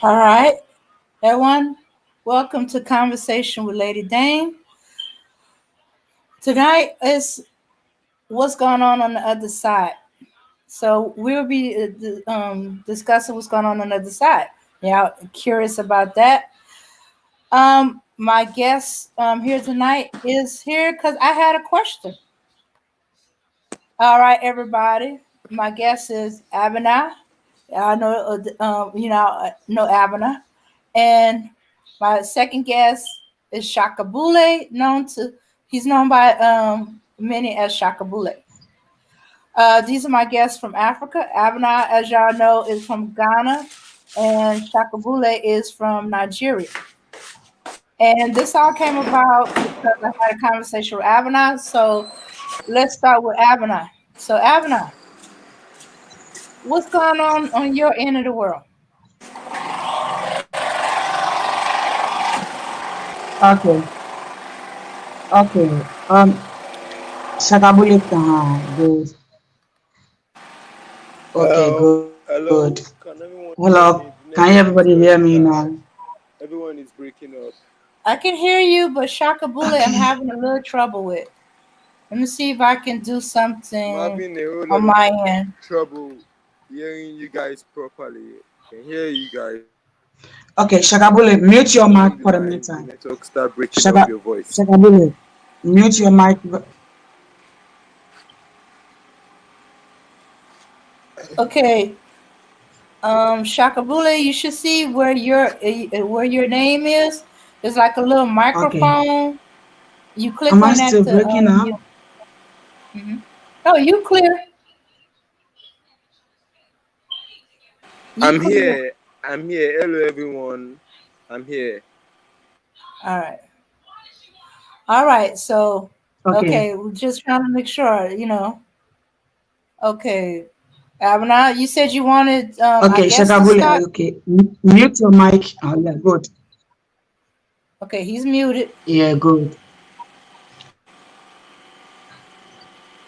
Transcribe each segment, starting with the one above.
All right, everyone, welcome to Conversation with Lady Dame. Tonight is what's going on the other side. So we'll be discussing what's going on the other side. Yeah, curious about that. My guest here tonight is here because I had a question. All right, everybody. My guest is Ebony. I know, know Abner. And my second guest is Shakabule, he's known by many as Shakabule. These are my guests from Africa. Abner, as y'all know, is from Ghana, and Shakabule is from Nigeria. And this all came about because I had a conversation with Abner. So let's start with Abner. So Abner, what's going on your end of the world? Okay, okay. Shakabuli good. Okay, good. Hello, can everyone Hello, hear me? The can everybody network is hear very me bad. now? Everyone is breaking up. I can hear you, but Shakabule, I'm Okay, having a little trouble with. Let me see if I can do I'm something having a whole on lot of my end. trouble hearing you guys properly. I can hear you guys. okay. Shakabuli, mute your Along mic the for the line, the meantime. network start breaking up Shaka, your voice. Shakabuli, mute your mic. Okay, Shakabule, you should see where your name is. There's like a little Okay. microphone. You click Am I on that still to breaking up? mute. Hmm. Oh, you clear. You I'm clear. here. I'm here. Hello, everyone. I'm here. All right. All right. So, Okay. okay, we're just trying to make sure. Okay. Abner, you said you wanted, I Okay, guess, to Shakabuli, start. okay. Mute your mic. Oh, yeah, good. Okay, he's muted. Yeah, good.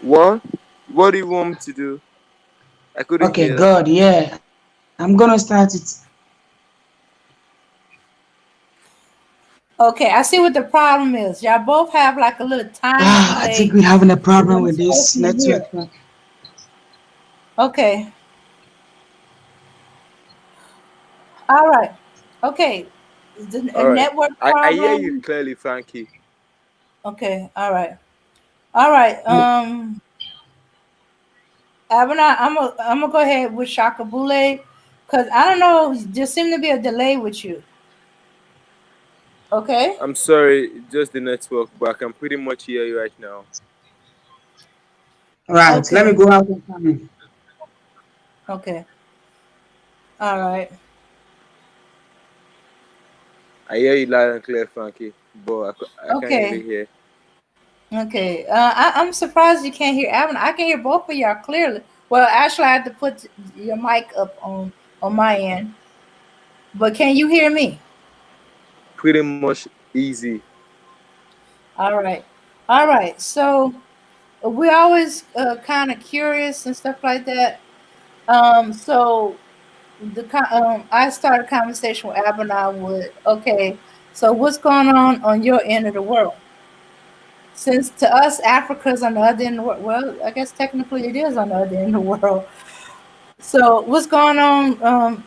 What? What do you want me to do? I couldn't Okay, hear. good. Yeah, I'm gonna start it. Okay, I see what the problem is. Y'all both have like a little tiny I think delay we're having a problem when with it's this supposed to hear. network. Okay, all right. Okay, a All right. network I hear you problem. clearly, Frankie. Okay, all right, all right. Abana, I'm gonna go ahead with Shakabule, cause I don't know. There seemed to be a delay with you. Okay, I'm sorry, just the network, but I can pretty much hear you right now. Right, let me okay, go out and come in. okay. All right. I hear you loud and clear, Frankie, but I can't really Okay. hear. Okay. I'm surprised you can't hear Abner. I can hear both of y'all clearly. Well, actually, I had to put your mic up on my end. But can you hear me? Pretty much easy. All right. All right. So we're always kind of curious and stuff like that. So I started a conversation with Abner with, okay, so what's going on your end of the world? Since to us, Africa's on the other end of the world. Well, I guess technically it is on the other end of the world. So, what's going on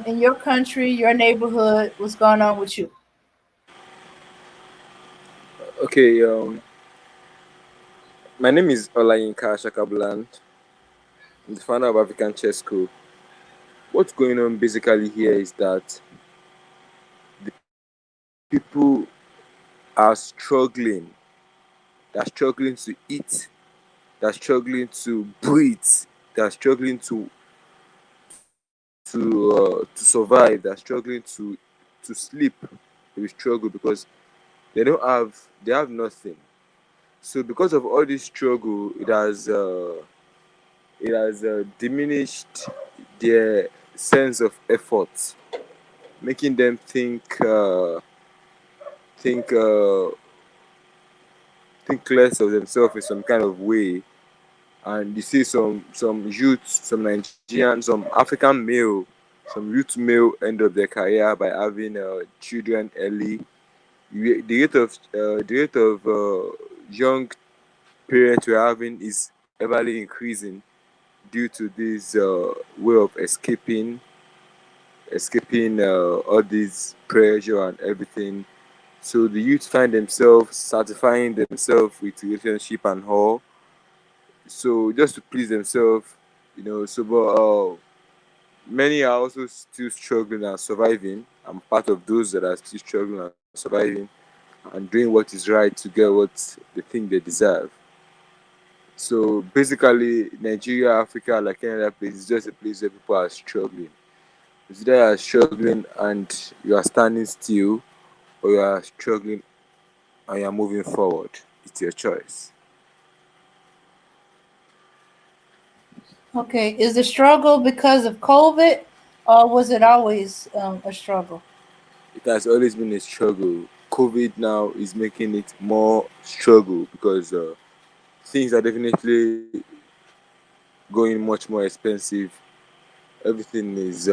in your country, your neighborhood? What's going on with you? Okay, my name is Olayinka Shakabuland. I'm the founder of African Chess School. What's going on basically here is that people are struggling. They're struggling to eat. They're struggling to breathe. They're struggling to survive. They're struggling to sleep. They will struggle because they have nothing. So because of all this struggle, it has diminished their sense of effort, making them think think less of themselves in some kind of way. And you see some youths, some Nigerians, some African male Some youth male end up their career by having children early. The rate of young parents we're having is everly increasing due to this way of escaping all this pressure and everything. So the youth find themselves satisfying themselves with relationship and all. So just to please themselves, So, but many are also still struggling and surviving. I'm part of those that are still struggling and surviving and doing what is right to get what they think they deserve. So basically, Nigeria, Africa, like any other place, is just a place where people are struggling. It's either you are struggling and you are standing still, or you are struggling and you are moving forward. It's your choice. Okay, is the struggle because of COVID, or was it always a struggle? It has always been a struggle. COVID now is making it more struggle because things are definitely going much more expensive. Everything is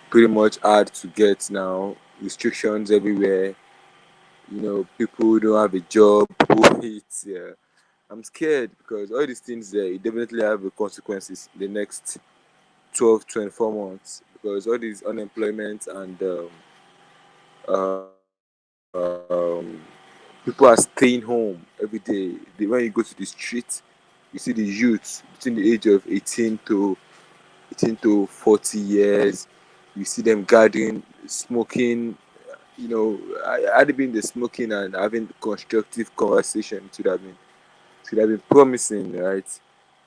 pretty much hard to get now. Restrictions everywhere. People don't have a job. It's I'm scared because all these things definitely have the consequences in the next 12, 24 months because all these unemployment and people are staying home every day. When you go to the street, you see the youth between the age of 18 to 40 years. You see them gathering, smoking. Had it been the smoking and having constructive conversation, it would have been promising, right?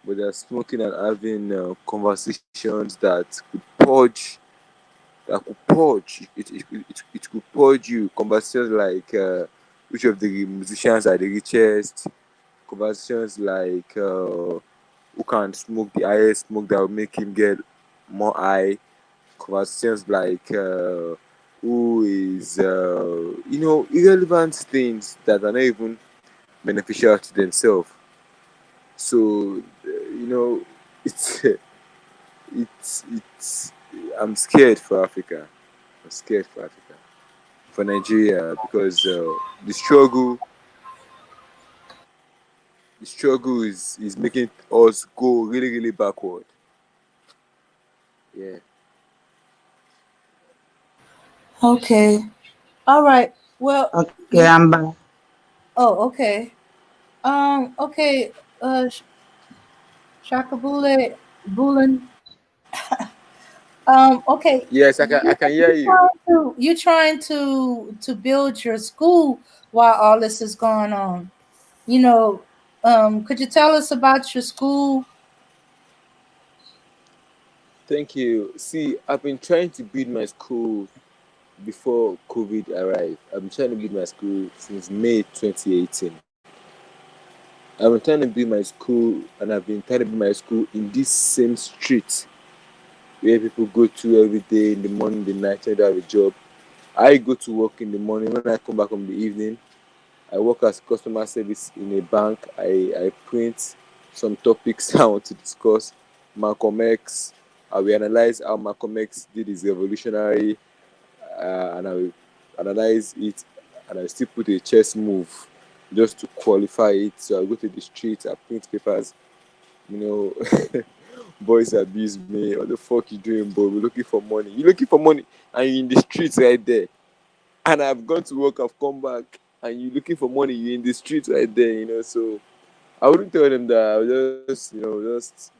But they're smoking and having conversations that could purge. It could purge you. Conversations like which of the musicians are the richest. Conversations like who can smoke the highest smoke that will make him get more high. Conversations like who is irrelevant things that are not even beneficial to themselves. So it's it's I'm scared for Africa. I'm scared for Africa, for Nigeria, because the struggle is making us go really, really backward. Yeah. Okay, all right. Well, Okay, you. I'm back. Oh, okay. Okay. Shakabule Bulan. Okay. Yes, I can hear you. You trying to build your school while all this is going on. You know, could you tell us about your school? Thank you. See, I've been trying to build my school before COVID arrived. I've been trying to build my school since May 2018. I've been trying to build my school, and I've been trying to build my school in this same street where people go to every day in the morning, the night, when they have a job. I go to work in the morning. When I come back in the evening, I work as customer service in a bank. I print some topics I want to discuss. Malcolm X. I will analyze how Malcolm X did his revolutionary, and I will analyze it, and I still put a chess move just to qualify it. So I go to the street, I print papers. You know, boys abuse me. What the fuck you doing, boy? We're looking for money. You're looking for money, and you're in the streets right there. And I've gone to work, I've come back, and you're looking for money, you're in the streets right there, So I wouldn't tell them that I was just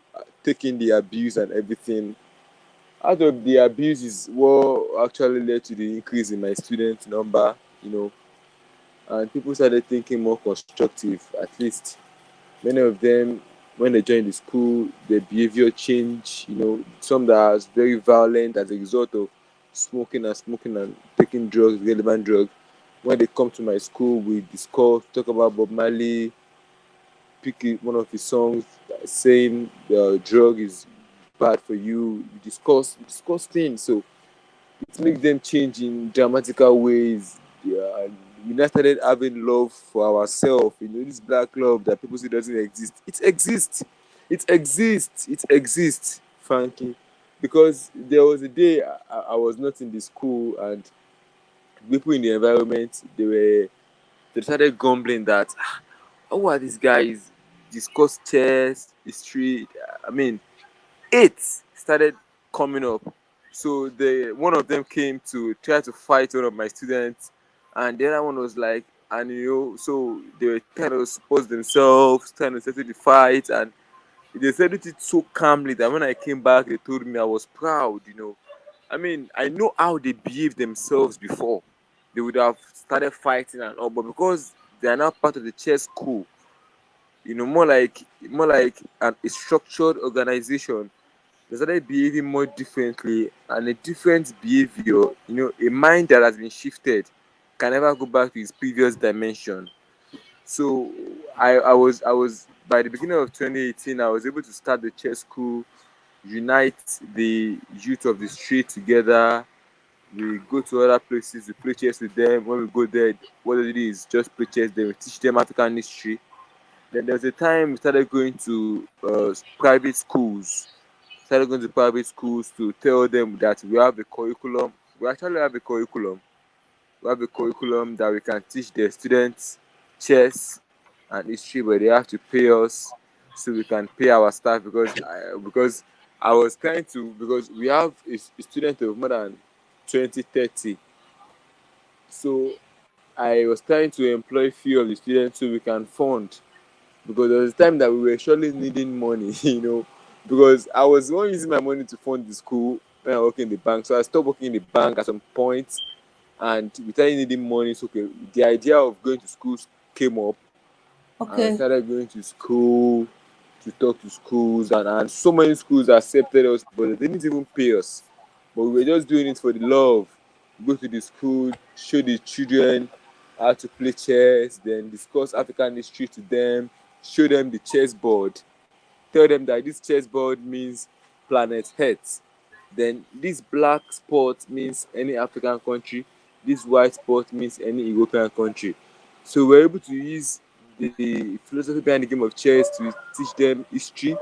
taking the abuse and everything. Out of the abuse is what actually led to the increase in my student number, and people started thinking more constructive. At least many of them, when they join the school, their behavior change. Some that are very violent as a result of smoking and taking drugs, relevant drugs. When they come to my school, we discuss, talk about Bob Marley, pick one of his songs saying the drug is bad for you. We discuss things, so it makes them change in dramatical ways. Yeah, and we now started having love for ourselves. This black love that people say doesn't exist. It exists. It exists. It exists, Frankie. because there was a day I was not in the school, and people in the environment, they started grumbling that, "Oh, are these guys discuss chess, history?" I mean, eight started coming up. So the one of them came to try to fight one of my students, and the other one was like, and so they were kind of suppose themselves, trying to settle the fight, and they settled it so calmly that when I came back, they told me I was proud. I mean, I know how they behave themselves before. They would have started fighting and all, but because they are now part of the chess school, more like a structured organization, they started behaving more differently, and a different behavior, a mind that has been shifted can never go back to its previous dimension. So I was by the beginning of 2018, I was able to start the chess school, unite the youth of the street together. We go to other places, we play chess with them. When we go there, what they do is just play chess. Then we teach them African history. Then there was a time we started going to private schools. Started going to private schools to tell them that we have a curriculum. We actually have a curriculum. We have a curriculum that we can teach the students chess and history, but they have to pay us so we can pay our staff, because I was trying to, because we have a student of more than 20, 30. So I was trying to employ few of the students so we can fund, because there was a time that we were surely needing money, because I was the one using my money to fund the school when I work in the bank. So I stopped working in the bank at some point, and we started needing money. So okay, the idea of going to schools came up, and we Okay. started going to school to talk to schools, and so many schools accepted us, but they didn't even pay us. But we were just doing it for the love. Go to the school, show the children how to play chess, then discuss African history to them, show them the chessboard, tell them that this chessboard means planet Earth. Then this black spot means any African country. This white spot means any European country. So we're able to use the philosophy behind the game of chess to teach them history,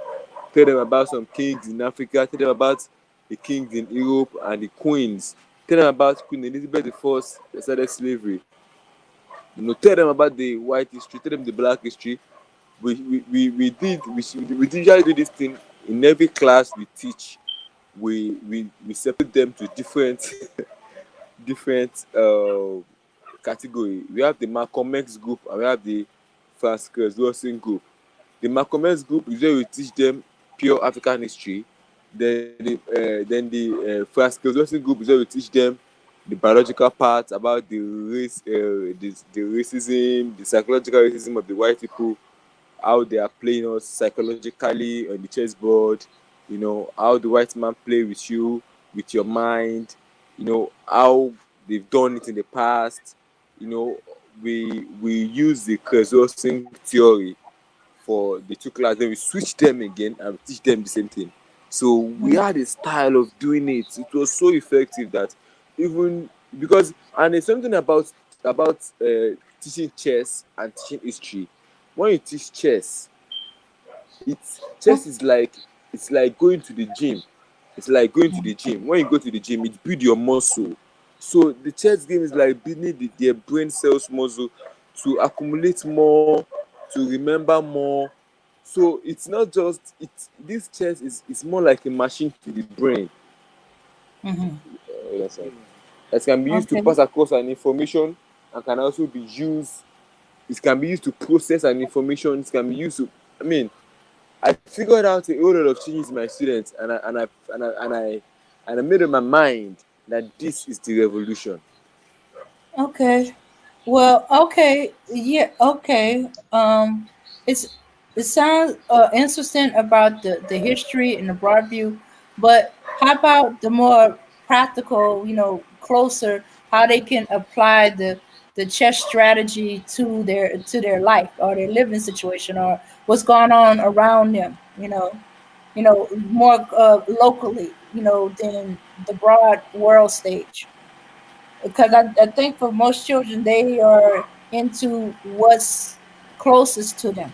tell them about some kings in Africa, tell them about the kings in Europe and the queens, tell them about Queen Elizabeth the First that started slavery. Tell them about the white history, tell them the black history. We usually do this thing in every class we teach. We separate them to different different category. We have the Malcolm X group and we have the Francis Wilson group. The Malcolm X group is where we teach them pure African history. Then the Francis Wilson group is where we teach them the biological part about the race, the racism, the psychological racism of the white people, how they are playing us psychologically on the chessboard, how the white man play with you, with your mind, how they've done it in the past. We use the Krasowsing theory for the two classes, then we switch them again and we teach them the same thing. So we Mhm. had a style of doing it. It was so effective that even because, and it's something about teaching chess and teaching history. When you teach chess, chess it's like going to the gym. It's like going to the gym. When you go to the gym, it builds your muscle. So the chess game is like building their brain cells muscle to accumulate more, to remember more. So it's not just this chess is more like a machine to the brain. Mhm. Yes, sir. That can be used to Okay. pass across an information, and can also be used. It can be used to process an information. It can be used to. I mean, I figured out a whole lot of changes in my students, and I made up my mind that this is the revolution. Okay. Well, okay. Yeah, okay. It's it sounds interesting about the history and the broad view, but how about the more practical, closer, how they can apply the chess strategy to their life or their living situation or what's going on around them, more locally, than the broad world stage, because I think for most children they are into what's closest to them.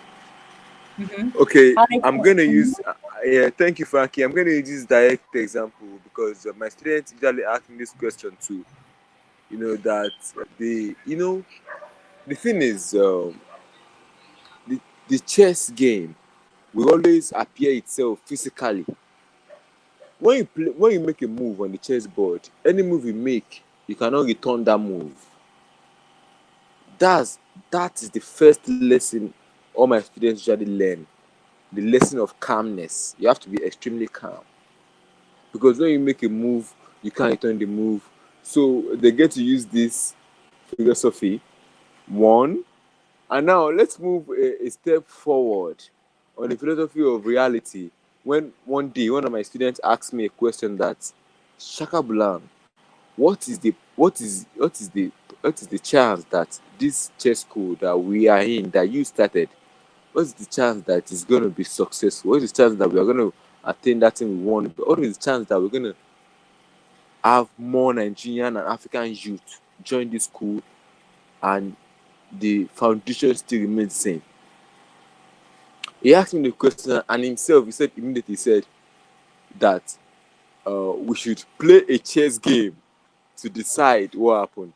Hmm. Okay, How they I'm can. gonna Mhm. use. Yeah, thank you, Frankie. I'm going to use this direct example because my students usually ask me this question too. That the thing is, the, the chess game will always appear itself physically. When you make a move on the chessboard, any move you make, you cannot return that move. That's that is the first lesson all my students usually learn. The lesson of calmness. You have to be extremely calm because when you make a move, you can't return the move. So they get to use this philosophy. One, and now let's move a step forward on the philosophy of reality. When one day one of my students asked me a question that, Shaka Bulan, what is the chance that this chess school that we are in, that you started, what's the chance that it's going to be successful? What's the chance that we are going to attain that thing we want? What is the chance that we're going to have more Nigerian and African youth join this school and the foundation still remains same? He asked me the question, and himself, he said immediately, he said that we should play a chess game to decide what happened.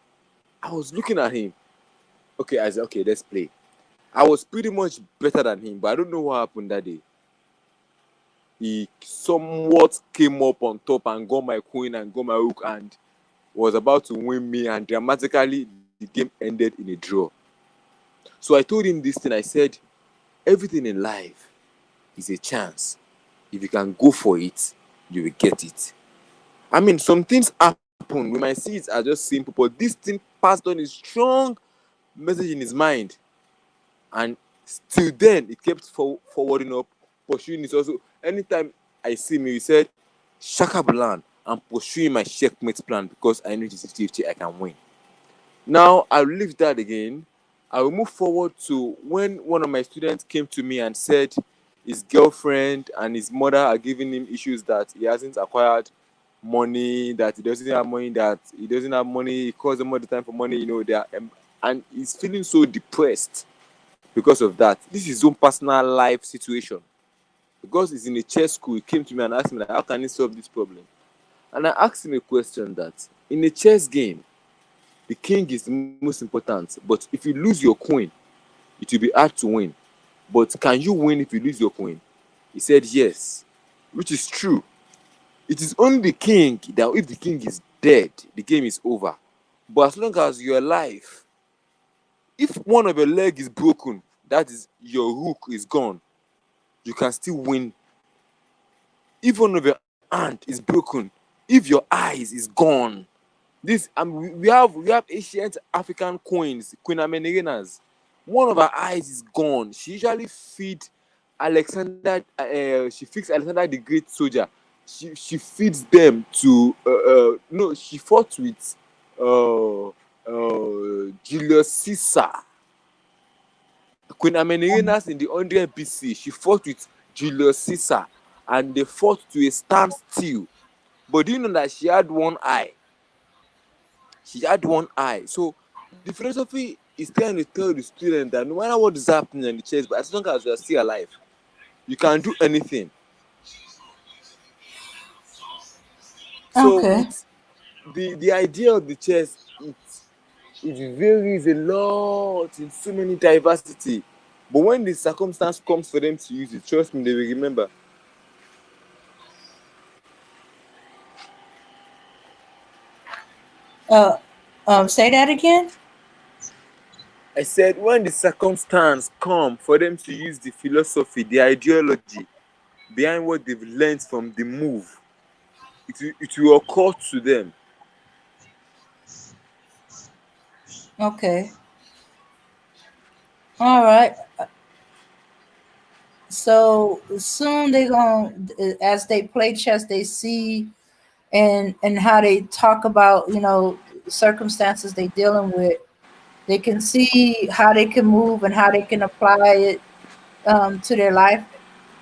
I was looking at him. Okay, I said, okay, let's play. I was pretty much better than him, but I don't know what happened that day. He somewhat came up on top and got my queen and got my rook and was about to win me, and dramatically the game ended in a draw. So I told him this thing. I said, everything in life is a chance. If you can go for it, you will get it. I mean, some things happen. We might see it as just simple, but this thing passed on a strong message in his mind. And till then, it kept forwarding up, pursuing it. Also, anytime I see him, he said, Shaka Blan, I'm pursuing my checkmate plan because I know it is 50-50, I can win. Now, I'll leave that again. I will move forward to when one of my students came to me and said his girlfriend and his mother are giving him issues that he hasn't acquired money, that he doesn't have money, he calls them all the time for money, they are, and he's feeling so depressed because of that. This is his own personal life situation. Because he's in a chess school, he came to me and asked me, like, how can he solve this problem? And I asked him a question that in a chess game, the king is the most important. But if you lose your queen, it will be hard to win. But can you win if you lose your queen? He said yes, which is true. It is only the king that if the king is dead, the game is over. But as long as you're alive, if one of your leg is broken, that is your hook is gone, you can still win. If one of your hand is broken, if your eyes is gone, this we have ancient African queens, Queen Amenerenas. One of her eyes is gone. She usually she feeds Alexander the Great soldier. She feeds them to no. She fought with Julius Caesar. Queen Amenerenas in the 100 BC. She fought with Julius Caesar, and they fought to a standstill. But do you know that she had one eye? She had one eye. So the philosophy is trying to tell the student that no matter what is happening in the chess, but as long as you are still alive, you can do anything. So Okay. with the idea of the chess, it varies a lot in so many diversity. But when the circumstance comes for them to use it, trust me, they will remember. Uh, say that again. I said when the circumstance come for them to use the philosophy, the ideology behind what they've learned from the move, it will occur to them. Okay. All right. So soon they going as they play chess, they see and how they talk about circumstances they dealing with. They can see how they can move and how they can apply it to their life.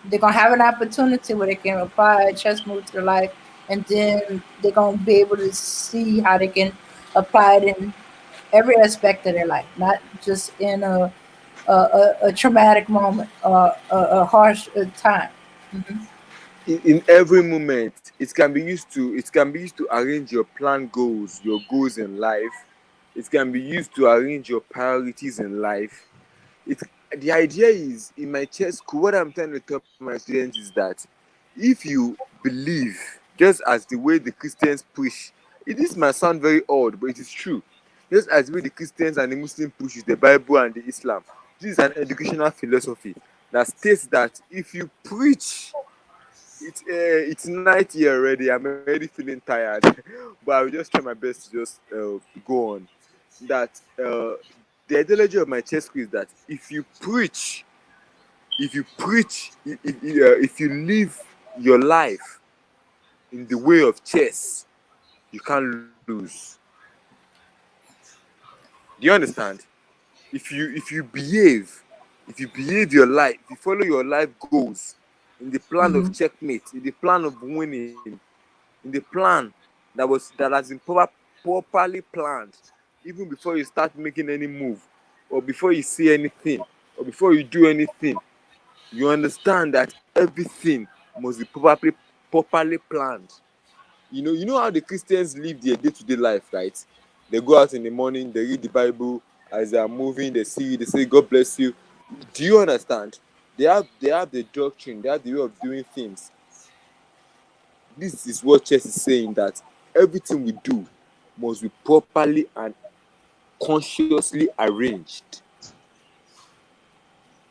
They're gonna have an opportunity where they can apply a chess move to their life, and then they're gonna be able to see how they can apply it in every aspect of their life, not just in a traumatic moment or a harsh time. Hmm. in every moment. It can be used to arrange your plan goals, your goals in life. It can be used to arrange your priorities in life. It The idea is, in my chess school, what I'm trying to tell my students is that if you believe, just as the way the Christians push, this might sound very odd, but it is true. Just as the way the Christians and the Muslim pushes the Bible and the Islam, this is an educational philosophy that states that if you preach, it's night here already. I'm already feeling tired, but I will just try my best to just go on. That the ideology of my chess school is that if you live your life in the way of chess, you can't lose. Do you understand? If you behave your life, if you follow your life goals in the plan of Mhm. checkmate, in the plan of winning, in the plan that has been properly planned, even before you start making any move, or before you see anything, or before you do anything, you understand that everything must be properly planned. You know how the Christians live their day-to-day life, right? They go out in the morning, they read the Bible. As they are moving, they see you, they say, God bless you. Do you understand? They have the doctrine, they have the way of doing things. This is what chess is saying, that everything we do must be properly and consciously arranged.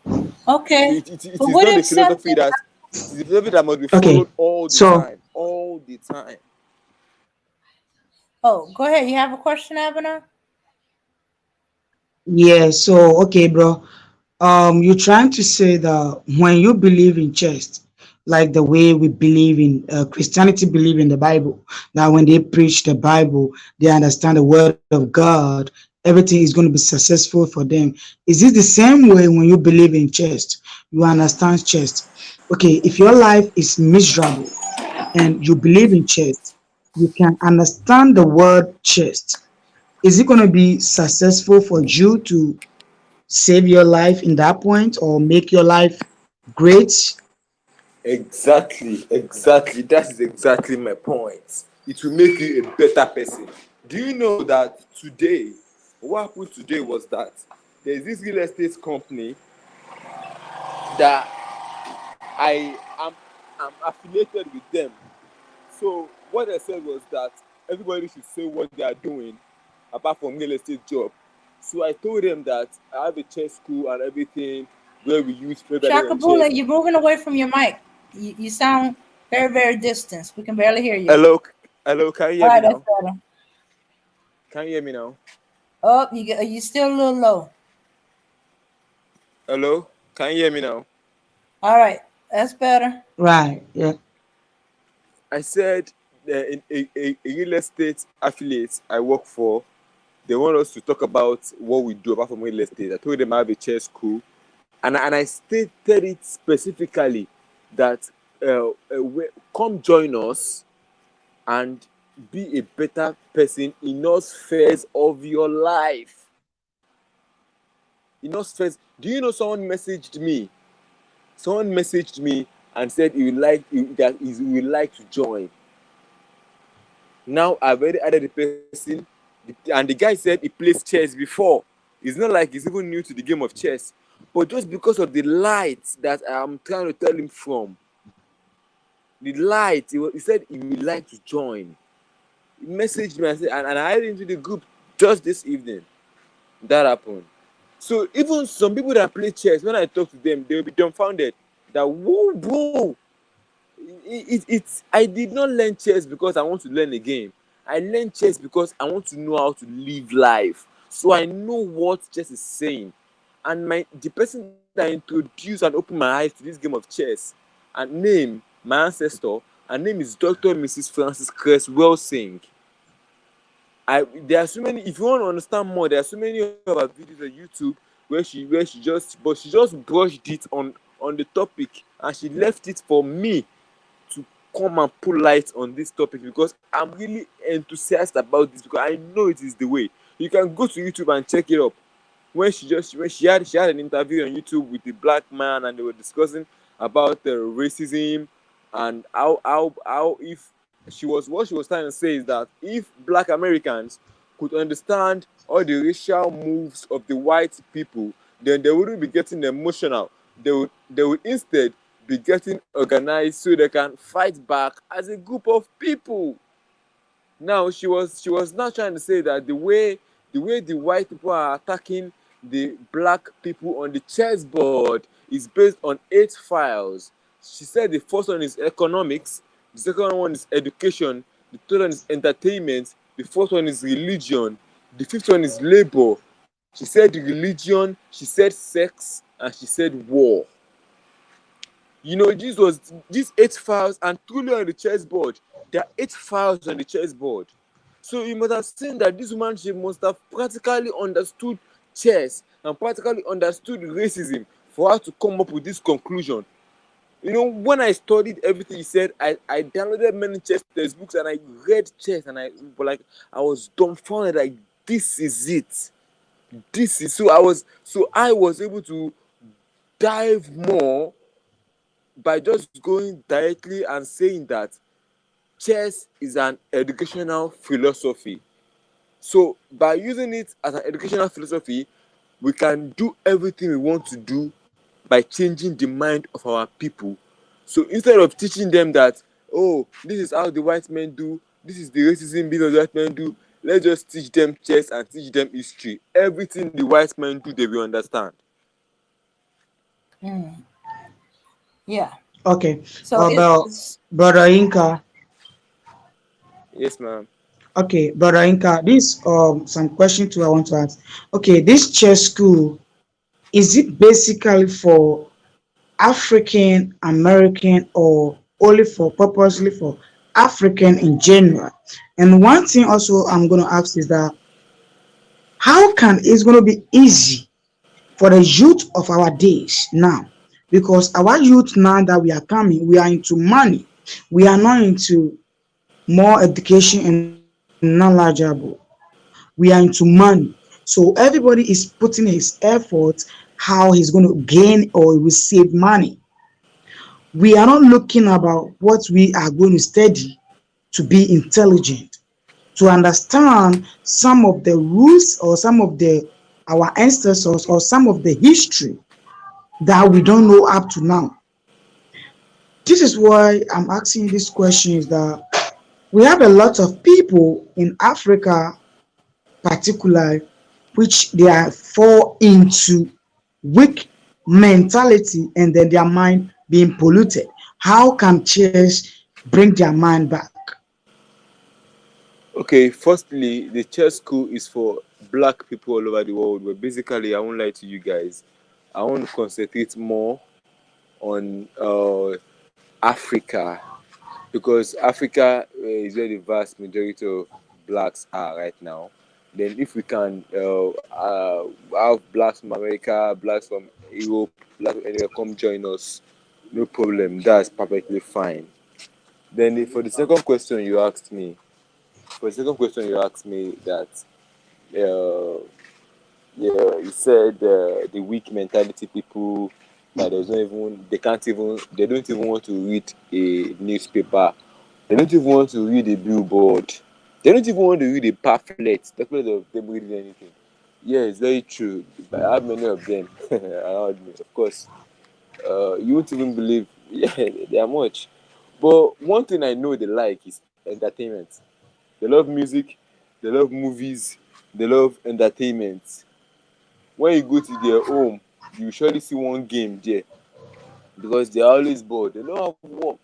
So Okay. it But is what not a if philosophy something? that it is a philosophy that must be Okay. followed all the So time. All the time. Oh, go ahead. You have a question, Abner? yeah, okay, bro. You're trying to say that when you believe in chest, like the way we believe in Christianity, believe in the Bible, that when they preach the Bible, they understand the word of God, everything is going to be successful for them. Is it the same way when you believe in chest? You understand chest. Okay, if your life is miserable and you believe in chest, you can understand the word chest. Is it going to be successful for you to save your life in that point or make your life great? Exactly. That is exactly my point. It will make you a better person. Do you know that today, what happened today was that there's this real estate company that I am I'm affiliated with them. So what I said was that everybody should say what they are doing apart from real estate job. So I told them that I have a chess school and everything where we use Premier and Shakabula, chess. you're moving away from your mic. You sound very, very distant. We can barely hear you. Hello, hello, can you All hear me right, that's now? better. Can you hear me now? Oh, you still a little low. Hello, can you hear me now? All right, that's better. Right. Yeah. I said in a real estate affiliate I work for, they want us to talk about what we do apart from real estate. I told them I have a chess school, and I stated it specifically that come join us and be a better person in all spheres of your life. In all spheres. Do you know someone messaged me? Someone messaged me and said he would like to join. Now I've already added the person, and the guy said he plays chess before. It's not like he's even new to the game of chess, but just because of the light that I'm trying to tell him from, the light, he said he would like to join. He messaged me and said, and I added into the group just this evening. That happened. So even some people that play chess, when I talk to them, they'll be dumbfounded that, whoa, bro, it's I did not learn chess because I want to learn a game. I learned chess because I want to know how to live life. So I know what chess is saying. And the person that introduced and opened my eyes to this game of chess, and name my ancestor, her name is Dr. and Mrs. Francis Cresswell Singh. There are so many. If you want to understand more, there are so many of her videos on YouTube where she just brushed it on the topic, and she left it for me to come and put light on this topic, because I'm really enthusiastic about this, because I know it is the way. You can go to YouTube and check it up. When she had an interview on YouTube with a black man, and they were discussing about racism And how if she was what she was trying to say is that if black Americans could understand all the racial moves of the white people, then they wouldn't be getting emotional. They would instead be getting organized so they can fight back as a group of people. Now she was now trying to say that the way the white people are attacking the black people on the chessboard is based on 8 files. She said the first one is economics, the second one is education, the third one is entertainment, the fourth one is religion, the fifth one is labor. She said religion, she said sex, and she said war. These 8 files, and truly on the chessboard, there are 8 files on the chessboard. So you must have seen that this woman, she must have practically understood chess and practically understood racism for her to come up with this conclusion. When I studied everything he said, I downloaded many chess textbooks and I read chess, and I was dumbfounded, like, this is it. So I was able to dive more by just going directly and saying that chess is an educational philosophy. So by using it as an educational philosophy, we can do everything we want to do by changing the mind of our people. So instead of teaching them that, oh, this is how the white men do, this is the racism business the white men do, let's just teach them chess and teach them history. Everything the white men do, they will understand. Mm, yeah. Okay. So But it's brother Inka, Yes, ma'am. okay, brother Inka, this some question too I want to ask. Okay, this chess school, is it basically for African American or only for purposely for African in general? And one thing also I'm gonna ask is that how can it's gonna be easy for the youth of our days now? Because our youth now that we are coming, we are into money. We are not into more education and knowledgeable. We are into money. So everybody is putting his effort how he's going to gain or receive money. We are not looking about what we are going to study to be intelligent, to understand some of the rules or some of the our ancestors or some of the history that we don't know up to now. This is why I'm asking these questions that we have a lot of people in Africa particular which they are fall into weak mentality and then their mind being polluted. How can chess bring their mind back? Okay, firstly, the chess school is for black people all over the world. But basically, I won't lie to you guys. I want to concentrate more on Africa, because Africa is where the vast majority of blacks are right now. Then, if we can have blacks from America, blacks from Europe, blacks from anywhere come join us, no problem. That's perfectly fine. Then, for the second question you asked me, that uh, yeah, you said the weak mentality people that they don't even want to read a newspaper, they don't even want to read a billboard, they don't even want to read a pamphlet. The point of them reading anything. Yeah, it's very true. I have many of them around me. Of course, you won't even believe. Yeah, they are much. But one thing I know they like is entertainment. They love music, they love movies, they love entertainment. When you go to their home, you surely see one game there, because they are always bored. They don't have work.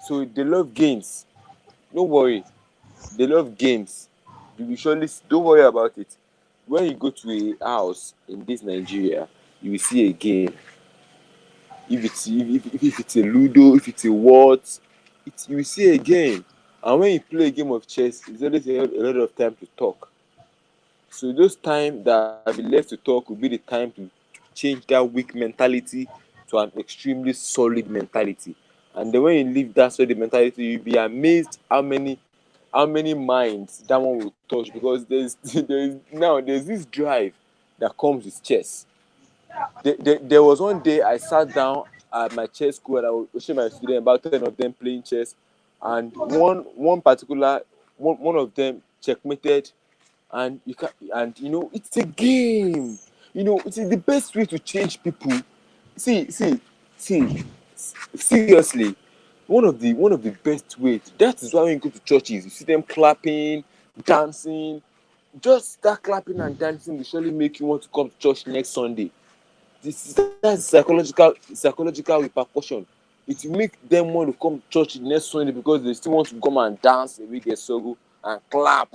So they love games. Don't worry. They love games. You will surely don't worry about it. When you go to a house in this Nigeria, you will see a game. If it's a Ludo, if it's a what, you will see a game. And when you play a game of chess, it's always a lot of time to talk. So those time that will be left to talk will be the time to change that weak mentality to an extremely solid mentality. And then when you leave that solid mentality, you'll be amazed how many minds that one will touch, because there's this drive that comes with chess. There was one day I sat down at my chess school, and I was watching my students, about 10 of them playing chess, and one particular one of them checkmated, and it's a game. It's the best way to change people. See, seriously, one of the best ways. That is why when you go to churches, you see them clapping, dancing. Just start clapping and dancing will surely make you want to come to church next Sunday. That's psychological repercussion. It will make them want to come to church next Sunday because they still want to come and dance away their sorrow and clap.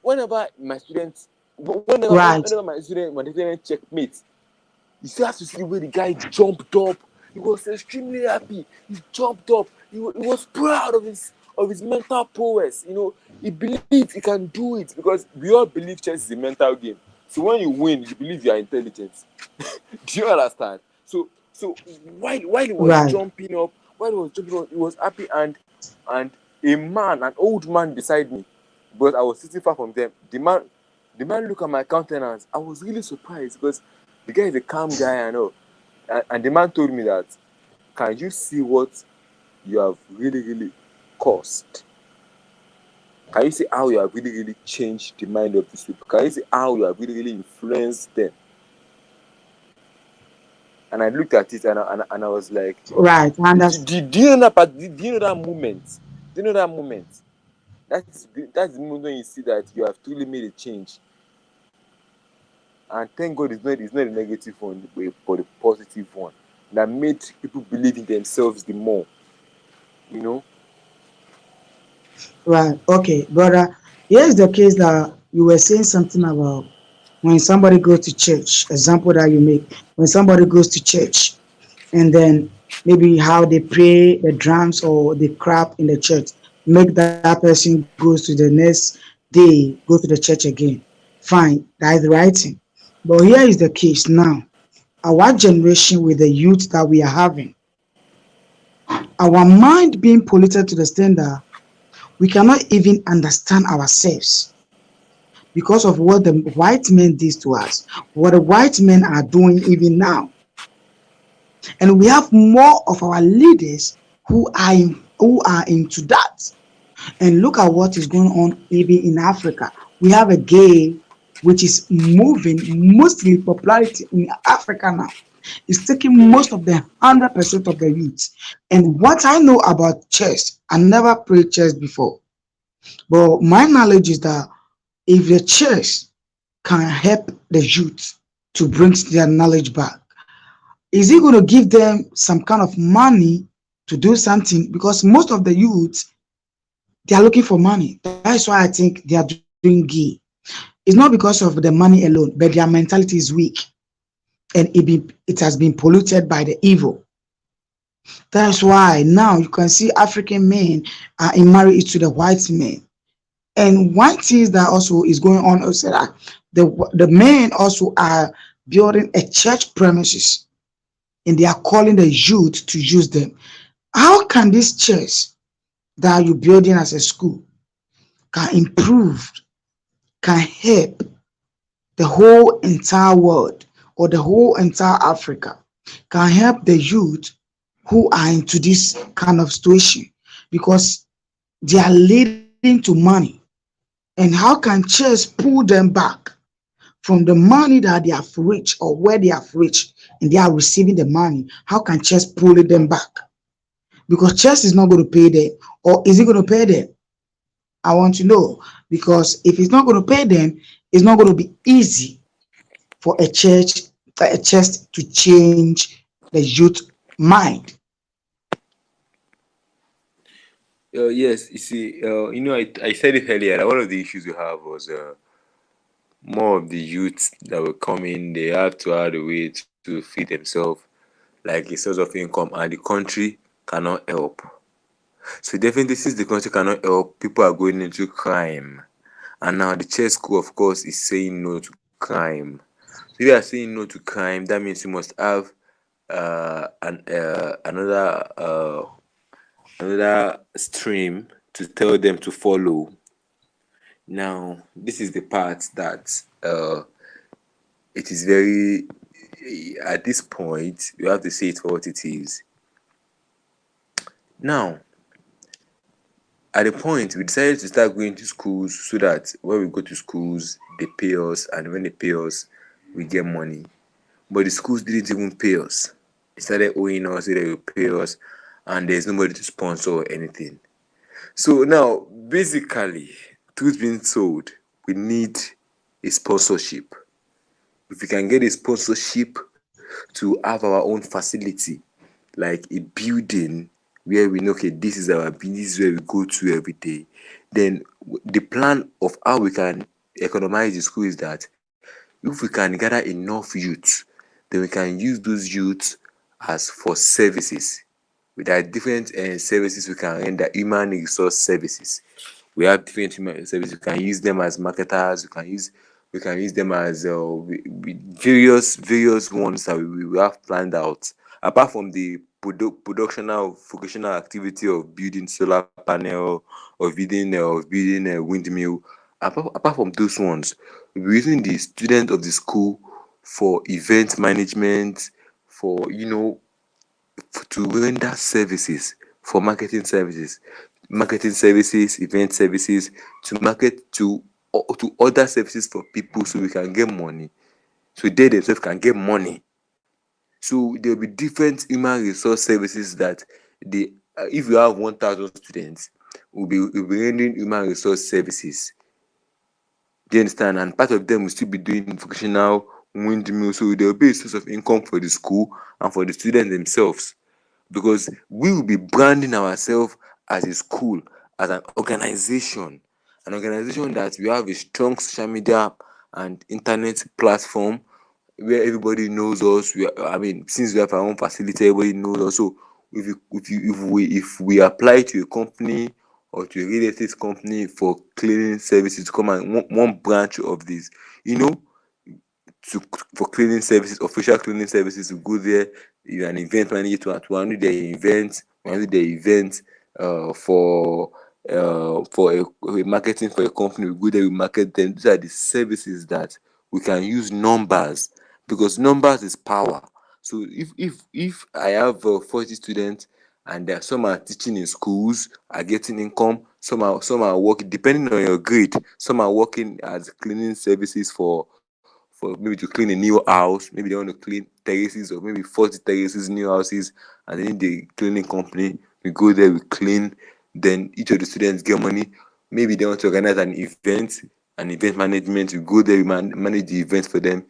Whenever my students, Right. my student checkmate, you still have to see the way the guy jumped up. He was extremely happy. He jumped up. He was proud of his mental prowess. He believed he can do it because we all believe chess is a mental game. So when you win, you believe you are intelligent. Do you understand? So while he was Right. jumping up, he was happy, and an old man beside me, but I was sitting far from them. The man looked at my countenance. I was really surprised because the guy is a calm guy, I know. And the man told me that, can you see what you have really, really caused? Can you see how you have really, really changed the mind of these people? Can you see how you have really, really influenced them? And I looked at it, and I was like, Right. And do you know that part? Do you know that moment? Do you know that moment? That's the moment when you see that you have truly made a change. And thank God it's not a negative one, but a positive one that made people believe in themselves the more. You know? right. Okay, brother. Here's the case that you were saying something about when somebody goes to church. Example that you make when somebody goes to church, and then maybe how they play the drums or the crap in the church make that person goes to the next day go to the church again. Fine, that is the right thing. But here is the case now. Our generation with the youth that we are having, our mind being polluted to the extent that we cannot even understand ourselves because of what the white men did to us, what the white men are doing even now. And we have more of our leaders who are into that. And look at what is going on even in Africa. We have a game which is moving mostly popularity in Africa now. It's taking most of the 100% of the youth. And what I know about chess, I never played chess before. But my knowledge is that if the chess can help the youth to bring their knowledge back, is he going to give them some kind of money to do something? Because most of the youth, they are looking for money. That's why I think they are doing gay. It's not because of the money alone, but their mentality is weak, and it has been polluted by the evil. That's why now you can see African men are in marriage to the white men. And one thing that also is going on also that the men also are building a church premises, and they are calling the youth to use them. How can this church that you're building as a school can improve, can help the whole entire world or the whole entire Africa, can help the youth who are into this kind of situation because they are leading to money. And how can church pull them back from the money that they have reached or where they have reached and they are receiving the money? How can church pull them back? Because church is not going to pay them, or is it going to pay them? I want to know, because if it's not going to pay them, it's not going to be easy for a church to change the youth mind. Yes, you see, I said it earlier that one of the issues we have was more of the youth that were coming. They have to have a way to feed themselves, like a source of income, and the country cannot help. So definitely, since the country cannot help, people are going into crime. And now the chess school, of course, is saying no to crime. So if you are saying no to crime, that means you must have another stream to tell them to follow. Now, this is the part that it is very at this point, we have to say it for what it is. Now, at the point, we decided to start going to schools so that when we go to schools, they pay us, and when they pay us, we get money. But the schools didn't even pay us. They started owing us, they will pay us, and there's nobody to sponsor or anything. So now, basically, truth being told, we need a sponsorship. If we can get a sponsorship to have our own facility, like a building where we know, okay, this is our this is where we go to every day, then the plan of how we can economize the school is that if we can gather enough youths, then we can use those youths as for services. With our different services, we can render human resource services. We have different human services. We can use them as marketers. We can use them as various ones that we have planned out. Apart from the productional vocational activity of building solar panel, of building a windmill. Apart from those ones, we're using the student of the school for event management, for to render services, for marketing services, event services, to market to other services for people so we can get money. So they themselves can get money. So there will be different human resource services that if you have 1,000 students, we'll be rendering human resource services. Do you understand? And part of them will still be doing vocational windmill. So there will be a source of income for the school and for the students themselves. Because we will be branding ourselves as a school, as an organization that we have a strong social media and internet platform where everybody knows us. Since we have our own facility, everybody knows us. So if we apply to a company or to a real estate company for cleaning services to come and one branch of this, you know, to for cleaning services, official cleaning services, to go there. You're an event manager to handle their events, for a marketing for a company. We go there, we market them. These are the services that we can use numbers, because numbers is power. So if I have 40 students, and some are teaching in schools, are getting income, some are working depending on your grade. Some are working as cleaning services for maybe to clean a new house. Maybe they want to clean terraces, or maybe 40 terraces, new houses, and they need the cleaning company. We go there, we clean. Then each of the students get money. Maybe they want to organize an event management. We go there, we manage the events for them.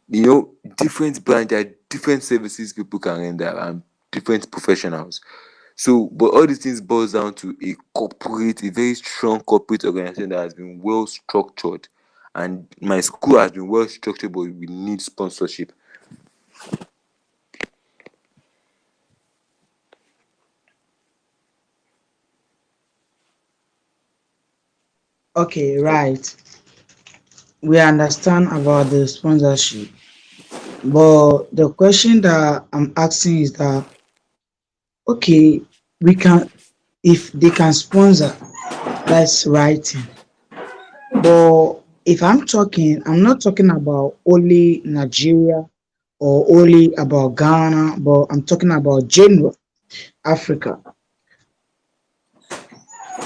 Different branch, there are different services people can render, and different professionals. So, but all these things boils down to a very strong corporate organization that has been well structured. And my school has been well structured, but we need sponsorship. Okay, right. We understand about the sponsorship, but the question that I'm asking is that, okay, we can, if they can sponsor, that's right. But if I'm not talking about only Nigeria or only about Ghana, but I'm talking about general Africa.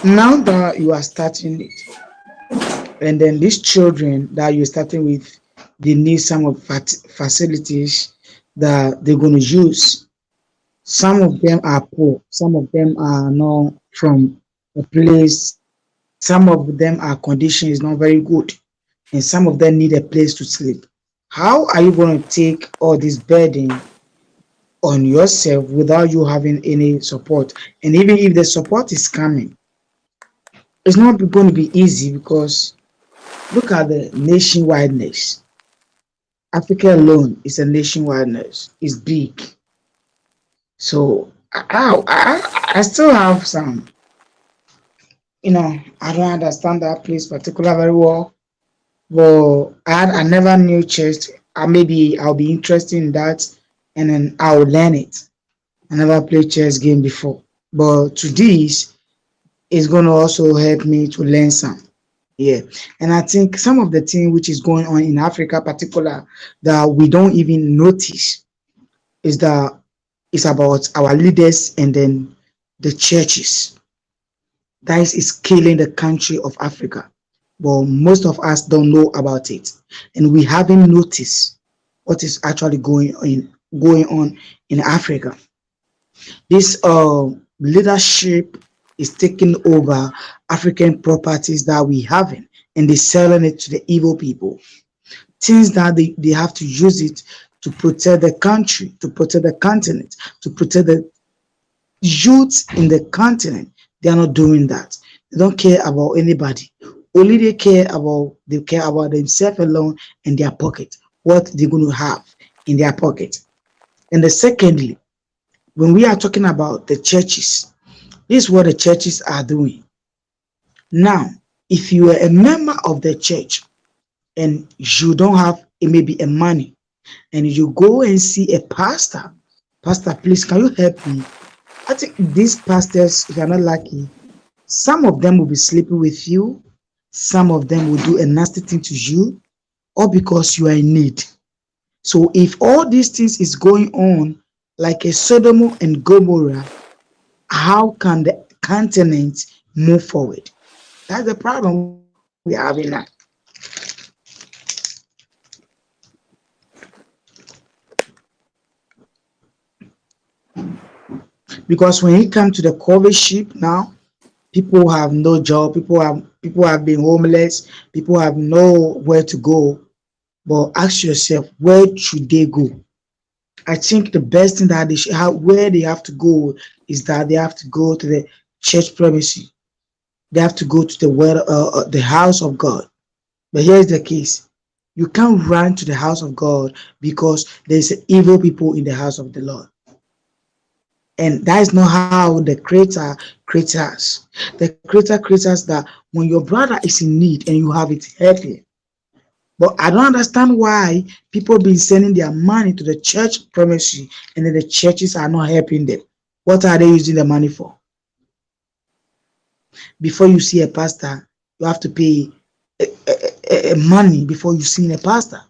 Now that you are starting it, and then these children that you're starting with, they need some of facilities that they're going to use. Some of them are poor, some of them are not from a place, some of them are condition is not very good, and some of them need a place to sleep. How are you going to take all this burden on yourself without you having any support? And even if the support is coming, it's not going to be easy, because look at the nationwideness. Africa alone is a nationwideness. It's big. So I still have some, I don't understand that place particular very well. But I never knew chess. Maybe I'll be interested in that, and then I'll learn it. I never played chess game before. But to this is going to also help me to learn some. Yeah, and I think some of the thing which is going on in Africa, particular, that we don't even notice is that it's about our leaders and then the churches. That is killing the country of Africa. But most of us don't know about it, and we haven't noticed what is actually going on in Africa. This leadership is taking over African properties that we haven't, and they're selling it to the evil people. Things that they have to use it to protect the country, to protect the continent, to protect the youth in the continent. They are not doing that. They don't care about anybody. Only they care about themselves alone and their pocket, what they're going to have in their pocket. And the secondly, when we are talking about the churches, this is what the churches are doing. Now, if you are a member of the church and you don't have maybe a money, and you go and see a pastor, pastor, please, can you help me? I think these pastors, if you're not lucky, some of them will be sleeping with you, some of them will do a nasty thing to you, or because you are in need. So if all these things is going on like a Sodom and Gomorrah, how can the continent move forward? That's the problem we are having now. Because when it comes to the COVID ship now, people have no job, people have been homeless, people have nowhere to go. But ask yourself, where should they go? I think the best thing that they should have, where they have to go, is that they have to go to the church premises. They have to go to the house of God. But here's the case: you can't run to the house of God because there's evil people in the house of the Lord. And that is not how the creator creates us. The creator creates us that when your brother is in need and you have it, help him. But I don't understand why people been sending their money to the church premises and then the churches are not helping them. What are they using the money for? Before you see a pastor, you have to pay money before you see a pastor.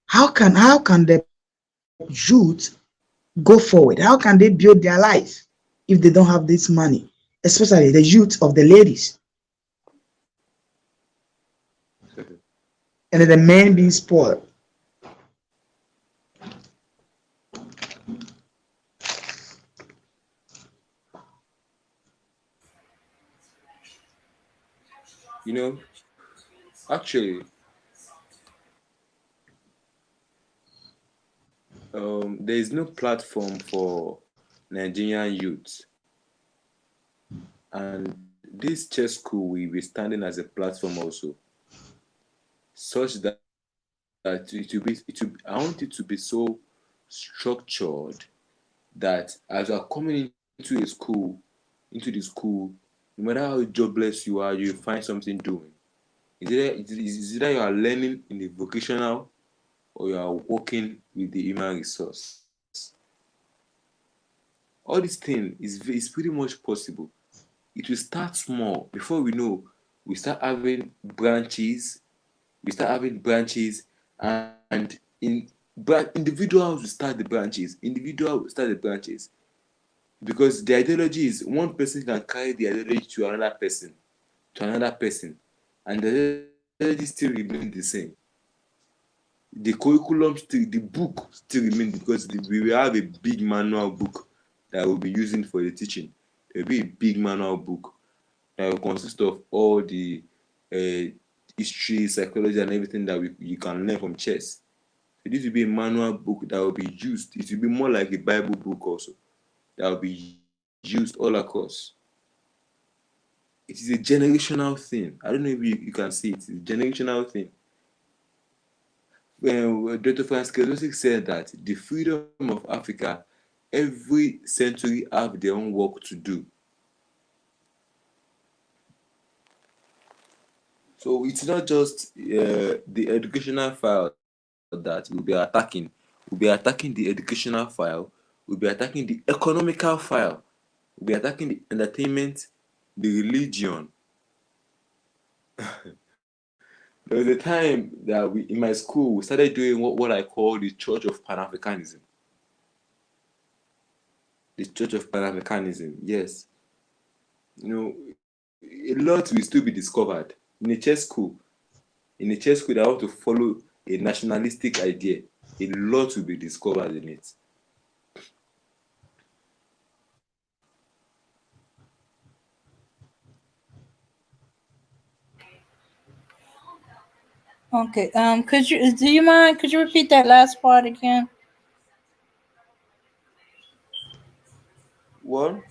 How can the youth go forward? How can they build their life if they don't have this money? Especially the youth of the ladies, and then the men being spoiled. You know, actually, there is no platform for Nigerian youth, and this chess school will be standing as a platform also, such that I want it to be so structured that as you are coming into the school, no matter how jobless you are, you find something doing. Is either you are learning in the vocational or you are working with the human resource. All these things is pretty much possible. It will start small. Before we know, we start having branches. We start having branches, and individuals will start the branches. Individual will start the branches because the ideology is one person can carry the ideology to another person, and the ideology still remain the same. The curriculum still, the book still remain because we will have a big manual book that we'll be using for the teaching. There will be a big manual book that will consist of all the uh, history, psychology, and everything that you can learn from chess. So this will be a manual book that will be used. It will be more like a Bible book also that will be used all across. It is a generational thing. I don't know if you can see it. It's a generational thing. Dr. Franz Kelosik said that the freedom of Africa, every century have their own work to do. So it's not just the educational file that we'll be attacking. We'll be attacking the educational file. We'll be attacking the economical file. We'll be attacking the entertainment, the religion, There was a time that we in my school we started doing what I call the Church of Pan-Africanism. The Church of Pan-Africanism, yes. A lot will still be discovered in a church school. In a church school that want to follow a nationalistic idea, a lot will be discovered in it. Okay. Do you mind? Could you repeat that last part again? What?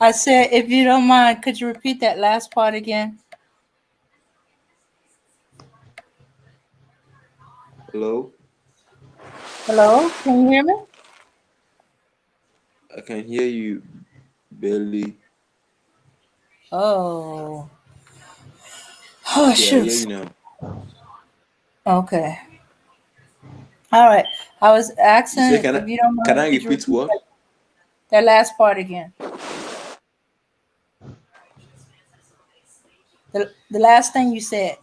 I said, if you don't mind, could you repeat that last part again? Hello? Hello, can you hear me? I can hear you barely. Oh, oh Yeah, I hear shoot. you now. Okay. All right. I was You say asking if you don't can mind, I could you repeat repeat what? that last part again? The last thing you said.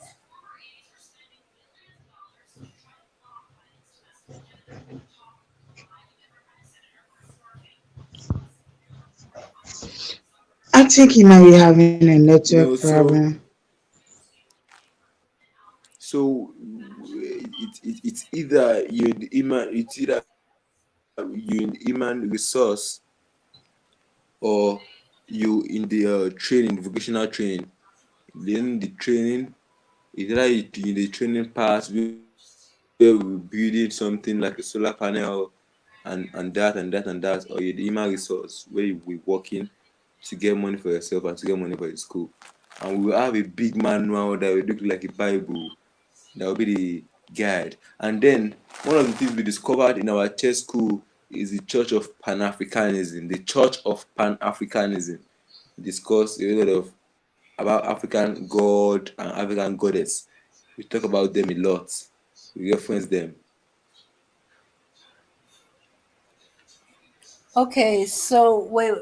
I think he might be having a You network know, so problem. so it's either you're in the iman it's either you're in the iman resource or you in the training, vocational training. Then the training is either you in the training part where we're building something like a solar panel and that, or you're the human resource where you will working to get money for yourself and to get money for your school. And we will have a big manual that will look like a Bible. That will be the guide. And then one of the things we discovered in our church school is the Church of Pan Africanism. The Church of Pan Africanism discuss a lot of about African god and African goddess. We talk about them a lot. We reference them. Okay, so wait.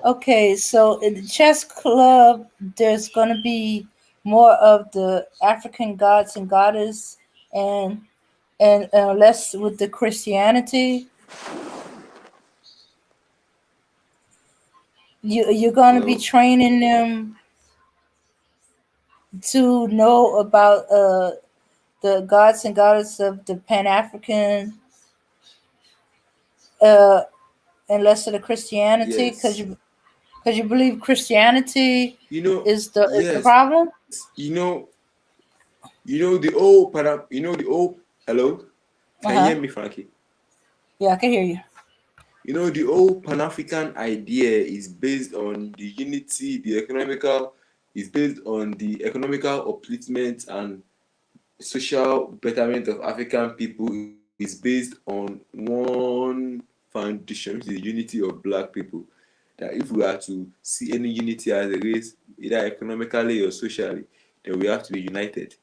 Okay, so in the chess club, there's gonna be more of the African gods and goddess, and less with the Christianity. You're gonna be Hello? training them to know about the gods and goddess of the Pan African, uh and less of the Christianity, Yes. because you believe Christianity is the Yes. problem. You know the old hello? Uh Can you huh. hear me, Frankie? Yeah, I can hear you. The whole Pan African idea is based on the unity, the economical, is based on the economical upliftment and social betterment of African people is based on one foundation, which is the unity of black people. That if we are to see any unity as a race, either economically or socially, then we have to be united.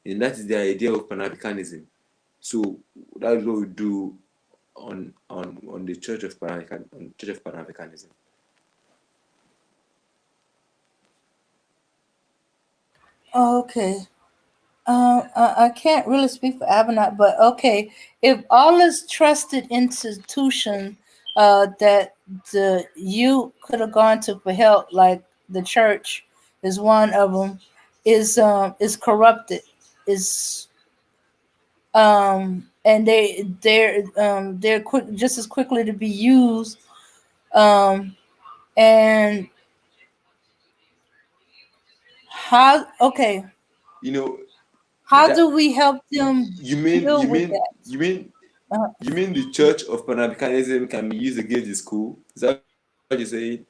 And that is the idea of Pan Africanism. So that is what we do on the Church of Pan Africanism. Okay. I can't really speak for Abenat, but okay, if all is trusted institution that the you could have gone to for help, like the church is one of them, is corrupted, is and they're quick just as quickly to be used, um, and how okay, You know how do that we help them you mean deal you with mean that? you mean Uh, you mean the Church of Pan Africanism can be used against the school? Is that what you're saying?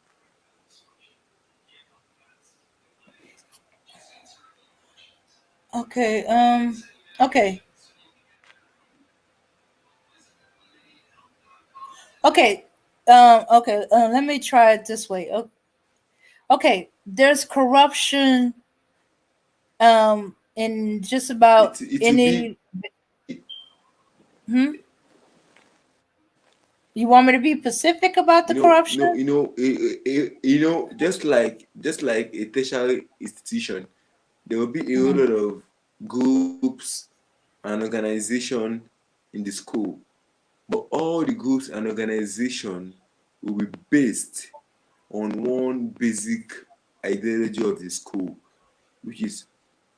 okay, okay. Okay. Okay. Let me try it this way. Okay. There's corruption in just about It will be any. Hmm? You want me to be specific about the corruption? Just like a tertiary institution, there will be a whole Mhm. lot of groups and organization in the school, but all the groups and organization will be based on one basic ideology of the school, which is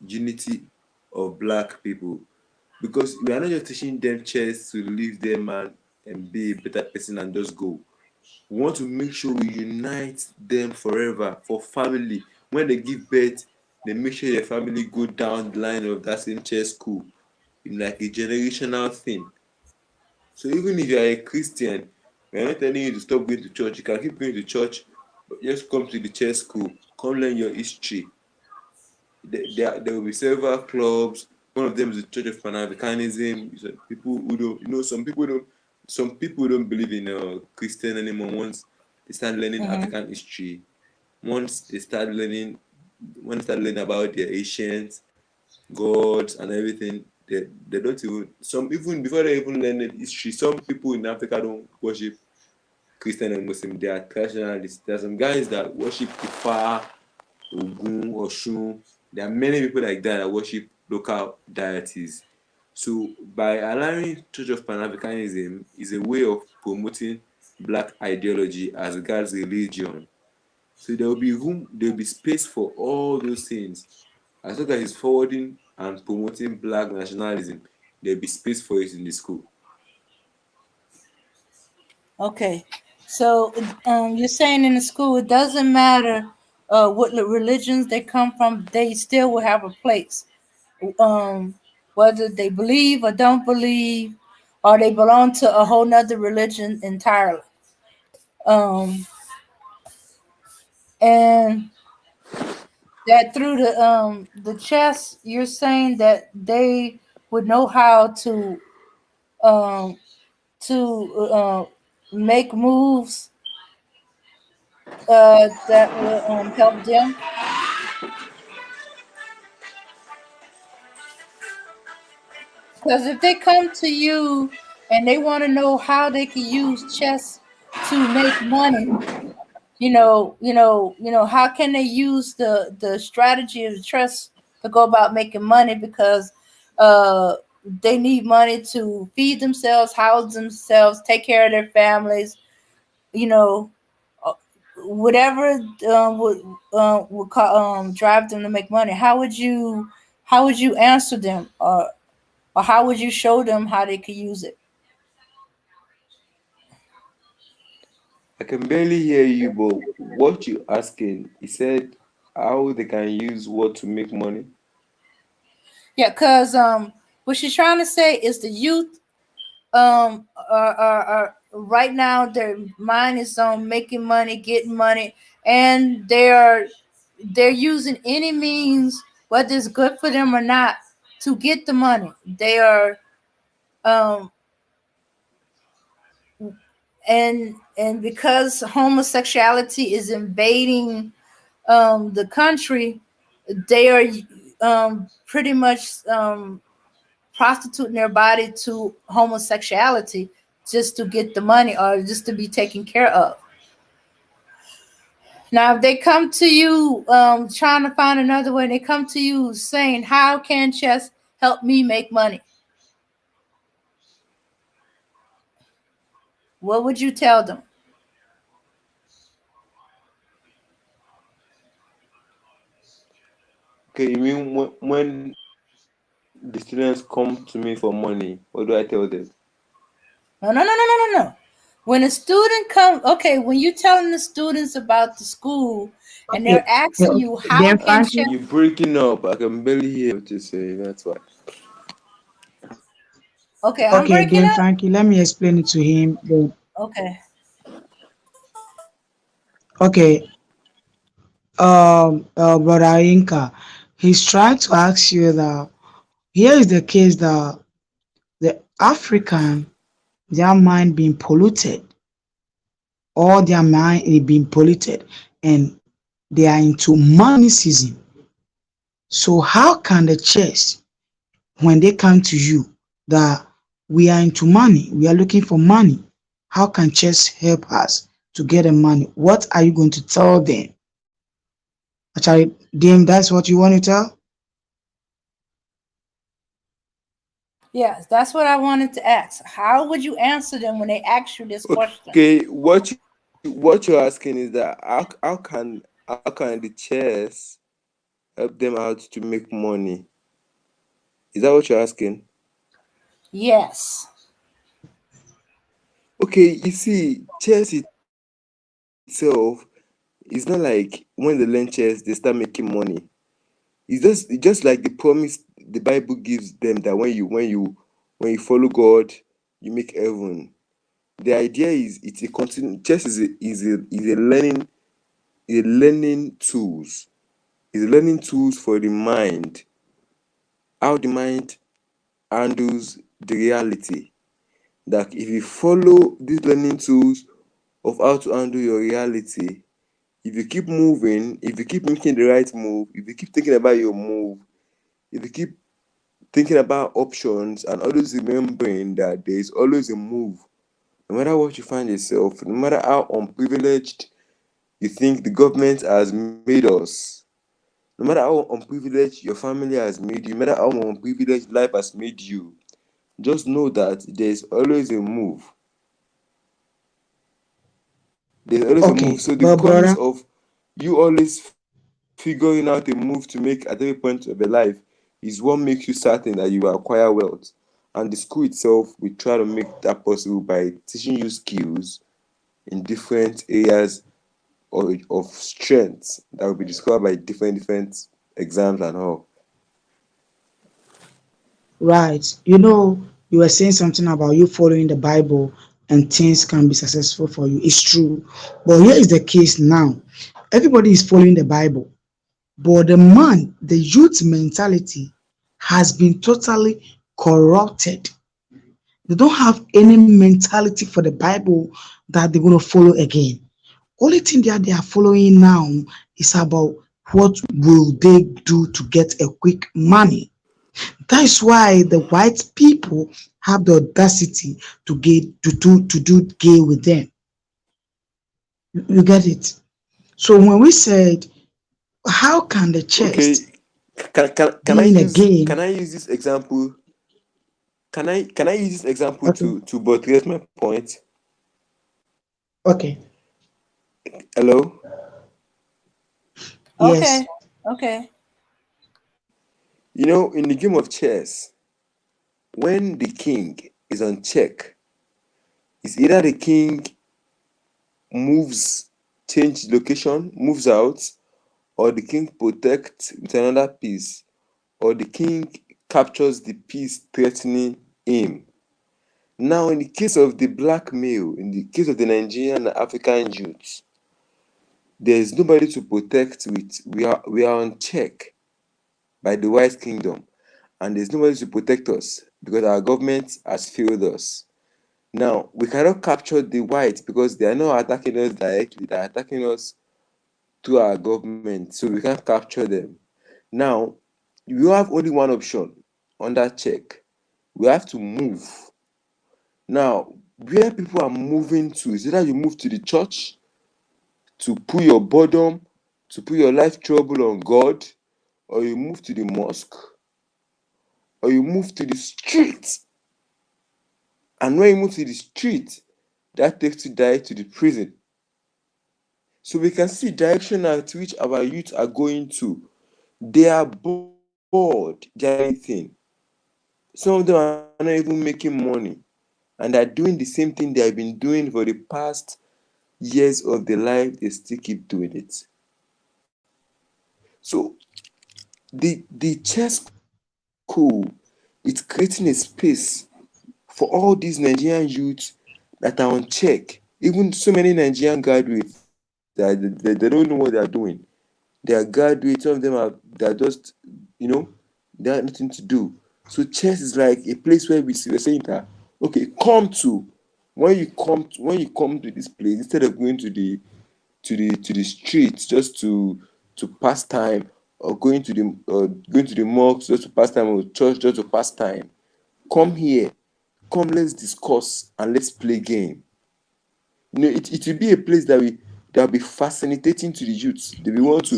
unity of black people. Because we are not just teaching them chess to leave them and be a better person and just go. We want to make sure we unite them forever for family. When they give birth, they make sure their family go down the line of that same chess school in like a generational thing. So even if you are a Christian, we are not telling you to stop going to church. You can keep going to church, but just come to the church school. Come learn your history. There will be several clubs. One of them is the Church of Pan-Africanism. So people who don't, some people don't believe in Christian anymore. Once they start learning Mhm. African history, once they start learning, when they start learning about their ancient gods and everything, they don't even, some even before they even learn the history, some people in Africa don't worship Christian and Muslim. They are traditionalists. There are some guys that worship Ifa, Ogun, Oshun. There are many people like that that worship local deities. So by allowing Church of Pan-Africanism is a way of promoting black ideology as regards religion. So there will be room, there will be space for all those things. As long as it's forwarding and promoting black nationalism, there will be space for it in the school. Okay. So you're saying in the school it doesn't matter what religions they come from, they still will have a place. Um, whether they believe or don't believe, or they belong to a whole nother religion entirely. And that through the chess, you're saying that they would know how um to make moves that will help them. Because if they come to you and they want to know how they can use chess to make money, how can they use the strategy of the chess to go about making money? Because they need money to feed themselves, house themselves, take care of their families, you know, uh, whatever would drive them to make money. How would you answer them, or how would you show them how they could use it? I can barely hear you, but what you asking? He said how they can use what to make money. Yeah, because what she's trying to say is the youth are right now their mind is on making money, getting money, and they're using any means, whether it's good for them or not, to get the money. They are um and because homosexuality is invading the country, they are pretty much prostituting their body to homosexuality just to get the money or just to be taken care of. Now, if they come to you trying to find another way, they come to you saying, "How can chess help me make money?" What would you tell them? Okay, you mean when the students come to me for money, what do I tell them? No, no, no, no, no, no, no. When a student comes, okay, when you're telling the students about the school and Okay, they're yeah, asking you, okay. "How Then can Frankie, chess?" You're breaking up. I can barely hear what you're saying. That's why. Okay, I'm okay, breaking then up. Frankie, let me explain it to him. Then, Okay. okay, brother Inka, he's trying to ask you that here is the case that the African, their mind being polluted, all their mind is being polluted, and they are into monism. So how can the church, when they come to you, that we are into money, we are looking for money, how can chess help us to get the money? What are you going to tell them? Actually, DM, that's what you want to tell? Yes, that's what I wanted to ask. How would you answer them when they ask you this question? Okay, what you're asking is that how can the chess help them out to make money? Is that what you're asking? Yes. Okay, you see, chess itself is not like when they learn chess they start making money. It's just like the promise the Bible gives them that when you follow God, you make heaven. The idea is it's a continue. Chess is a learning tools. Is a learning tools for the mind. How the mind handles the reality. That if you follow these learning tools of how to handle your reality, if you keep moving, if you keep making the right move, if you keep thinking about your move, if you keep thinking about options and always remembering that there is always a move, no matter what you find yourself, no matter how unprivileged you think the government has made us, no matter how unprivileged your family has made you, no matter how unprivileged life has made you, just know that there's always a move. There's always a move. Okay, So the but promise brother, of you always figuring out a move to make at every point of your life is what makes you certain that you will acquire wealth. And the school itself will try to make that possible by teaching you skills in different areas of strength that will be discovered by different exams and all. right. You were saying something about you following the Bible and things can be successful for you. It's true. But here is the case now. Everybody is following the Bible, but the youth mentality has been totally corrupted. They don't have any mentality for the Bible that they're going to follow again. Only thing that they are following now is about what will they do to get a quick money. That is why the white people have the audacity to do gay with them. You get it? So when we said, how can the Okay, chest can I be in a use game? this example? Can I use this example Okay, to buttress my point? okay, Hello. yes, Okay. Okay. In the game of chess, when the king is on check, it's either the king moves, change location, moves out, or the king protects with another piece, or the king captures the piece threatening him. Now, in the case of the black male, in the case of the Nigerian and African youth, there is nobody to protect with. We are on check by the white kingdom, and there's nobody to protect us because our government has failed us. Now, we cannot capture the whites because they are not attacking us directly, they are attacking us through our government, so we can't capture them. Now, you have only one option under check. We have to move. Now, where people are moving to is either you move to the church to put your boredom, to put your life trouble on God, or you move to the mosque, or you move to the street. And when you move to the street, that takes you direct to the prison. So we can see direction at which our youth are going to. They are bored, they are anything. Some of them are not even making money, and are doing the same thing they have been doing for the past years of their life. They still keep doing it. So the chess school, it's creating a space for all these Nigerian youths that are on check. Even so many Nigerian graduates that they don't know what they are doing. They are graduates, some of them they are just, you know, they have nothing to do. So chess is like a place where we're saying that, okay, when you come to this place, instead of going to the streets just to pass time, or going to the mosque just to pass time, or church just to pass time, come here, come, let's discuss and let's play game. It will be a place that will be fascinating to the youth. They will want to.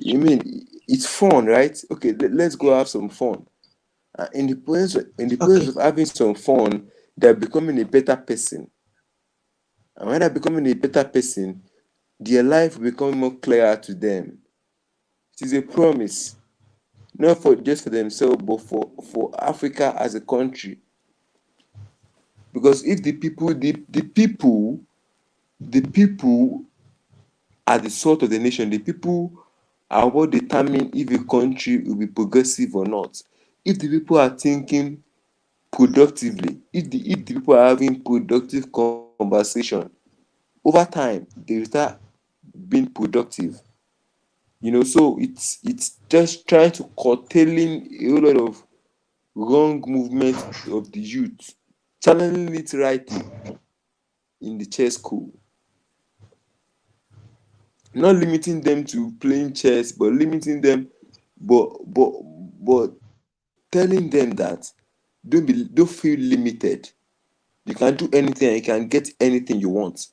I mean, it's fun, right? Okay, let's go have some fun. In the process of Okay. having some fun, they're becoming a better person. And when they're becoming a better person, their life will become more clearer to them. It is a promise, not for just for themselves, but for Africa as a country. Because if the people are the salt of the nation, the people are what determine if a country will be progressive or not. If the people are thinking productively, if the people are having productive conversation, over time they will start being productive. So it's just trying to curtailing a whole lot of wrong movement of the youth, channeling it rightly in the chess school, not limiting them to playing chess, but limiting them, but but but telling them that don't feel limited. You can do anything and you can get anything you want.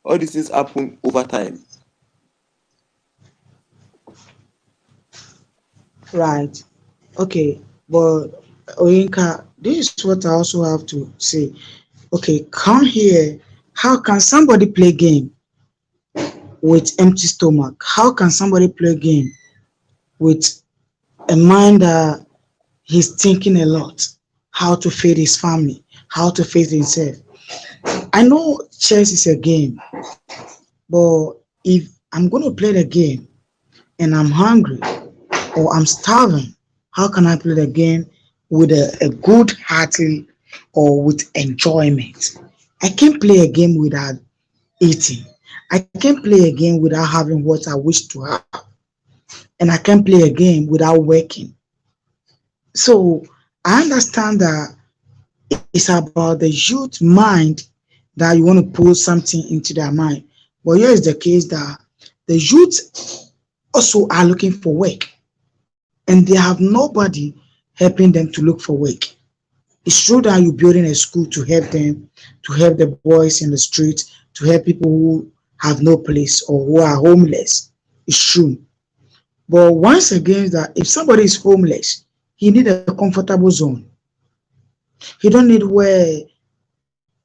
All these things happen over time. Right. Okay. But Oyinka, this is what I also have to say. Okay, come here. How can somebody play game with empty stomach? How can somebody play game with a mind that he's thinking a lot? How to feed his family? How to feed himself? I know chess is a game, but if I'm going to play the game and I'm hungry or I'm starving, how can I play the game with a good hearty or with enjoyment? I can't play a game without eating. I can't play a game without having what I wish to have. And I can't play a game without working. So I understand that it's about the youth mind that you want to put something into their mind. But here is the case that the youth also are looking for work and they have nobody helping them to look for work. It's true that you're building a school to help them, to help the boys in the street, to help people who have no place or who are homeless. It's true. But once again, that if somebody is homeless, he need a comfortable zone. He don't need where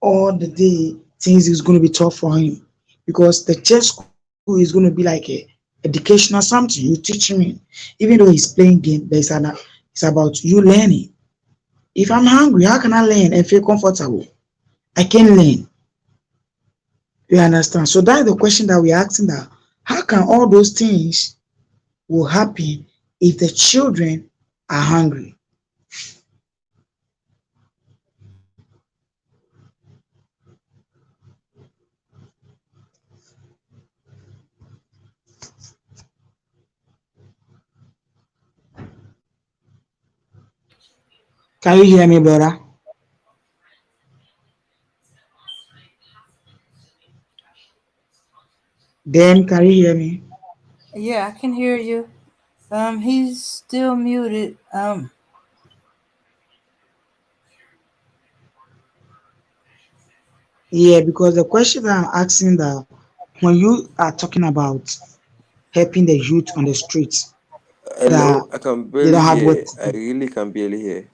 all the day things is going to be tough for him because the chess school is going to be like a educational something. You teach him, even though he's playing game. It's about you learning. If I'm hungry, how can I learn and feel comfortable? I can learn. You understand? So that's the question that we're asking that how can all those things will happen if the children are hungry? Can you hear me, brother? Dan, can you hear me? Yeah, I can hear you. He's still muted. Yeah, because the question that I'm asking that when you are talking about helping the youth on the streets Hello, that I can they barely don't have what hear. to I do. really can barely hear.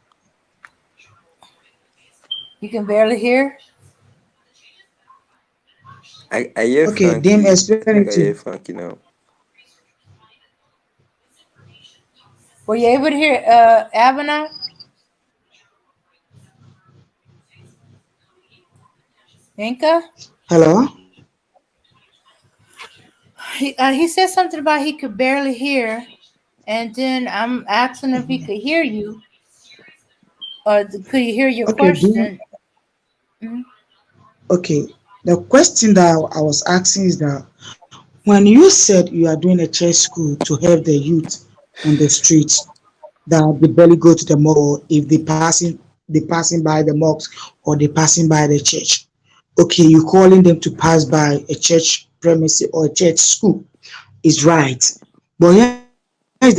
You can barely hear. I hear Okay, then Frankie. I explain think it I to hear me. Frankie now. Were you able to hear Abana? Inca? Hello? He said something about he could barely hear, and then I'm asking if he could hear you, or could he hear your Okay, then question? Mhm. okay. The question that I was asking is that when you said you are doing a church school to help the youth on the streets that they barely go to the mosque or if they passing by the mosque or they passing by the church. Okay, you calling them to pass by a church premises or a church school is right. But here's the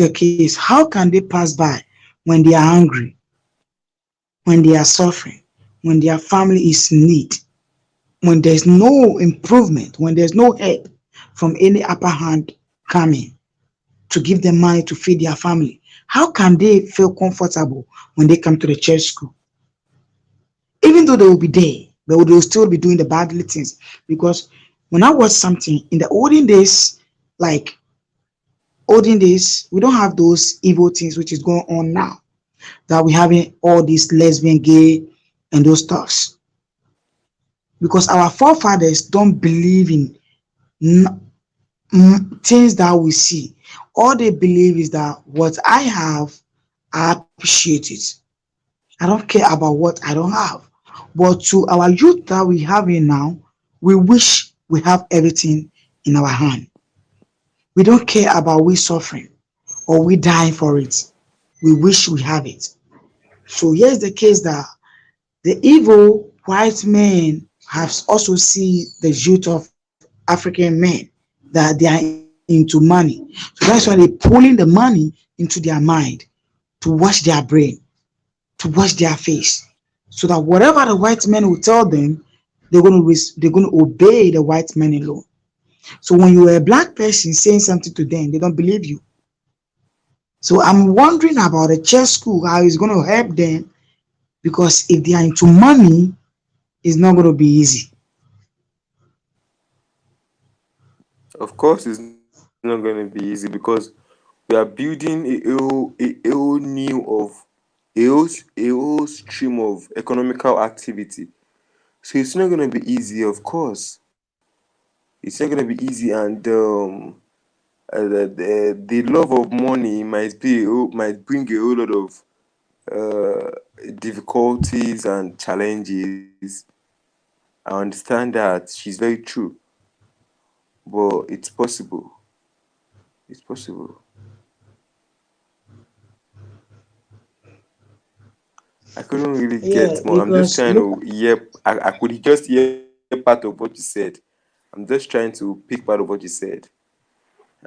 case: how can they pass by when they are hungry, when they are suffering, when their family is in need? when there's no improvement, when there's no help from any upper hand coming to give them money to feed their family, how can they feel comfortable when they come to the church school? Even though they will be there, but they will still be doing the badly things. Because when I watch something in the olden days, like olden days, we don't have those evil things which is going on now. That we having all these lesbian, gay, and those stuffs. Because our forefathers don't believe in things that we see. All they believe is that what I have, I appreciate it. I don't care about what I don't have. But to our youth that we have in now, we wish we have everything in our hand. We don't care about we suffering or we dying for it. We wish we have it. So here's the case that the evil white men have also see the youth of African men that they are into money. So that's why they're pulling the money into their mind to wash their brain, to wash their face, so that whatever the white men will tell them, they're going to obey the white men alone. So when you are a black person saying something to them, they don't believe you. So I'm wondering about a church school, how it's going to help them, because if they are into money, it's not going to be easy. Of course, it's not going to be easy because we are building a whole new of a whole stream of economical activity. So it's not going to be easy, of course. It's not going to be easy, and the love of money might bring a whole lot of difficulties and challenges. I understand that. She's very true, but it's possible. It's possible. I couldn't really Yeah, get more. I'm just because trying look, to hear. I could just hear part of what you said. I'm just trying to pick part of what you said.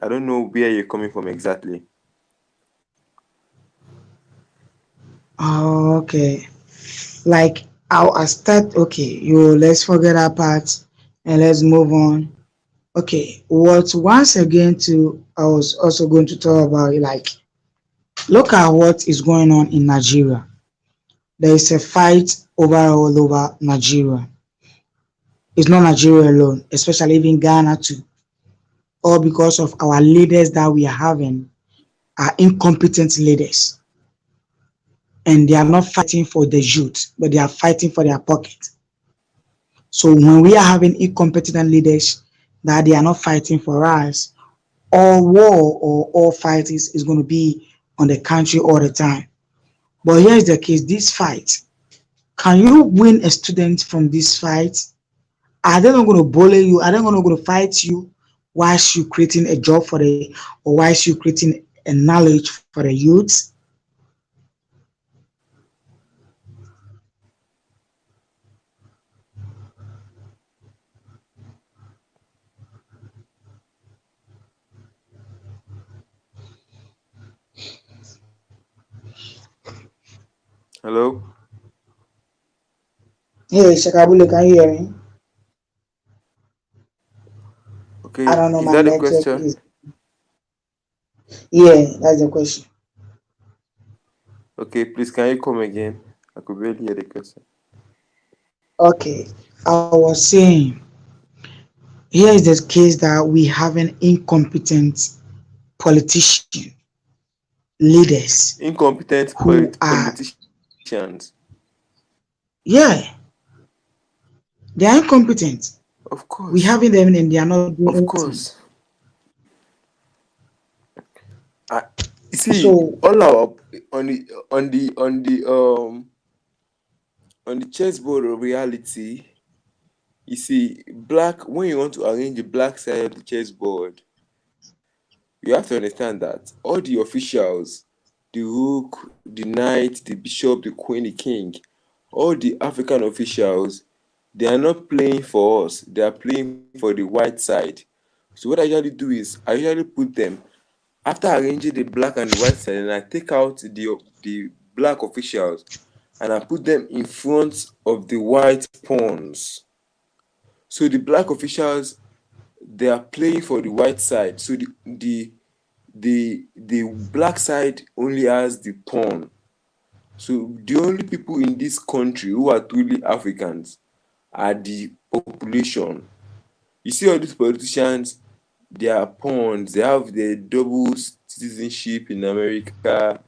I don't know where you're coming from exactly. okay, like I start. Okay, you let's forget that part and let's move on. Okay, what once again to I was also going to talk about, like, look at what is going on in Nigeria. There is a fight all over Nigeria. It's not Nigeria alone, especially even Ghana too. All because of our leaders that we are having are incompetent leaders, and they are not fighting for the youth, but they are fighting for their pocket. So when we are having incompetent leaders that they are not fighting for us, all war or all fight is going to be on the country all the time. But here's the case: this fight, can you win a student from this fight? Are they not going to bully you? Are they not going to fight you whilst you creating a job for the, or whilst you creating a knowledge for the youths? Hello. Hey, Shakabule, can you hear me? I Okay. don't know, Is my that the network question? is. Yeah, that's the question. Okay. Please, can you come again? I could barely hear the question. Okay, I was saying, here is the case that we have an incompetent politician leaders Incompetent who are, politicians. yeah, they are incompetent. Of We course. having them and they are not doing Of anything. course. I, you see, So all our on the chessboard of reality, you see, black when you want to arrange the black side of the chessboard, you have to understand that all the officials, the rook, the knight, the bishop, the queen, the king, all the African officials, they are not playing for us, they are playing for the white side. So what I usually do is I usually put them after arranging the black and the white side, and I take out the black officials and I put them in front of the white pawns. So the black officials, they are playing for the white side. So the black side only has the pawn. So the only people in this country who are truly Africans are the population. You see all these politicians, they are pawns. They have the double citizenship in America.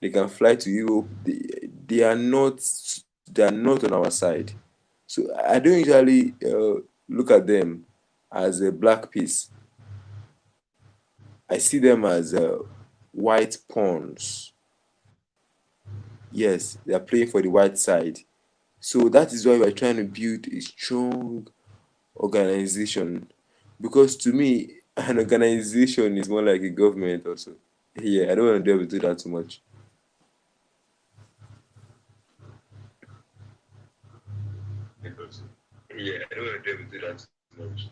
They can fly to Europe. They are not on our side. So I don't usually look at them as a black piece. I see them as white pawns. Yes, they are playing for the white side. So that is why we are trying to build a strong organization. Because to me, an organization is more like a government also. Yeah, I don't want to delve into that too much. Yeah, I don't want to delve into that too much.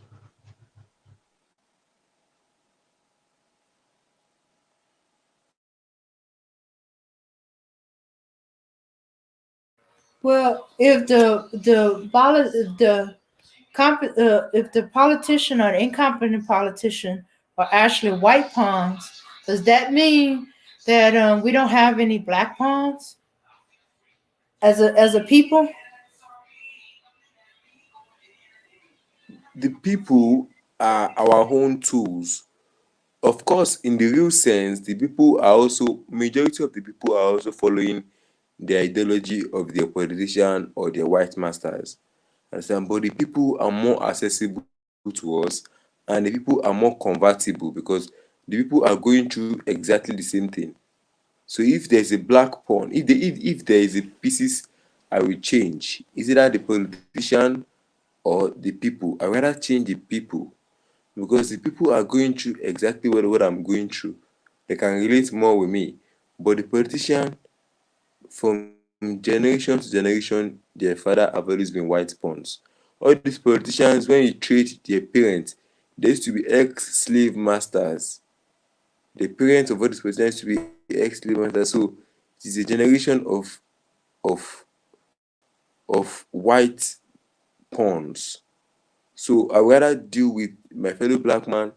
Well, if if the politician or the incompetent politician are actually white pawns, does that mean that we don't have any black pawns as a people? The people are our own tools. Of course, in the real sense, the people are also majority of the people are also following the ideology of their politician or their white masters. Understand? But the people are more accessible to us, and the people are more convertible because the people are going through exactly the same thing. So if there's a black pawn, if there is a pieces I will change, is either the politician or the people. I rather change the people because the people are going through exactly what I'm going through. They can relate more with me. But the politician, from generation to generation, their father have always been white pawns. All these politicians, when you treat their parents, they used to be ex-slave masters. The parents of all these politicians used to be ex-slave masters. So it is a generation of of white pawns. So I rather deal with my fellow black man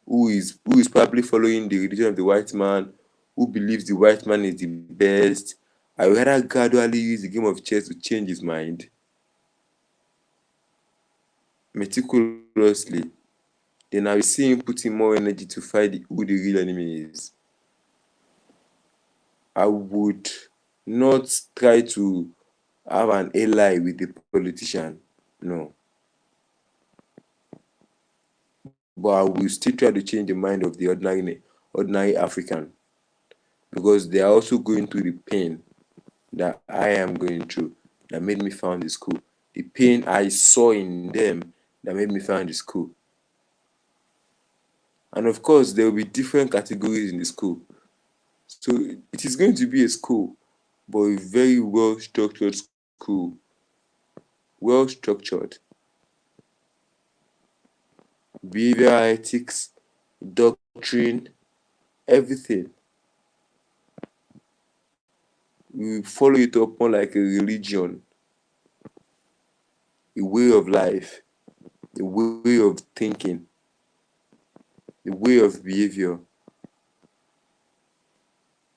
who is probably following the religion of the white man, who believes the white man is the best. I would rather gradually use the game of chess to change his mind meticulously. Then I will see him putting more energy to fight who the real enemy is. I would not try to have an ally with the politician. No. But I will still try to change the mind of the ordinary African, because they are also going through the pain that I am going through that made me found the school. The pain I saw in them that made me found the school. And of course, there will be different categories in the school. So it is going to be a school, but a very well structured school. Well structured. Behavioral ethics, doctrine, everything. We follow it upon like a religion, a way of life, a way of thinking, a way of behavior,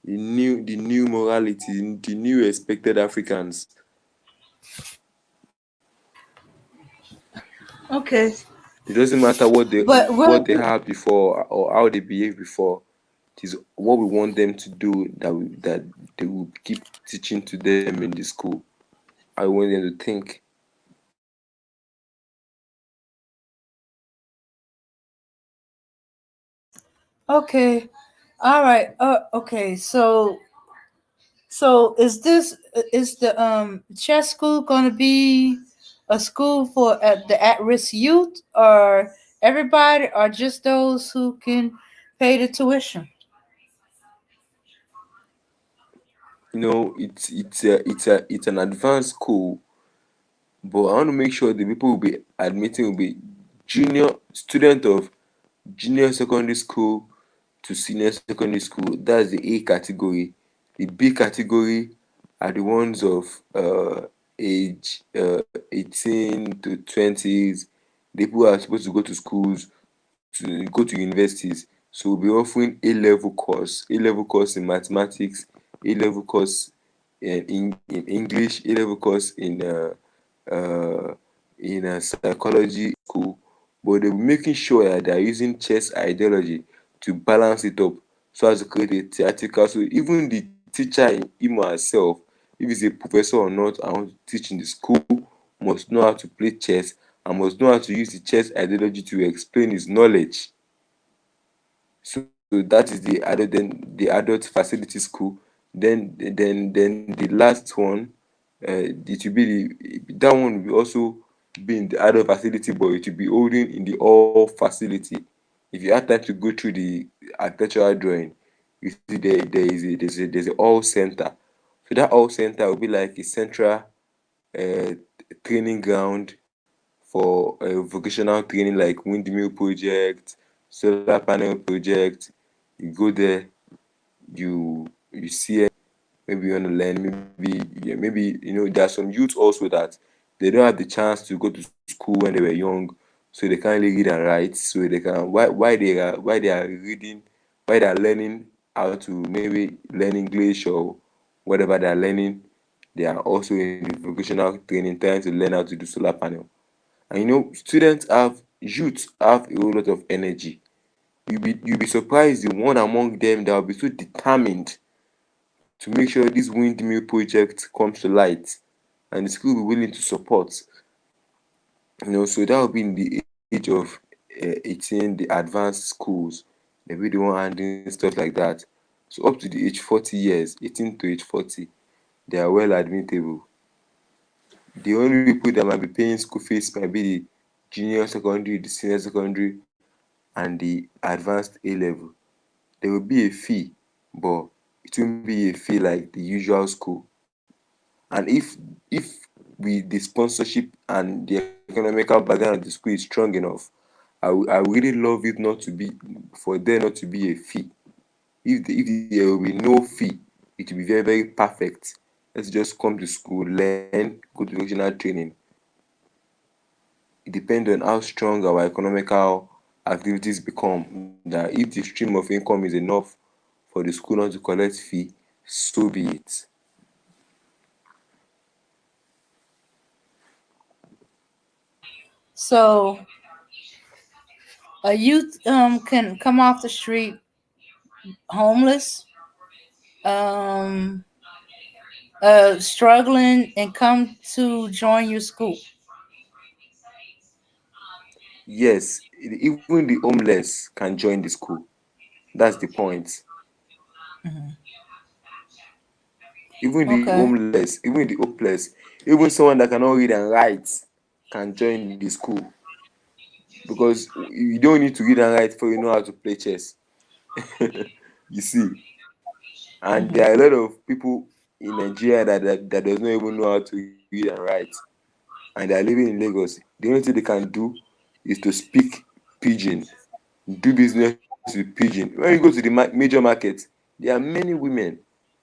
the new morality, the new expected Africans. Okay, It doesn't matter but what they had before or how they behaved before. It is what we want them to do that they will keep teaching to them in the school. I want them to think. okay, all right. Okay, so is the chess school going to be a school for the at-risk youth, or everybody, or just those who can pay the tuition? It's an advanced school, but I want to make sure the people will be admitting will be junior student of junior secondary school to senior secondary school. That's the A category. The B category are the ones of age 18 to 20s. the people who are supposed to go to schools, to go to universities. So we'll be offering A level course in mathematics, A level course in English, A level course uh, psychology school. But they'll be making sure that they're using chess ideology to balance it up so as to create a theatrical. So even the teacher in him or herself, if he's a professor or not, I want to teach in the school, must know how to play chess and must know how to use the chess ideology to explain his knowledge. So that is the adult facility school. Then the last one, it will be that one will also be in the adult facility, but it will be holding in the all facility. If you have time to go through the architectural drawing, you see there's a all center. So that all center will be like a central uh, training ground for vocational training like windmill project, solar panel project. You go there, you see it, maybe you want to learn, maybe yeah, maybe there are some youths also that they don't have the chance to go to school when they were young, so they can't really read and write. So they can why they are reading, why they are learning how to maybe learn English or whatever they are learning, they are also in the vocational training trying to learn how to do solar panel. And youths have a whole lot of energy. You'll be surprised the one among them that will be so determined to make sure this windmill project comes to light, and the school will be willing to support. So that will be in the age of 18, the advanced schools. They'll be the one handling stuff like that. So up to the age 40 years, 18 to age 40, they are well admittable. The only people that might be paying school fees might be the junior secondary, the senior secondary, and the advanced A level. There will be a fee, but it won't be a fee like the usual school. And if the sponsorship and the economical background of the school is strong enough, I would really love it not to be for there not to be a fee. If there will be no fee, it will be very, very perfect. Let's just come to school, learn, go to vocational training. It depends on how strong our economical activities become. That if the stream of income is enough for the school not to collect fee, so be it. So a youth can come off the street homeless, um, struggling, and come to join your school. Yes, even the homeless can join the school. That's the point. Mhm. Even the Okay. homeless, even the hopeless, even someone that cannot read and write can join the school, because you don't need to read and write before you know how to play chess. You see, and Hmm. there are a lot of people in Nigeria that does not even know how to read and write, and they are living in Lagos. The only thing they can do is to speak pidgin, do business with pidgin. When you go to the major market, there are many women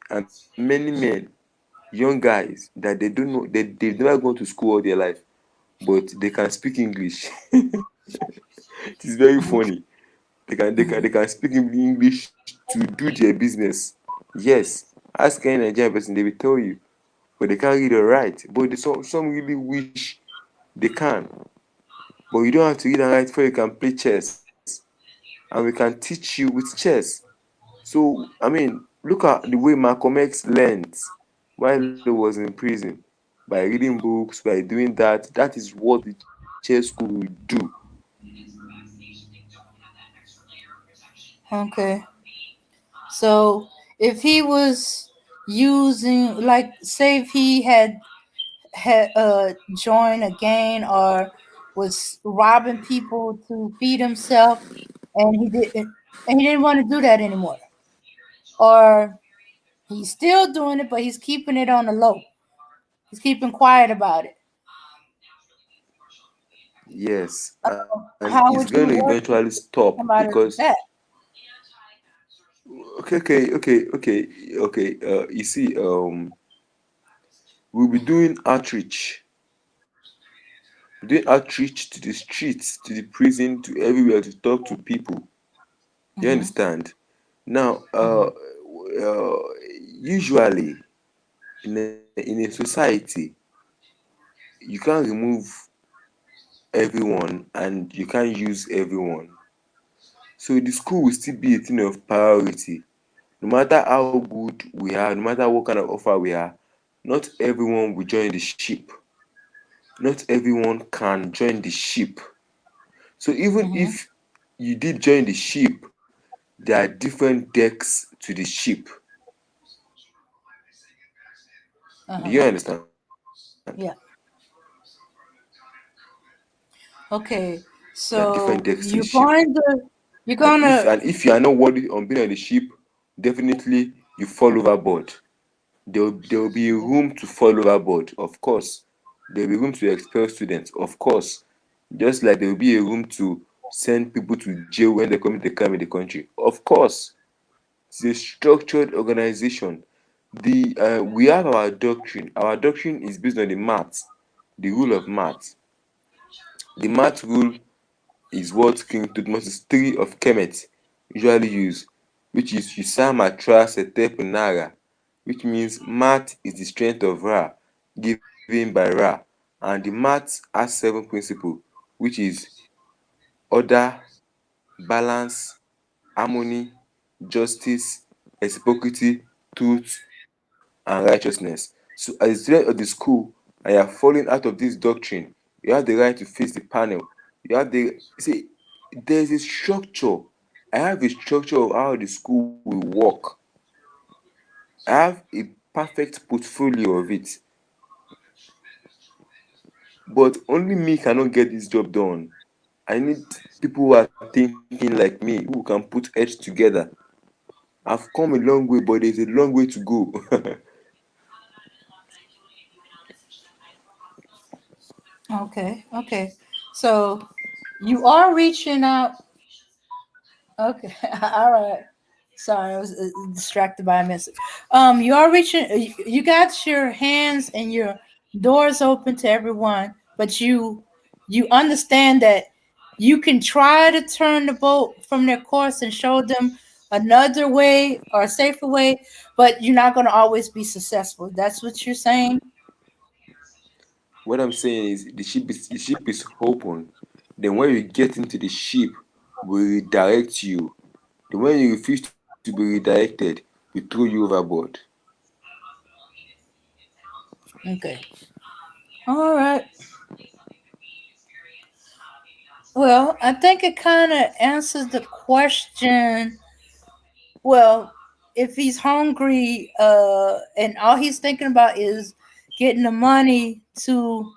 and many men, young guys that they don't know, they've never gone to school all their life, but they can speak English. It is very funny. They can speak English to do their business. Yes, ask any Nigerian person, they will tell you, but they can't read or write. But some really wish they can. But you don't have to read and write before you can play chess, and we can teach you with chess. So I mean, look at the way Malcolm X learned while he was in prison, by reading books, by doing that. That is what the chess school will do. Okay. So if he was using, like, say if he had joined a gang or was robbing people to feed himself, and he didn't want to do that anymore, or he's still doing it, but he's keeping it on the low. He's keeping quiet about it. Yes, and it's going to How would you eventually work with stop because somebody like that? okay. You see, we'll be doing outreach. doing outreach to the streets, to the prison, to everywhere to talk to people. You Mm-hmm. understand? Now, Mm-hmm. usually in a society, you can't remove everyone and you can't use everyone. So the school will still be a thing of priority. No matter how good we are, no matter what kind of offer we are, not everyone will join the ship. Not everyone can join the ship. So even Mm-hmm. if you did join the ship, there are different decks to the ship. Do Uh-huh. you understand? Yeah. Okay. There are different decks So to the you're ship. going to you're gonna And if you are not worthy on being on the ship, definitely you fall overboard. There will be a room to fall overboard, of course. There will be room to expel students, of course. Just like there will be a room to send people to jail when they commit a crime in the country, of course. It's a structured organization. The We have our doctrine. Our doctrine is based on the math, the rule of math. The math rule is what King Tutmosis III of Kemet usually use, which is Usama Tra Sete Punara, which means math is the strength of Ra, given by Ra, and the math has 7 principles, which is order, balance, harmony, justice, reciprocity, truth, and righteousness. So as a student of the school and you are falling out of this doctrine, you have the right to face the panel. You have the see there's a structure. I have a structure of how the school will work. I have a perfect portfolio of it. But only me cannot get this job done. I need people who are thinking like me, who can put heads together. I've come a long way, but there's a long way to go. okay. Okay. So you are reaching out. Okay. All right. Sorry, I was distracted by a message. You are reaching. You got your hands and your doors open to everyone, but you understand that you can try to turn the boat from their course and show them another way or a safer way, but you're not going to always be successful. That's what you're saying. What I'm saying is the ship is open. Then when you get into the ship, we redirect you. Then when you refuse to be redirected, we throw you overboard. Okay. All right. Well, I think it kind of answers the question. Well, if he's hungry, and all he's thinking about is getting the money to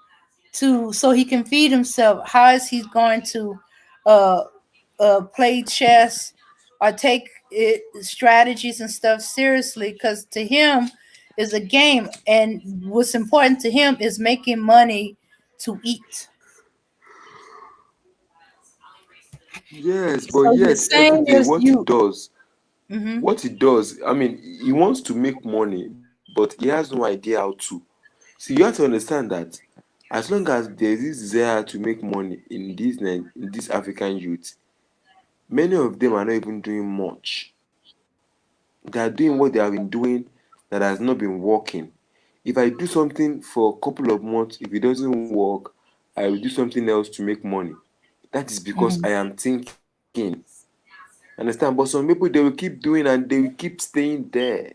so he can feed himself, how is he going to uh play chess or take it, strategies and stuff seriously? Because to him is a game, and what's important to him is making money to eat. Yes, but So you're yet every saying day you. Mm-hmm. what he does, I mean, he wants to make money, but he has no idea how to. So you have to understand that as long as there is this desire to make money in this African youth, many of them are not even doing much. They are doing what they have been doing that has not been working. If I do something for a couple of months, if it doesn't work, I will do something else to make money. That is because I Mm-hmm. am thinking. Understand? But some people, they will keep doing and they will keep staying there.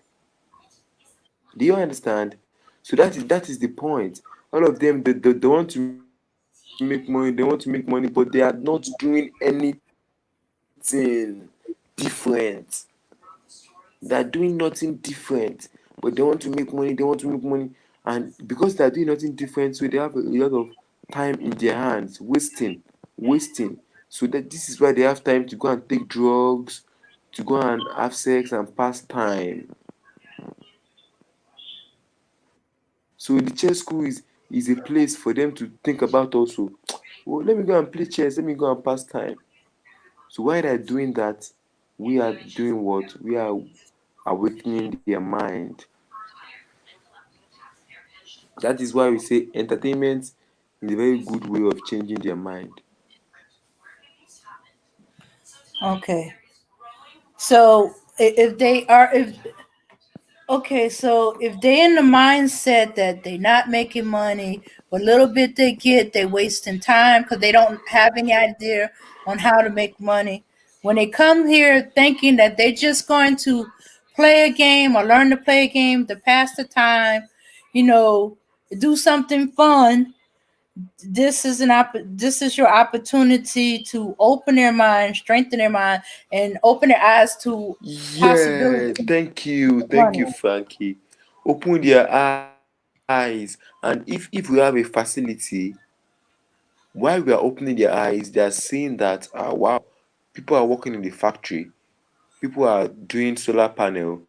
Do you understand? So that is the point. All of them, they want to make money, they want to make money, but they are not doing anything different. They are doing nothing different, but they want to make money, they want to make money. And because they are doing nothing different, so they have a lot of time in their hands, wasting. So that this is why they have time to go and take drugs, to go and have sex and pass time. So the chess school is a place for them to think about also. Oh, let me go and play chess, let me go and pass time. So while they're doing that, we are doing what? We are awakening their mind. That is why we say entertainment in a very good way of changing their mind. Okay. So if they are if okay, so if they in the mindset that they not making money, what little bit they get, they wasting time because they don't have any idea on how to make money. When they come here thinking that they're just going to play a game or learn to play a game to pass the time, you know, do something fun, this is your opportunity to open their mind, strengthen their mind, and open their eyes to possibility Yeah, thank money. you, Frankie. Open their eyes, and if we have a facility, while we are opening their eyes, they are seeing that wow, people are working in the factory, people are doing solar panel.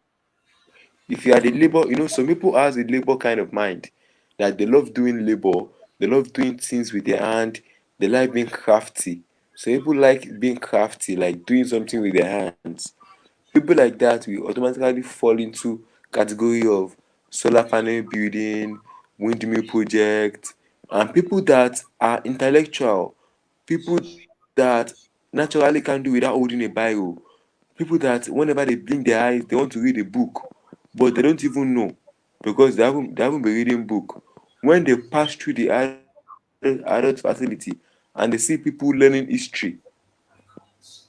If you are the labor, some people has a labor kind of mind, that they love doing labor, they love doing things with their hand, they like being crafty. Some people like being crafty, like doing something with their hands. People like that will automatically fall into category of solar panel building, windmill project, and people that are intellectual, people that naturally can do without holding a Bible, people that whenever they blink their eyes they want to read a book, but they don't even know because they haven't been reading book. When they pass through the adult facility and they see people learning history,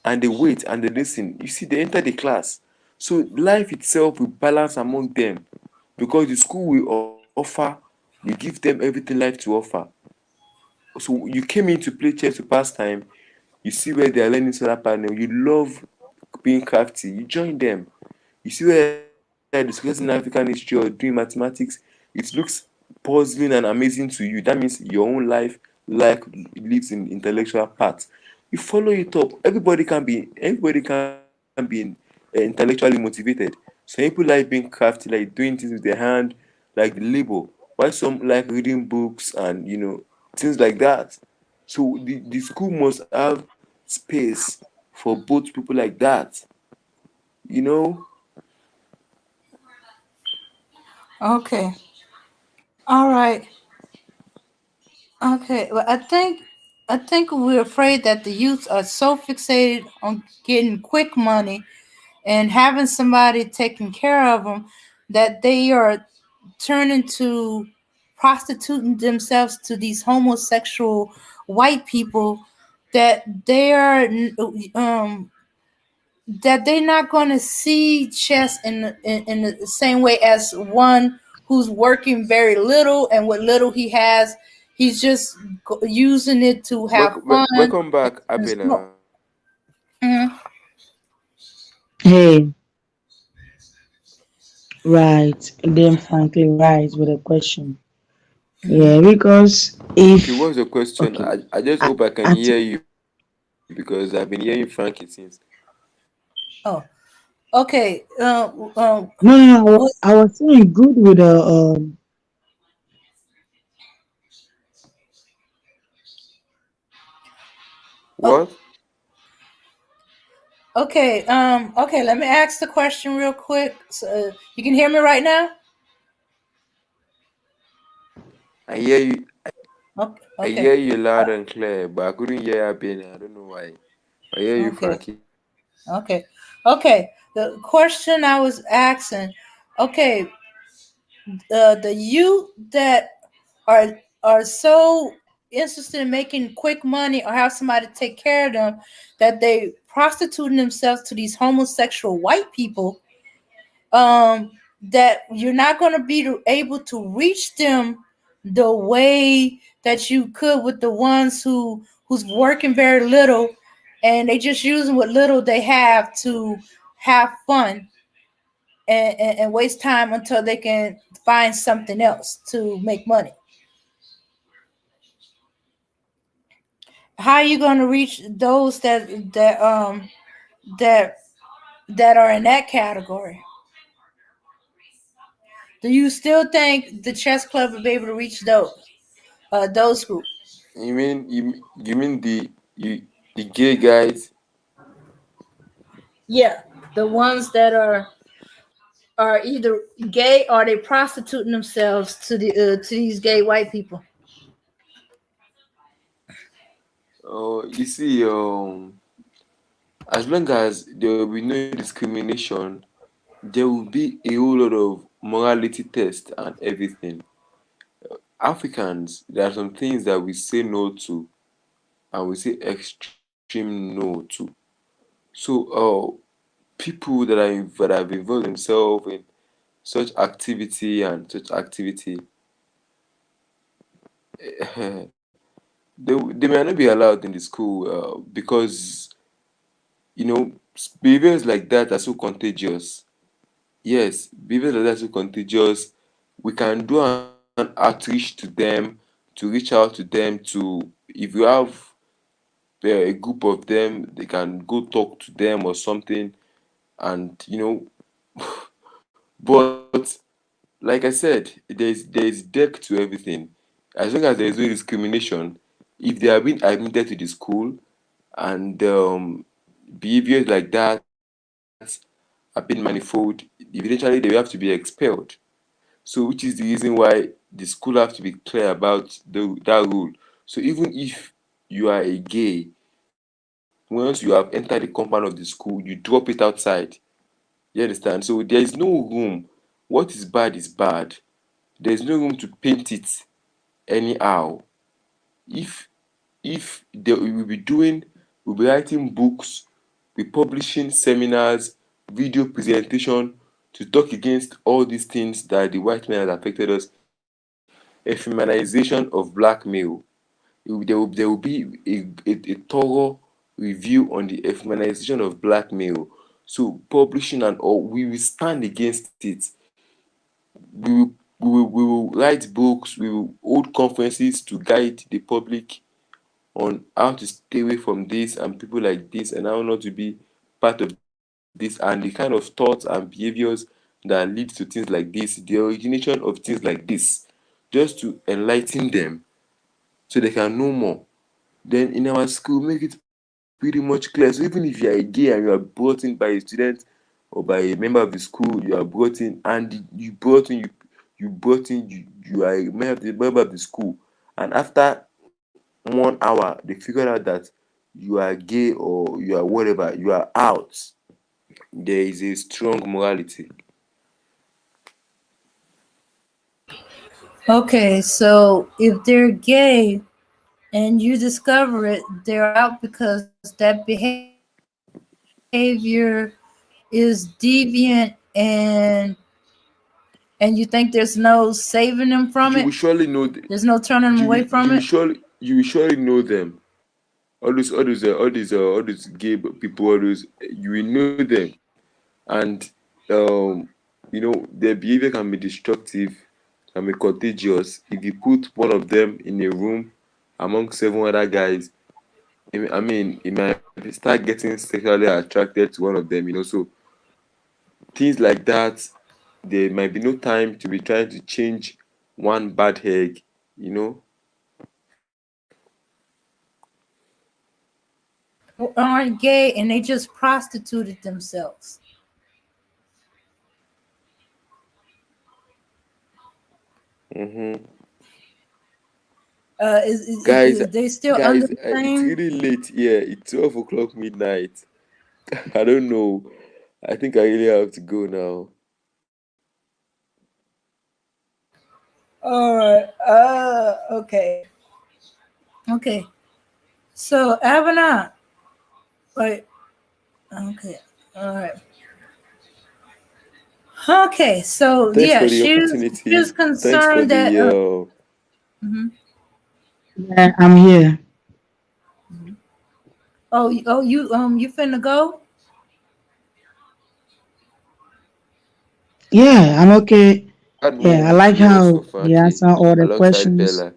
and they wait and they listen, you see they enter the class. So life itself will balance among them because the school will give them everything life to offer. So you came in to play chess to pass time, you see where they are learning solar panel, you love being crafty, you join them. You see where they're discussing African history or doing mathematics, it looks puzzling and amazing to you. That means your own life like lives in intellectual part. You follow it up. Everybody can be intellectually motivated. Some people like being crafty, like doing things with their hand, like the labor. While some like reading books and things like that. So the school must have space for both people like that. You know, Okay. All right. Okay. Well, I think we're afraid that the youth are so fixated on getting quick money and having somebody taking care of them that they are turning to prostituting themselves to these homosexual white people that they are that they're not going to see chess in the same way as one who's working very little, and what little he has he's just using it to have fun welcome back, and Abena. smoke. Mhm. Hey, right. Then frankly right with a question. Yeah, because Okay, what's if your question? okay, I just I, hope I can I hear you because I've been hearing Frankie since. Oh, okay. no no no What, I was saying good with the oh, What? okay. Okay. Let me ask the question real quick. So, you can hear me right now. I hear you. Okay. I hear Okay. you loud and clear, but I couldn't hear Abena. I don't know why. I hear you, Okay. Frankie. Okay. Okay. The question I was asking. Okay. The youth that are so interested in making quick money or have somebody take care of them that they prostituting themselves to these homosexual white people, that you're not going to be able to reach them the way that you could with the ones who's working very little, and they just using what little they have to have fun and waste time until they can find something else to make money. How are you going to reach those that that are in that category? Do you still think the chess club will be able to reach those groups? You mean the gay guys? Yeah, the ones that are either gay or they prostituting themselves to these gay white people. You see, as long as there will be no discrimination, there will be a whole lot of morality test and everything. Africans, there are some things that we say no to and we say extreme no to. So, people that have involved themselves in such activity and such activity, they may not be allowed in the school because behaviors like that are so contagious. Yes, behaviors like that are so contagious. We can do an outreach to them, to reach out to them, if you have a group of them, they can go talk to them or something, and but like I said, there's depth to everything. As long as there is no discrimination, if they are being admitted to the school and behaviors like that have been manifold, eventually they will have to be expelled. So, which is the reason why the school have to be clear about that rule. So, even if you are a gay, once you have entered the compound of the school, you drop it outside. You understand? So, there is no room. What is bad. There is no room to paint it anyhow. If we will be doing, we'll be writing books, be publishing seminars, video presentation to talk against all these things that the white man has affected us. Efeminization of black male. There will be a thorough review on the efeminization of black male. So publishing and all, we will stand against it. We will write books, we will hold conferences to guide the public on how to stay away from this and people like this and how not to be part of this, and the kind of thoughts and behaviors that lead to things like this, the origination of things like this, just to enlighten them so they can know more. Then in our school, make it pretty much clear. So even if you are a gay and you are brought in by a student or by a member of the school, you are brought in and you are a member of the school, and after 1 hour they figured out that you are gay or you are whatever, you are out. There is a strong morality. Okay, so if they're gay and you discover it, they're out because that behavior is deviant, and you think there's no saving them from it. You will surely know There's no turning them away from it. you will surely know them. All those gay people, all those, you will know them. And um their behavior can be destructive, can be contagious. If you put one of them in a room among seven other guys, I mean, it might start getting sexually attracted to one of them. So things like that, there might be no time to be trying to change one bad egg. Aren't gay and they just prostituted themselves. Mm-hmm. Is they still under Guys, the it's same? really late here. It's 12 o'clock midnight. I don't know. I think I really have to go now. All right. Okay. Okay. So Avana, wait. Okay. All right. Okay. So Thanks yeah, for the she was opportunity. Thanks for concerned that. the Mhm. Yeah, I'm here. You finna go? Yeah, I'm okay. hard Yeah, I moment like today was how for you answer Frankie all the alongside questions. Bella.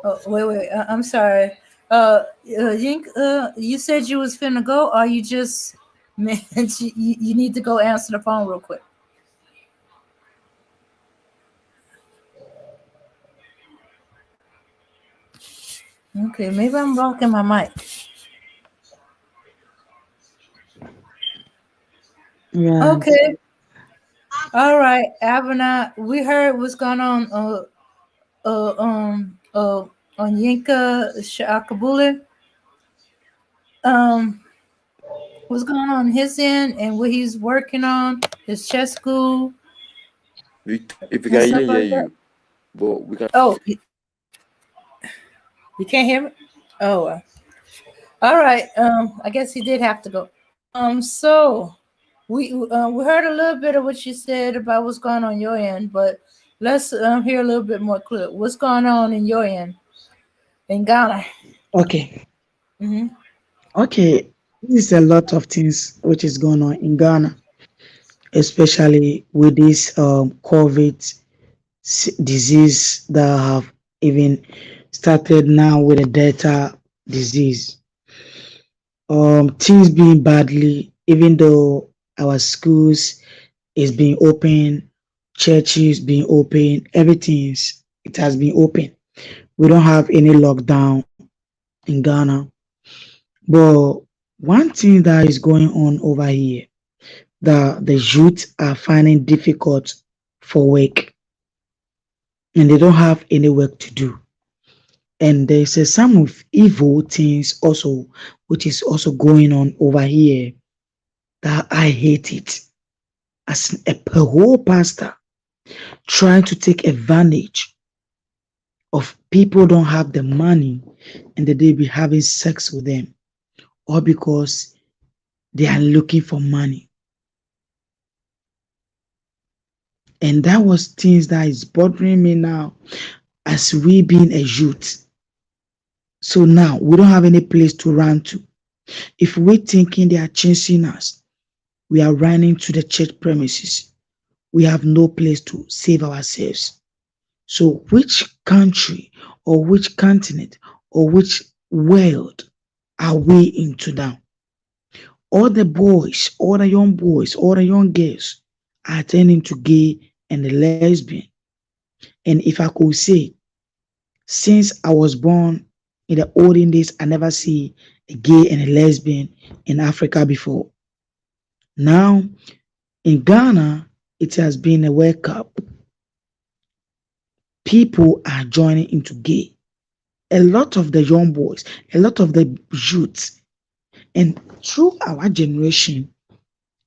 Oh, wait. I'm sorry. Yink, you said you was finna go, or you just meant you need to go answer the phone real quick. Okay, maybe I'm blocking my mic. Right. Okay. All right, Avana, we heard what's going on uh, Onyinka Shakabula, um, what's going on his end and what he's working on, his chess school If we and can stuff hear like that. you, but we can. Oh, you can't hear me? Oh, all right. I guess he did have to go. So we heard a little bit of what you said about what's going on your end, but let's hear a little bit more clear. What's going on in your end in Ghana? Okay. Mm-hmm. Okay. There's a lot of things which is going on in Ghana, especially with this COVID disease that have even started now with the Delta disease. Things being badly, even though our schools is being open, churches being open, it has been open. We don't have any lockdown in Ghana. But one thing that is going on over here, that the youth are finding difficult for work and they don't have any work to do. And there's some of evil things also, which is also going on over here that I hate it. As a whole pastor trying to take advantage of people don't have the money and that they be having sex with them, or because they are looking for money. And that was things that is bothering me now as we being a youth. So now we don't have any place to run to. If we thinking they are chasing us, we are running to the church premises. We have no place to save ourselves. So which country or which continent or which world are we into now? All the boys, all the young boys, all the young girls are turning to gay and lesbian. And if I could say, since I was born in the olden days, I never see a gay and a lesbian in Africa before. Now in Ghana, it has been a wake up. People are joining into gay. A lot of the young boys, a lot of the youths, and through our generation,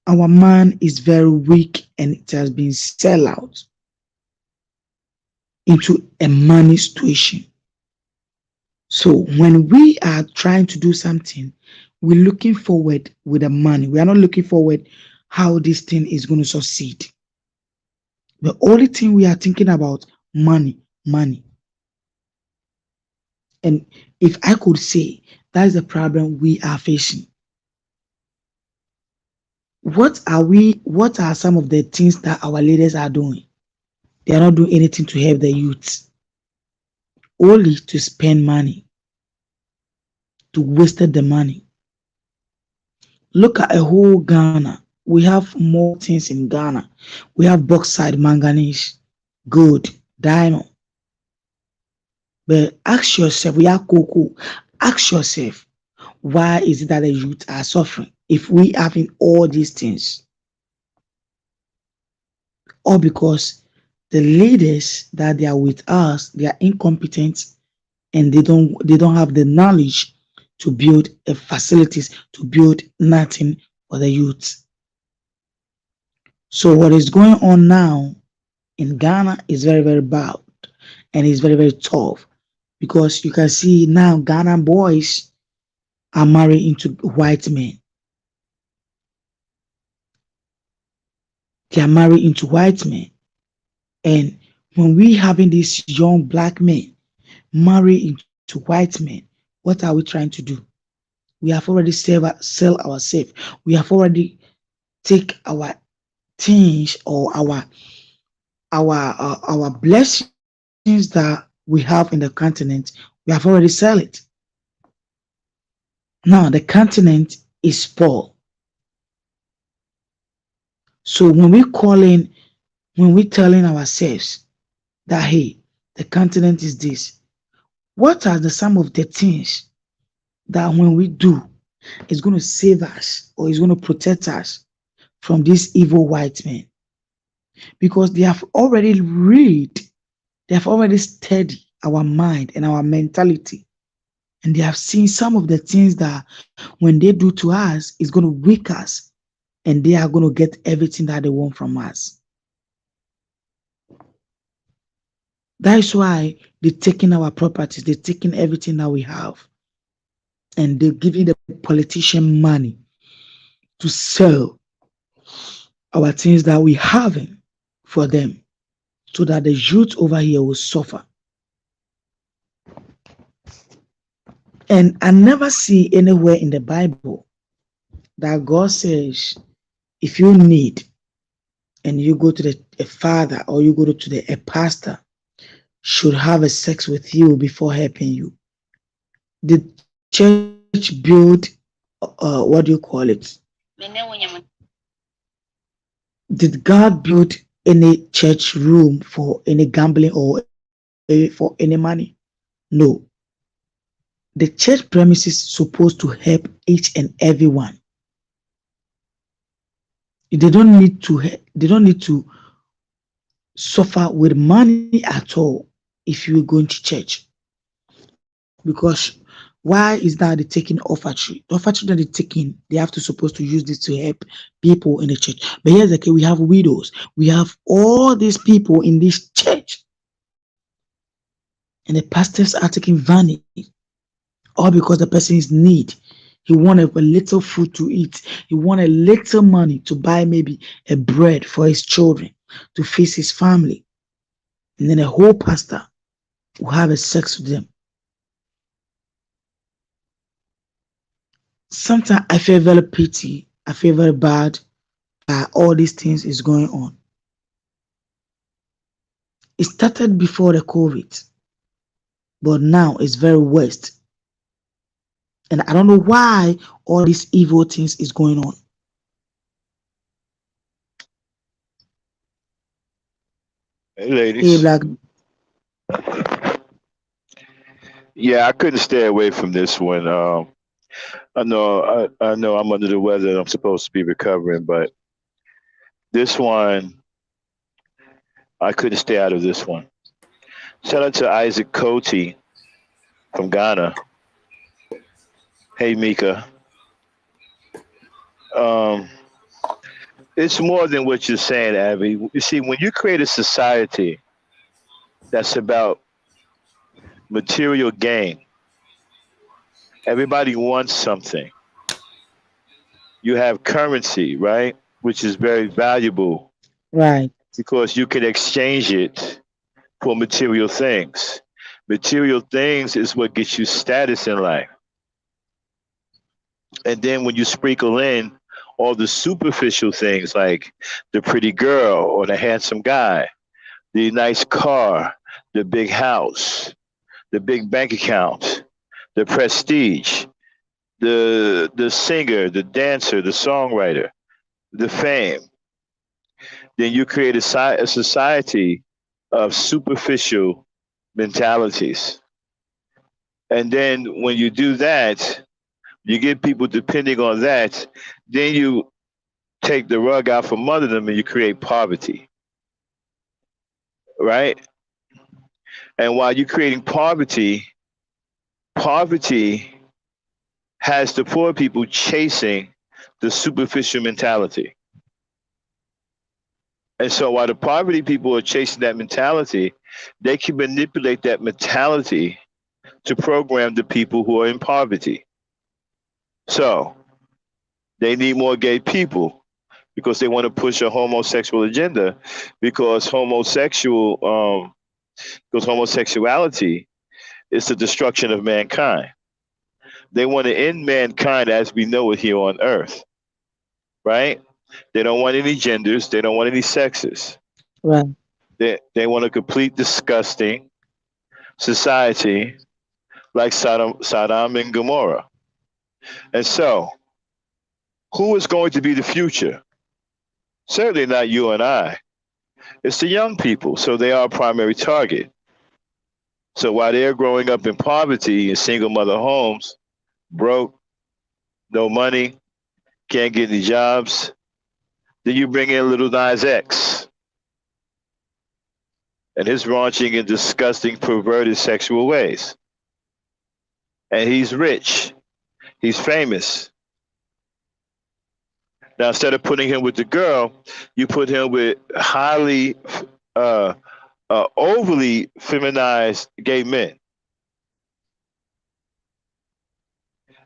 our man is very weak and it has been sell out into a money situation. So when we are trying to do something, we're looking forward with the money. We are not looking forward how this thing is going to succeed. The only thing we are thinking about money, money. And if I could say that is the problem we are facing. What are some of the things that our leaders are doing? They are not doing anything to help the youth, only to spend money, to waste the money. Look at a whole Ghana. We have more things in Ghana. We have bauxite, manganese, gold, diamond. But ask yourself, we have cocoa. Ask yourself, why is it that the youth are suffering if we having all these things? Or because the leaders that they are with us, they are incompetent and they don't have the knowledge to build a facilities, to build nothing for the youth. So what is going on now in Ghana is very, very bad and it's very, very tough because you can see now Ghana boys are married into white men. They are married into white men. And when we having these young black men marry into white men, what are we trying to do? We have already sell ourselves. We have already take our things or our blessings that we have in the continent. We have already sell it. Now the continent is poor. So when we telling ourselves that hey, the continent is this, what are the some of the things that when we do, it's going to save us or it's going to protect us from these evil white men? Because they have already read, they have already studied our mind, and our mentality. And they have seen some of the things that when they do to us, is going to weak us, and they are going to get everything that they want from us. That is why they're taking our properties, they're taking everything that we have, and they're giving the politician money to sell our things that we having for them, so that the youth over here will suffer. And I never see anywhere in the Bible that God says, if you need and you go to a father, or you go to a pastor, should have a sex with you before helping you. The church build, what do you call it? Did God build any church room for any gambling, or for any money? No. The church premises supposed to help each and everyone. They don't need to suffer with money at all if you're going to church. Because why is that they taking offertory? The offertory that they're taking, they have to supposed to use this to help people in the church. But here's the key: we have widows, we have all these people in this church, and the pastors are taking vanity, all because the person is need. He wanted a little food to eat. He wanted a little money to buy maybe a bread for his children, to feed his family. And then a whole pastor will have a sex with them. Sometimes I feel very pity. I feel very bad that all these things is going on. It started before the COVID, but now it's very worst. And I don't know why all these evil things is going on. Hey, Hey, ladies. Black. Yeah, I couldn't stay away from this one. I know I'm under the weather and I'm supposed to be recovering, but this one, I couldn't stay out of this one. Shout out to Isaac Coty from Ghana. Hey, Mika. Um, it's more than what you're saying, Abby. You see, when you create a society that's about material gain, everybody wants something. You have currency, right? Which is very valuable Right, because you can exchange it for material things. Material things is what gets you status in life. And then when you sprinkle in all the superficial things like the pretty girl or the handsome guy, the nice car, the big house, the big bank account, the prestige, the singer, the dancer, the songwriter, the fame, then you create a society of superficial mentalities. And then when you do that, you get people depending on that, then you take the rug out from under them and you create poverty, right? And while you're creating poverty, poverty has the poor people chasing the superficial mentality. And so while the poverty people are chasing that mentality, they can manipulate that mentality to program the people who are in poverty. So they need more gay people because they want to push a homosexual agenda because because homosexuality is the destruction of mankind. They want to end mankind as we know it here on earth, right? They don't want any genders, they don't want any sexes. right. They want a complete disgusting society like Sodom and Gomorrah. And so, who is going to be the future? Certainly not you and I. It's the young people, so they are a primary target. So while they're growing up in poverty in single mother homes, broke, no money, can't get any jobs, then you bring in little Nas X, and his raunching and disgusting, perverted sexual ways. And he's rich. He's famous. Now, instead of putting him with the girl, you put him with highly, uh, overly feminized gay men.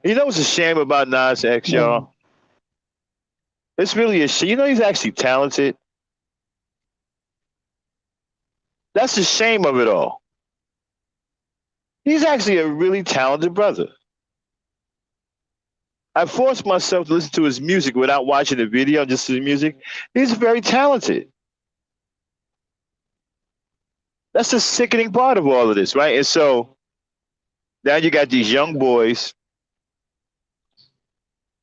You know what's a shame about Nas X, Yeah. y'all? It's really a shame. You know he's actually talented. That's the shame of it all. He's actually a really talented brother. I forced myself to listen to his music without watching the video, just his music. He's very talented. That's the sickening part of all of this, right? And so now you got these young boys.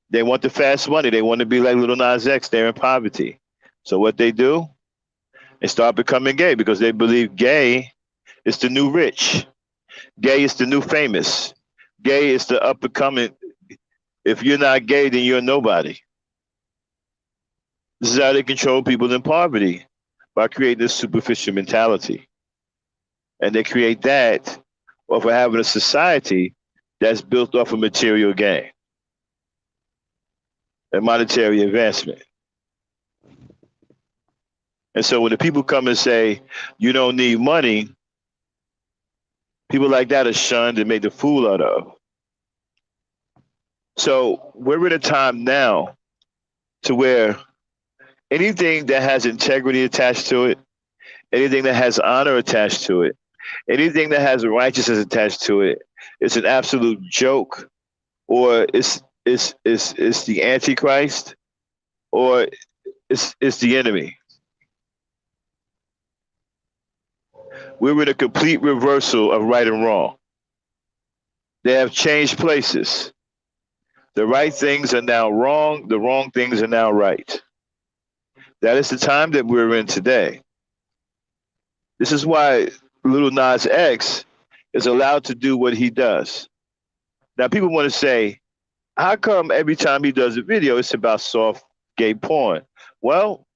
They want the fast money. They want to be like Little Nas X. They're in poverty. So what they do? They start becoming gay because they believe gay is the new rich. Gay is the new famous. Gay is the up and coming. If you're not gay, then you're nobody. This is how they control people in poverty, by creating this superficial mentality. And they create that off of having a society that's built off of material gain and monetary advancement. And so when the people come and say, you don't need money, people like that are shunned and made the fool out of. So we're in a time now to where anything that has integrity attached to it, anything that has honor attached to it, anything that has righteousness attached to it, it's an absolute joke, or it's the Antichrist, or it's the enemy. We're in a complete reversal of right and wrong. They have changed places. The right things are now wrong. The wrong things are now right. That is the time that we're in today. This is why Little Nas X is allowed to do what he does. Now, people want to say, how come every time he does a video, it's about soft gay porn? Well,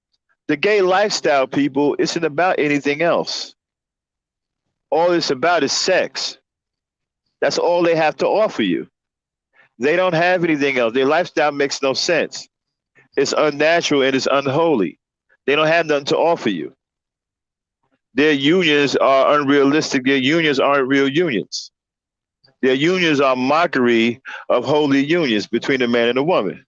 the gay lifestyle, people, isn't about anything else. All it's about is sex. That's all they have to offer you. They don't have anything else. Their lifestyle makes no sense. It's unnatural and it's unholy. They don't have nothing to offer you. Their unions are unrealistic. Their unions aren't real unions. Their unions are mockery of holy unions between a man and a woman.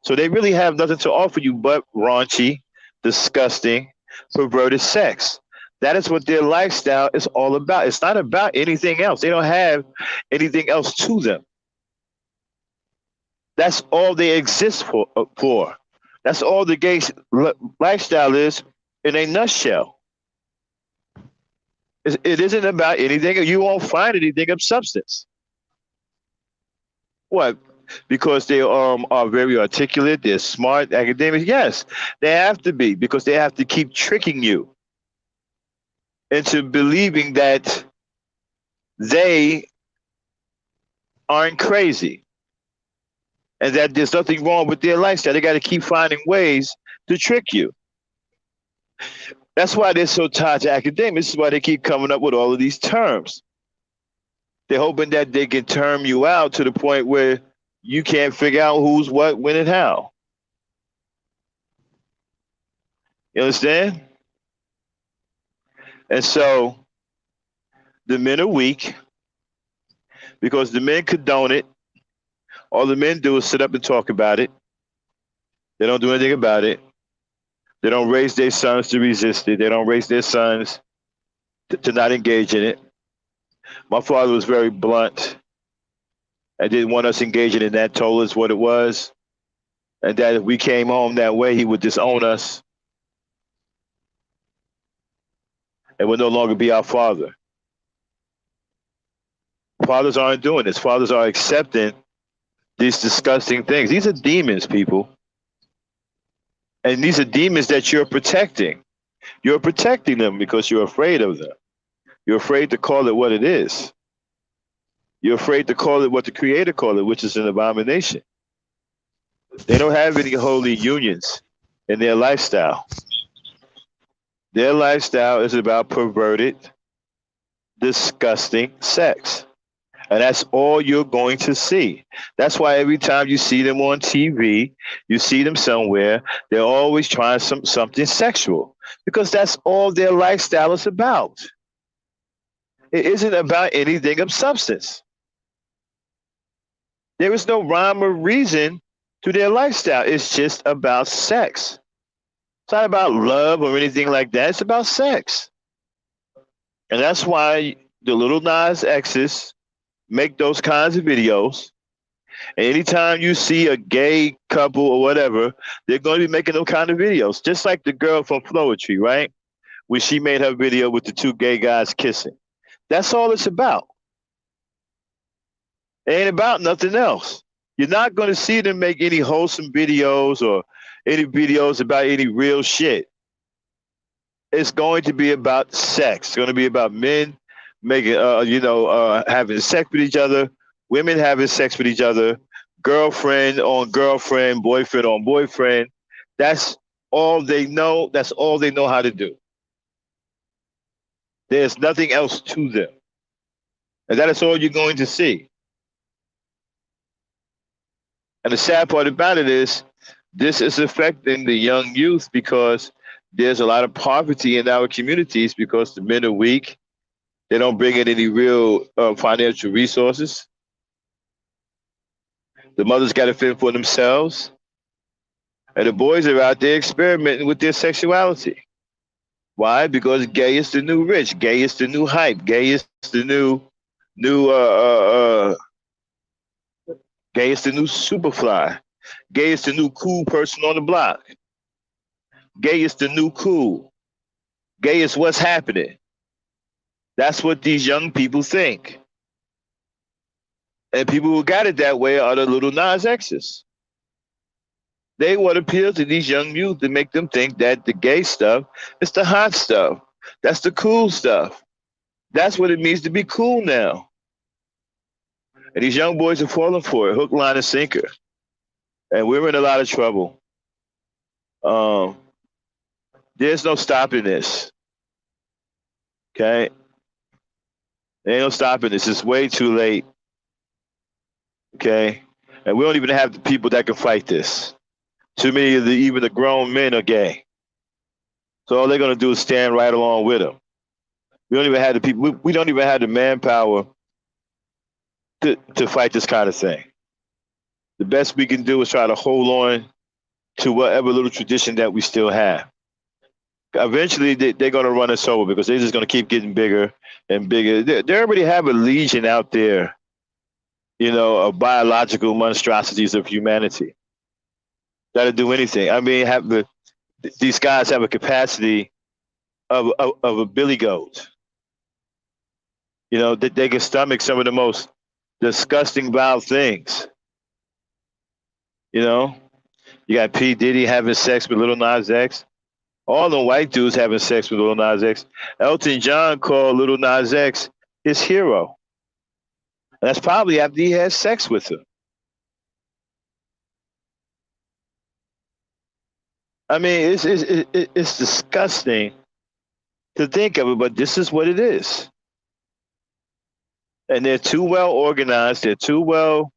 So they really have nothing to offer you but raunchy, disgusting, perverted sex. That is what their lifestyle is all about. It's not about anything else. They don't have anything else to them. That's all they exist for. That's all the gay lifestyle is in a nutshell. It isn't about anything. You won't find anything of substance. What? Because they are very articulate, they're smart academics. Yes, they have to be, because they have to keep tricking you into believing that they aren't crazy and that there's nothing wrong with their lifestyle. They got to keep finding ways to trick you. That's why they're so tied to academics. This is why they keep coming up with all of these terms. They're hoping that they can term you out to the point where you can't figure out who's what, when, and how. You understand? And so the men are weak because the men condone it. All the men do is sit up and talk about it. They don't do anything about it. They don't raise their sons to resist it. They don't raise their sons to not engage in it. My father was very blunt and didn't want us engaging in that, told us what it was, and that if we came home that way, he would disown us and would no longer be our father. Fathers aren't doing this. Fathers are accepting these disgusting things. These are demons, people. And these are demons that you're protecting. You're protecting them because you're afraid of them. You're afraid to call it what it is. You're afraid to call it what the Creator called it, which is an abomination. They don't have any holy unions in their lifestyle. Their lifestyle is about perverted, disgusting sex. And that's all you're going to see. That's why every time you see them on TV, you see them somewhere, they're always trying something sexual because that's all their lifestyle is about. It isn't about anything of substance. There is no rhyme or reason to their lifestyle. It's just about sex. It's not about love or anything like that. It's about sex. And that's why the little Nas X's make those kinds of videos. And anytime you see a gay couple or whatever, they're going to be making those kind of videos. Just like the girl from Floetry, right? When she made her video with the two gay guys kissing. That's all it's about. It ain't about nothing else. You're not going to see them make any wholesome videos or any videos about any real shit. It's going to be about sex. It's going to be about men making, having sex with each other, women having sex with each other, girlfriend on girlfriend, boyfriend on boyfriend. That's all they know. That's all they know how to do. There's nothing else to them. And that is all you're going to see. And the sad part about it is this is affecting the young youth because there's a lot of poverty in our communities because the men are weak. They don't bring in any real financial resources. The mothers got to fend for themselves. And the boys are out there experimenting with their sexuality. Why? Because gay is the new rich. Gay is the new hype. Gay is the new, gay is the new superfly. Gay is the new cool person on the block. Gay is the new cool. Gay is what's happening. That's what these young people think. And people who got it that way are the little Nas X's. They want to appeal to these young youth to make them think that the gay stuff is the hot stuff. That's the cool stuff. That's what it means to be cool now. And these young boys are falling for it, hook, line, and sinker. And we're in a lot of trouble. Um, there's no stopping this. Okay? There ain't no stopping this. It's way too late. Okay? And we don't even have the people that can fight this. Too many of even the grown men are gay. So all they're gonna do is stand right along with them. We don't even have the people. We don't even have the manpower to fight this kind of thing. The best we can do is try to hold on to whatever little tradition that we still have. Eventually, they're gonna run us over because they're just gonna keep getting bigger and bigger. They already have a legion out there, of biological monstrosities of humanity that'll do anything. I mean, these guys have a capacity of a billy goat. That they can stomach some of the most disgusting, vile things. You got P. Diddy having sex with Little Nas X. All the white dudes having sex with Little Nas X. Elton John called Little Nas X his hero. And that's probably after he had sex with him. I mean, it's disgusting to think of it, but this is what it is. And they're too well organized. They're too well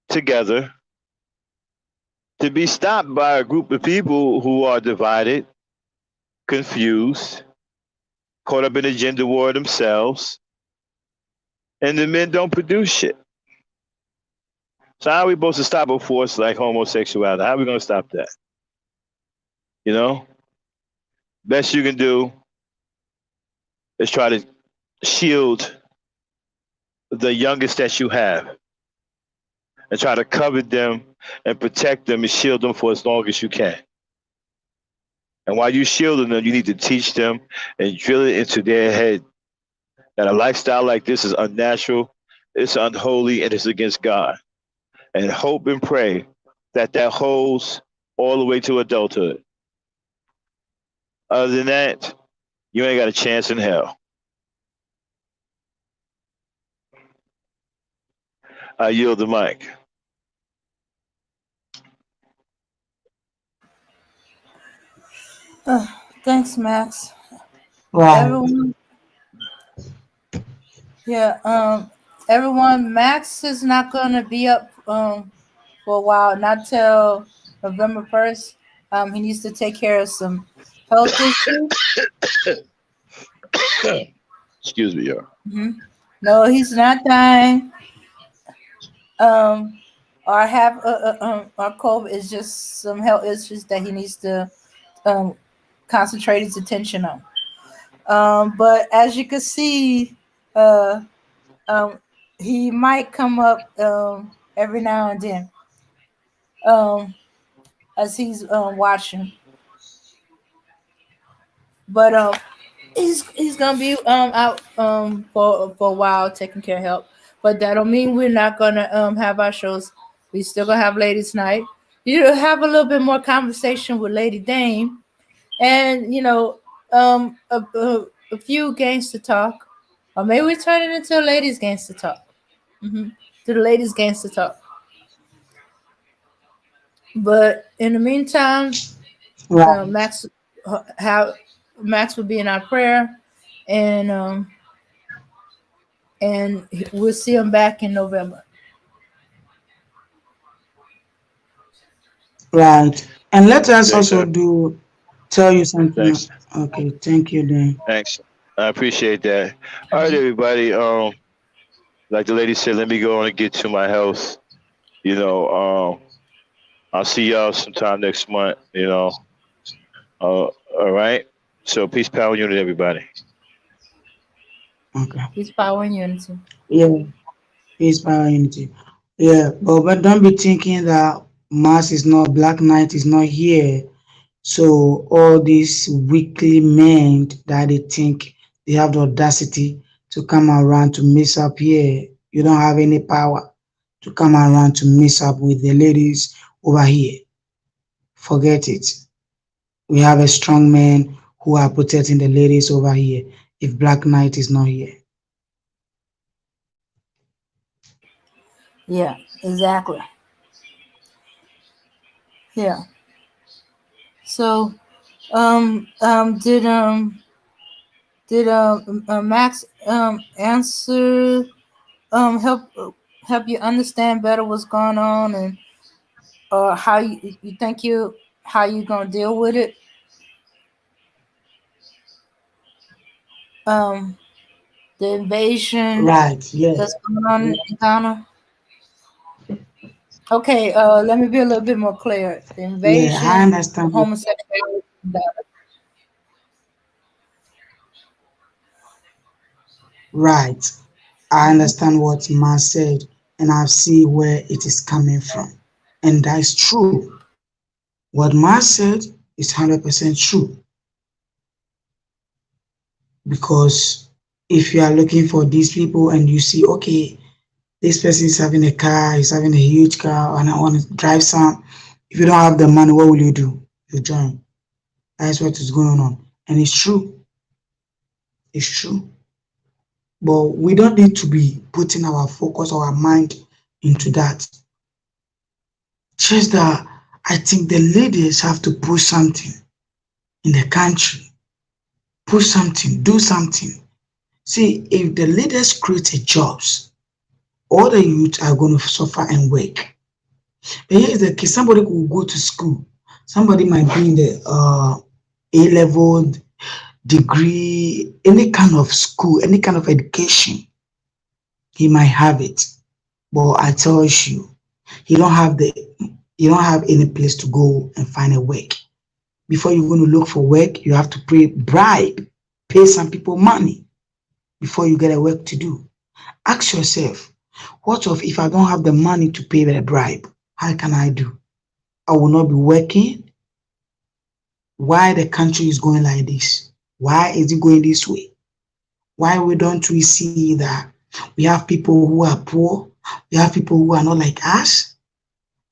together to be stopped by a group of people who are divided, confused, caught up in a gender war themselves, and the men don't produce shit. So how are we supposed to stop a force like homosexuality? How are we going to stop that? Best you can do is try to shield the youngest that you have and try to cover them and protect them and shield them for as long as you can. And while you're shielding them, you need to teach them and drill it into their head that a lifestyle like this is unnatural, it's unholy, and it's against God. And hope and pray that holds all the way to adulthood. Other than that, you ain't got a chance in hell. I yield the mic. Thanks, Max. Right, everyone, yeah, everyone, Max is not gonna be up for a while, not till November 1st. He needs to take care of some health issues. Excuse me, y'all. Hmm. No, he's not dying. Um, or have or COVID is just some health issues that he needs to um concentrate his attention on. But as you can see, uh, um, he might come up every now and then as he's watching. But he's gonna be out for a while taking care of help. But that don't mean we're not gonna have our shows. We still gonna have ladies' night. You know, have a little bit more conversation with Lady Dame, and a few games to talk, or maybe we turn it into a ladies' games to talk. Hmm. To the ladies' games to talk. But in the meantime, right, Max how Max will be in our prayer, and we'll see him back in November. right. And let us Thanks, also sir. do tell you something. Thanks. Okay, thank you then. Thanks. I appreciate that. All right, everybody. Like the lady said, let me go on and get to my health. You know, I'll see y'all sometime next month. All right. So peace, power, unity, everybody. Okay. Peace, power, and unity. Yeah, peace, power, unity. Yeah, but don't be thinking that Mass is not, Black Knight is not here. So all these weakly men that they think they have the audacity to come around to mess up here, you don't have any power to come around to mess up with the ladies over here. Forget it. We have a strong man who are protecting the ladies over here. If Black Knight is not here, Yeah, exactly. Yeah. So, did Max answer help you understand better what's going on, and or how you think how you gonna deal with it? Um, the invasion right? that's Yes, going on in Ghana. Okay, let me be a little bit more clear. The yeah, I invasion of understand. homosexuality. Right, I Mhm. understand what Ma said, and I see where it is coming from, and that is true. What Ma said is 100% true because if you are looking for these people and you see, okay, this person is having a car, he's having a huge car, and I want to drive some. If you don't have the money, what will you do? You join. That's what is going on, and it's true. It's true. But we don't need to be putting our focus, our mind into that. Just that I think the leaders have to push something in the country, push something, do something. See, if the leaders create a jobs, all the youth are going to suffer and work. But here is the case: somebody will go to school, somebody might be in the A level degree, any kind of school, any kind of education, he might have it. But I tell you, you don't have the you don't have any place to go and find a work. Before you're going to look for work, you have to pay bribe, pay some people money before you get a work to do. Ask yourself, what if I don't have the money to pay the bribe? How can I do? I will not be working. Why the country is going like this? Why is it going this way? Why we don't we see that we have people who are poor, we have people who are not like us?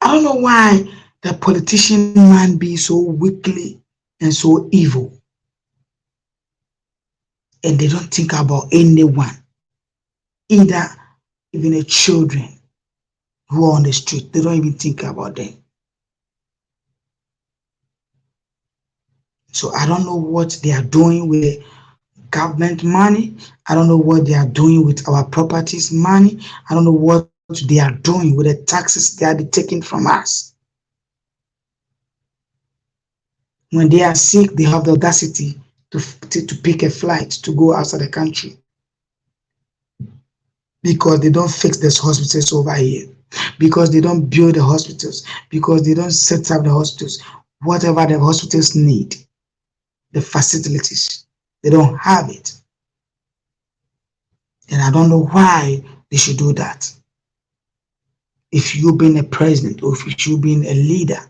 I don't know why the politician man be so weakly and so evil, and they don't think about anyone, either even the children who are on the street. They don't even think about them. So I don't know what they are doing with government money. I don't know what they are doing with our properties money. I don't know what they are doing with the taxes they are taking from us. When they are sick, they have the audacity to pick a flight to go outside the country because they don't fix these hospitals over here, because they don't build the hospitals, because they don't set up the hospitals. Whatever the hospitals need, the facilities, they don't have it. And I don't know why they should do that. If you being a president or if you being a leader,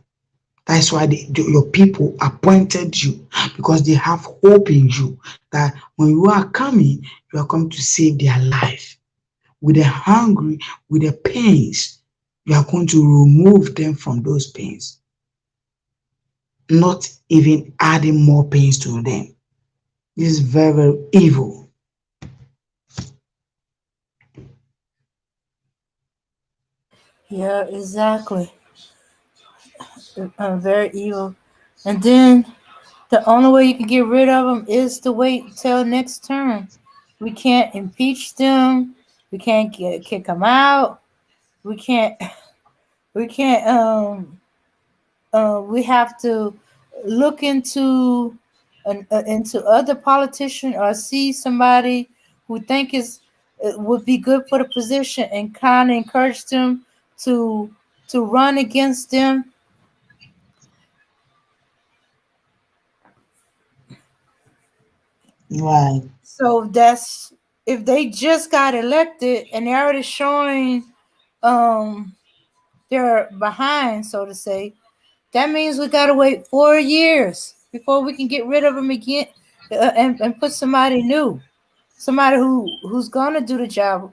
that's why your people appointed you because they have hope in you that when you are coming to save their life. With the hungry, with the pains, you are going to remove them from those pains, not even adding more pains to them. This is very, very evil. Yeah, exactly. Very evil. And then the only way you can get rid of them is to wait till next term. We can't impeach them. We can't kick them out. We can't. We can't. We have to look into other politicians or see somebody who think is would be good for the position and kind of encourage them to run against them. Right, So that's if they just got elected and they're already showing um they're behind, so to say. That means we gotta wait 4 years before we can get rid of them again, and put somebody new, somebody who's gonna do the job,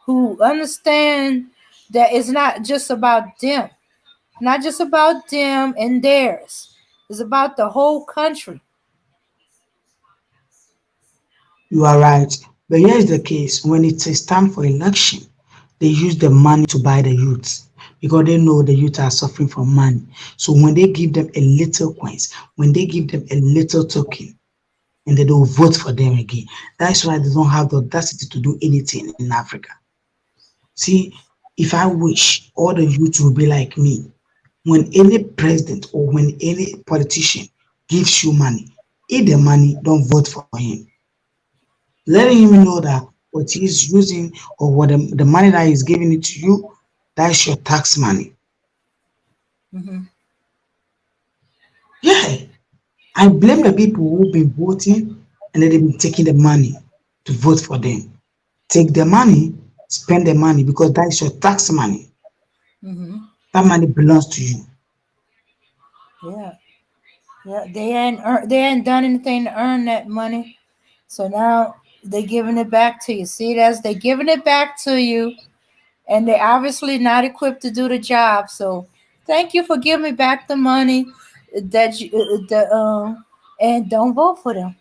who understand that it's not just about them, not just about them and theirs. It's about the whole country. you are right. But here's the case when it is time for election, they use the money to buy the youths because they know the youth are suffering from money. So when they give them a little coins, when they give them a little token, and they don't vote for them again. That's why they don't have the audacity to do anything in Africa. See, if I wish all the youth will be like me, when any president or when any politician gives you money, eat the money, don't vote for him. Letting him know that what he's using or what the money that he's giving it to you, that's your tax money. Hmm. Yeah, I blame the people who've been voting and then they've been taking the money to vote for them. Take the money, spend the money because that is your tax money. Hmm. That money belongs to you. Yeah, yeah. They ain't done anything to earn that money. So now they giving it back to you. See, that's they giving it back to you, and they're obviously not equipped to do the job. So thank you for giving me back the money that you and don't vote for them.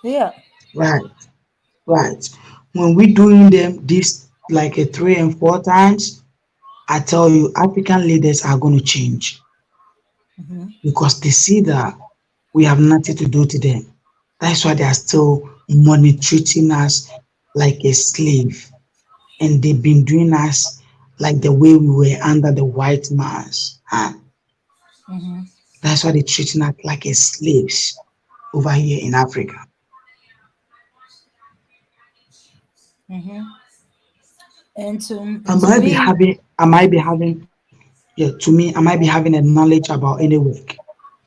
Yeah. Right, right. When we doing them this like a 3 and 4 times, I tell you, African leaders are going to change Hmm. because they see that we have nothing to do to them. That's why they are still money treating us like a slave, and they've been doing us like the way we were under the white man's hand. Hmm. That's why they're treating us like as slaves over here in Africa. Hmm. And I to might be me, having, I might be having, yeah, to me, I might be having a knowledge about any work.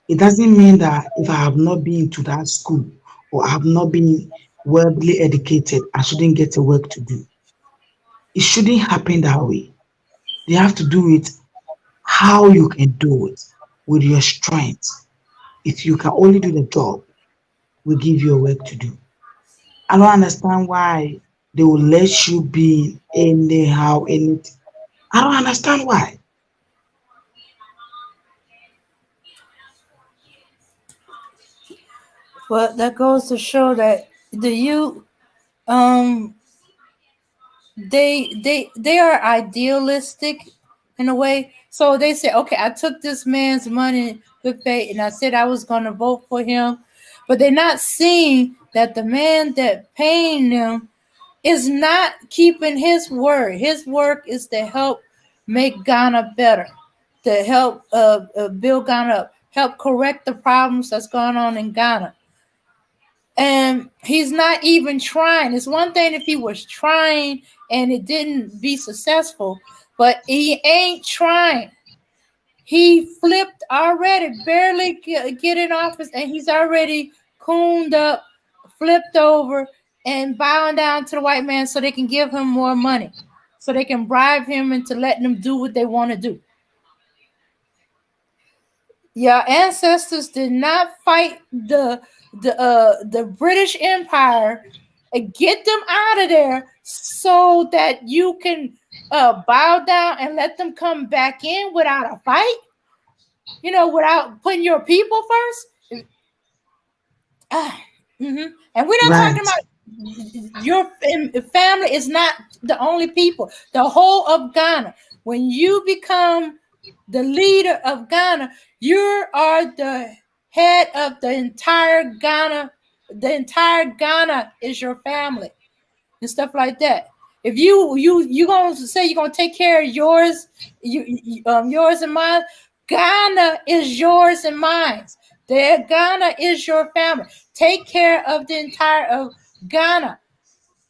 It doesn't mean that if I have not been to that school or I have not been worldly educated, I shouldn't get a work to do. It shouldn't happen that way. You have to do it how you can do it with your strength. If you can only do the job, we give you a work to do. I don't understand why they will let you be anyhow, anything. I don't understand why. well, that goes to show that the youth, um, they are idealistic in a way. So they say, okay, I took this man's money, good faith, and I said I was going to vote for him But they're not seeing that the man that paying them is not keeping his word. His work is to help make Ghana better, to help build Ghana up, help correct the problems that's going on in Ghana. And he's not even trying. It's one thing if he was trying and it didn't be successful, but he ain't trying. He flipped already, barely get in office, and he's already cooned up, flipped over, and bowing down to the white man so they can give him more money, so they can bribe him into letting them do what they want to do. Your ancestors did not fight the British Empire and get them out of there so that you can bow down and let them come back in without a fight. Without putting your people first. Ah, And we're not talking Right. about your family is not the only people. The whole of Ghana. When you become the leader of Ghana, you are the head of the entire Ghana. The entire Ghana is your family and stuff like that. If you gonna say you're gonna take care of yours, yours and mine, Ghana is yours and mine. There, Ghana is your family. Take care of the entire of Ghana.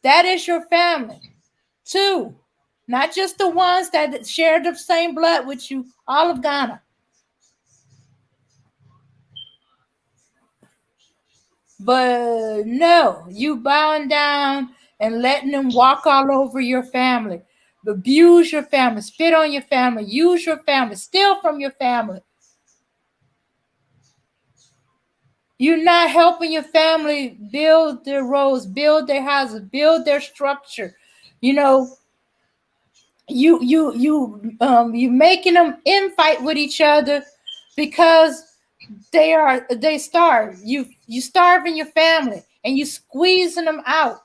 That is your family too, not just the ones that share the same blood with you. All of Ghana. But no, you bowing down and letting them walk all over your family, abuse your family, spit on your family, use your family, steal from your family. You're not helping your family build their roads, build their houses, build their structure. You know, you making them infight with each other because they starve. You starving your family and you squeezing them out.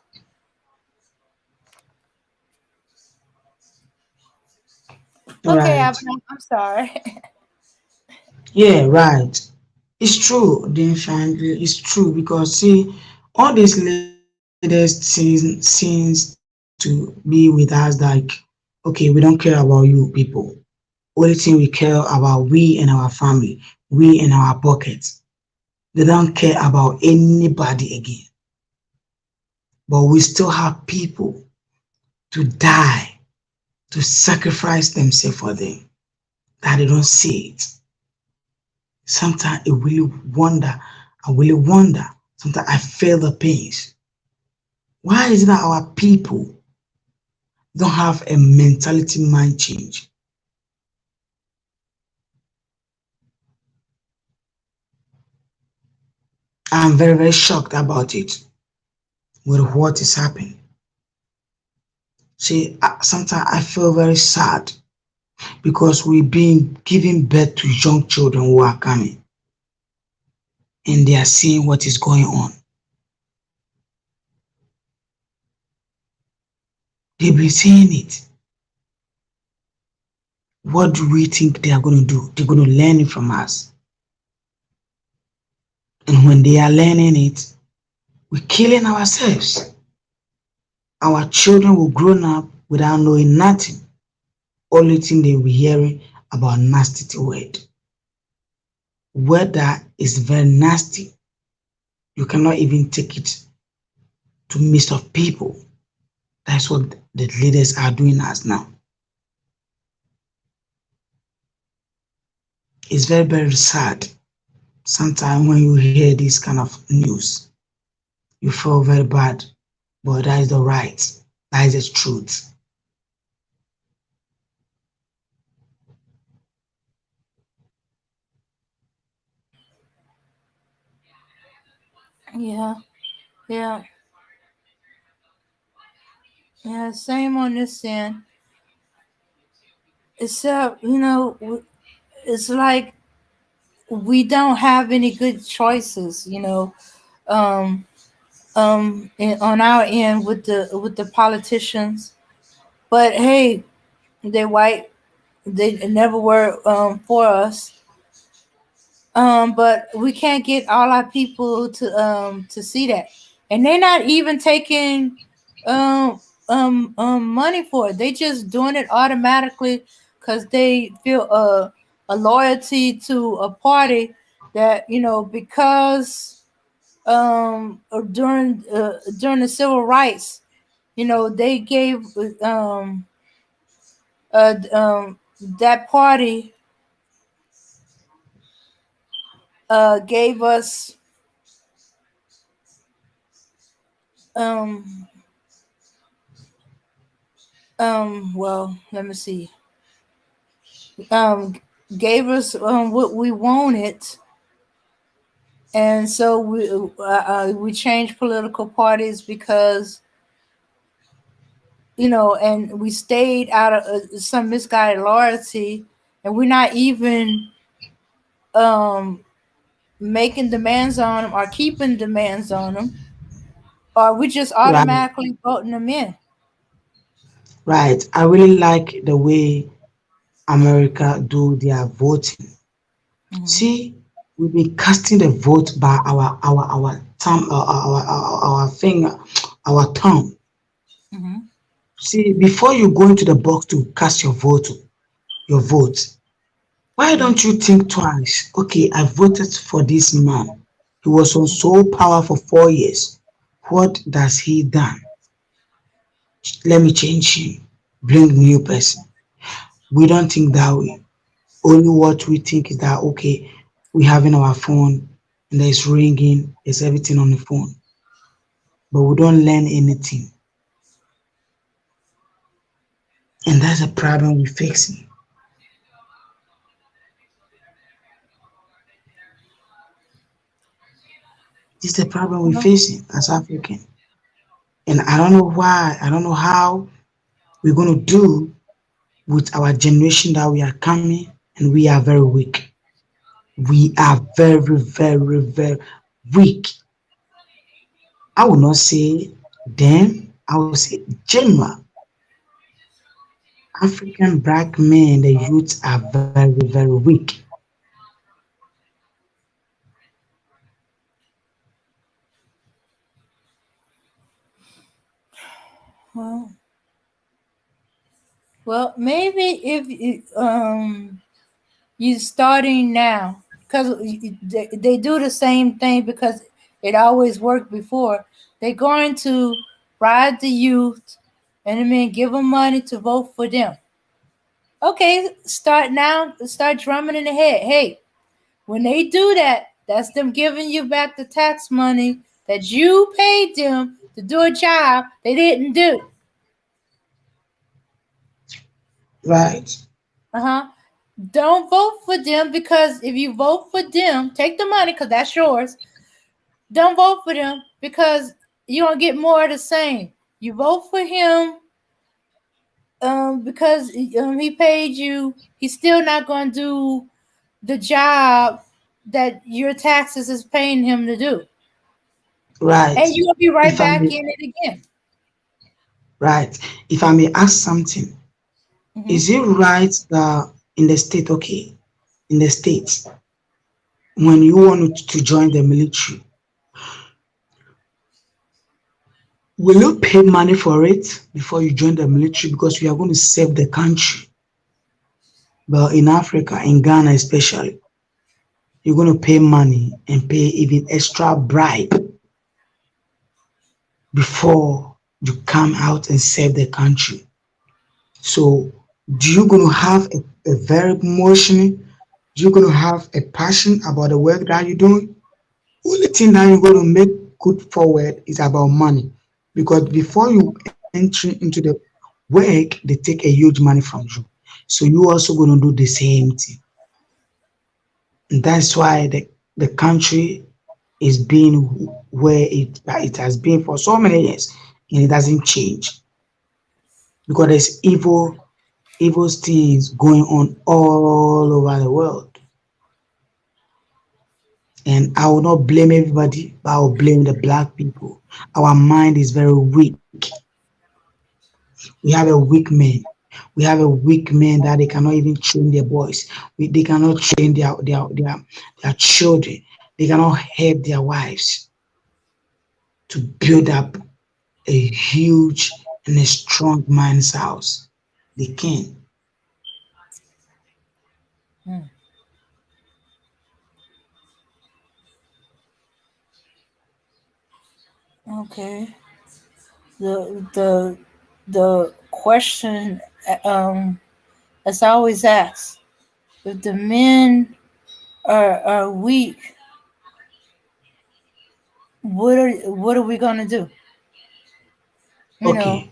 Okay, Right. I'm sorry. Yeah, right. It's true, then frankly, it's true because see, all these leaders seems to be with us like, okay, we don't care about you people. Only thing we care about we and our family, we and our pockets. They don't care about anybody again. But we still have people to die, to sacrifice themselves for them, that they don't see it. Sometimes I really wonder, I really wonder. Sometimes I feel the pains. Why is it that our people don't have a mentality mind change? I'm very, very shocked about it with what is happening. See, sometimes I feel very sad because we've been giving birth to young children who are coming and they are seeing what is going on. They've been seeing it. What do we think they are going to do? They're going to learn it from us. And when they are learning it, we're killing ourselves. Our children will grow up without knowing nothing. Only thing they will be hearing about nasty word. Word that is very nasty. You cannot even take it to midst of people. That's what the leaders are doing us now. It's very, very sad. Sometimes when you hear this kind of news, you feel very bad. But that is the right. That is the truth. Yeah, yeah, yeah. Same on this end. Except, it's like we don't have any good choices. On our end with the politicians. But hey, they white. They never were for us. But we can't get all our people to see that, and they're not even taking um money for it. They just doing it automatically because they feel a loyalty to a party that because during the civil rights, they gave that party gave us um well, let me see, um gave us what we wanted, and so we changed political parties because and we stayed out of some misguided loyalty, and we're not even um making demands on them or keeping demands on them, or we just Right, automatically voting them in. right. I really like the way America do their voting. Hmm. See, we've been casting the vote by our thumb, our finger, our thumb. Hmm. See, before you go into the box to cast your vote, why Hmm. don't you think twice? Okay, I voted for this man. He was on so power for 4 years. What does he done? Let me change him. Bring new person. We don't think that way. Only what we think is that okay, we having our phone and there's ringing, there's everything on the phone, but we don't learn anything, and that's a problem we're facing. This is the problem we're Well, facing as African, and I don't know why. I don't know how we're gonna do with our generation that we are coming, and we are very weak. We are very, very, very weak. I will not say them. I will say general African black men, the youths are very, very weak. well, maybe if you starting now, because they do the same thing because it always worked before. They're going to ride the youth and I mean give them money to vote for them. Okay, start now. Start drumming in the head. Hey, when they do that, that's them giving you back the tax money that you paid them to do a job they didn't do. Right, Uh-huh. Don't vote for them, because if you vote for them, take the money because that's yours. Don't vote for them because you don't get more of the same. You vote for him because he paid you. He's still not going to do the job that your taxes is paying him to do, right. and you'll be right If I back may, in it again. right. If I may ask something, Hmm. is it right that in the state, okay, in the states, when you want to join the military, will you pay money for it before you join the military because you are going to save the country? But in Africa, in Ghana especially, you're going to pay money and pay even extra bribe before you come out and save the country. So, do you going to have a very emotional? Do you going to have a passion about the work that you're doing? Only thing that you're going to make good forward is about money, because before you enter into the work, they take a huge money from you. So you also going to do the same thing. And that's why the country is being where it has been for so many years, and it doesn't change because there's evil things going on all over the world. And I will not blame everybody, but I will blame the black people. Our mind is very weak. We have a weak man. We have a weak men that they cannot even train their boys. They cannot train their children. They cannot help their wives to build up a huge and a strong man's house. They can. Mm, okay. The question, as I always ask, if the men are weak, what are we gonna do? You know. Okay,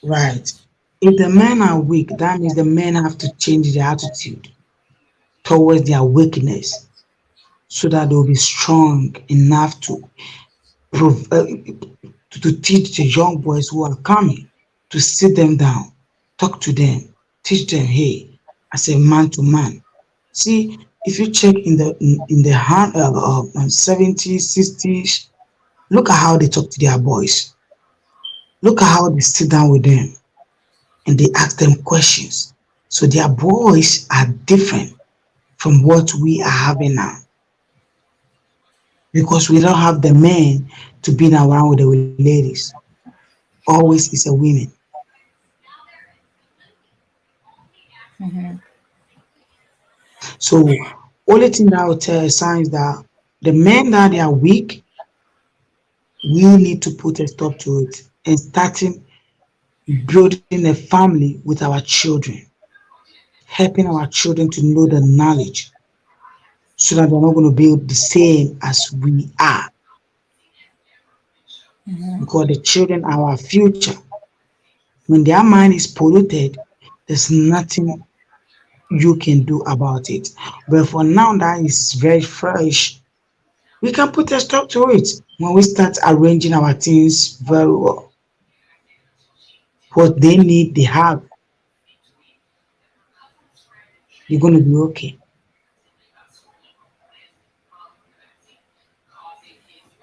right. If the men are weak, that means the men have to change their attitude towards their weakness so that they'll be strong enough prov- uh, to teach the young boys who are coming, to sit them down, talk to them, teach them, hey, as a man to man. See, if you check in the 70s, 60s, look at how they talk to their boys. Look at how they sit down with them and they ask them questions. So their boys are different from what we are having now because we don't have the men to be around with the ladies. Always is a women. Hmm. So only thing that I will tell signs that the men that they are weak, we need to put a stop to it and starting building a family with our children, helping our children to know the knowledge so that they're not going to be the same as we are Hmm. because the children are our future. When their mind is polluted, there's nothing you can do about it. But for now, that is very fresh. We can put a stop to it when we start arranging our things very well. What they need, they have. You're going to be okay.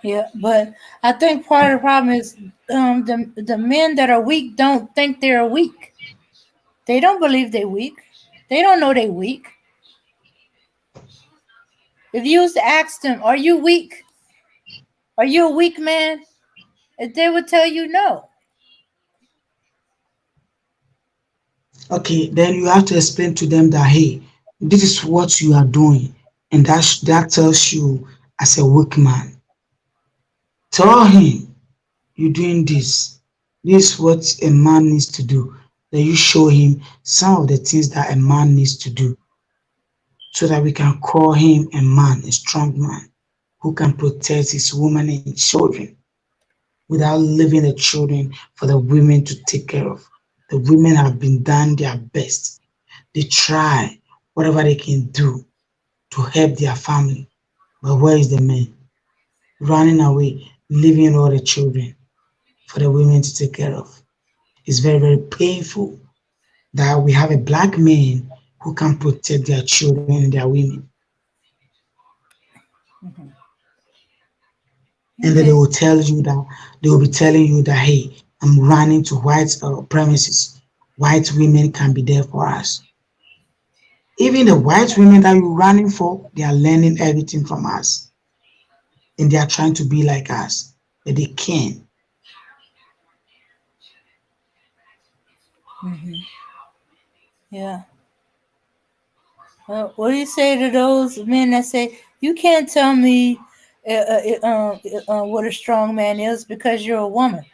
Yeah, but I think part of the problem is the men that are weak don't think they're weak. They don't believe they're weak. They don't know they're weak. If you was to ask them, "Are you weak? Are you a weak man?" They would tell you no. Okay, then you have to explain to them that, hey, this is what you are doing. And that tells you as a weak man. Tell him you're doing this. This is what a man needs to do. Then you show him some of the things that a man needs to do so that we can call him a man, a strong man who can protect his woman and children without leaving the children for the women to take care of. The women have been done their best. They try whatever they can do to help their family. But where is the man? Running away, leaving all the children for the women to take care of. It's very, very painful that we have a black man who can protect their children and their women. And then they Okay. will tell you that they will be telling you that, hey, I'm running to white premises. White women can be there for us. Even the white women that you're running for, they are learning everything from us and they are trying to be like us, but they can't. Hmm. Yeah. What do you say to those men that say you can't tell me what a strong man is because you're a woman?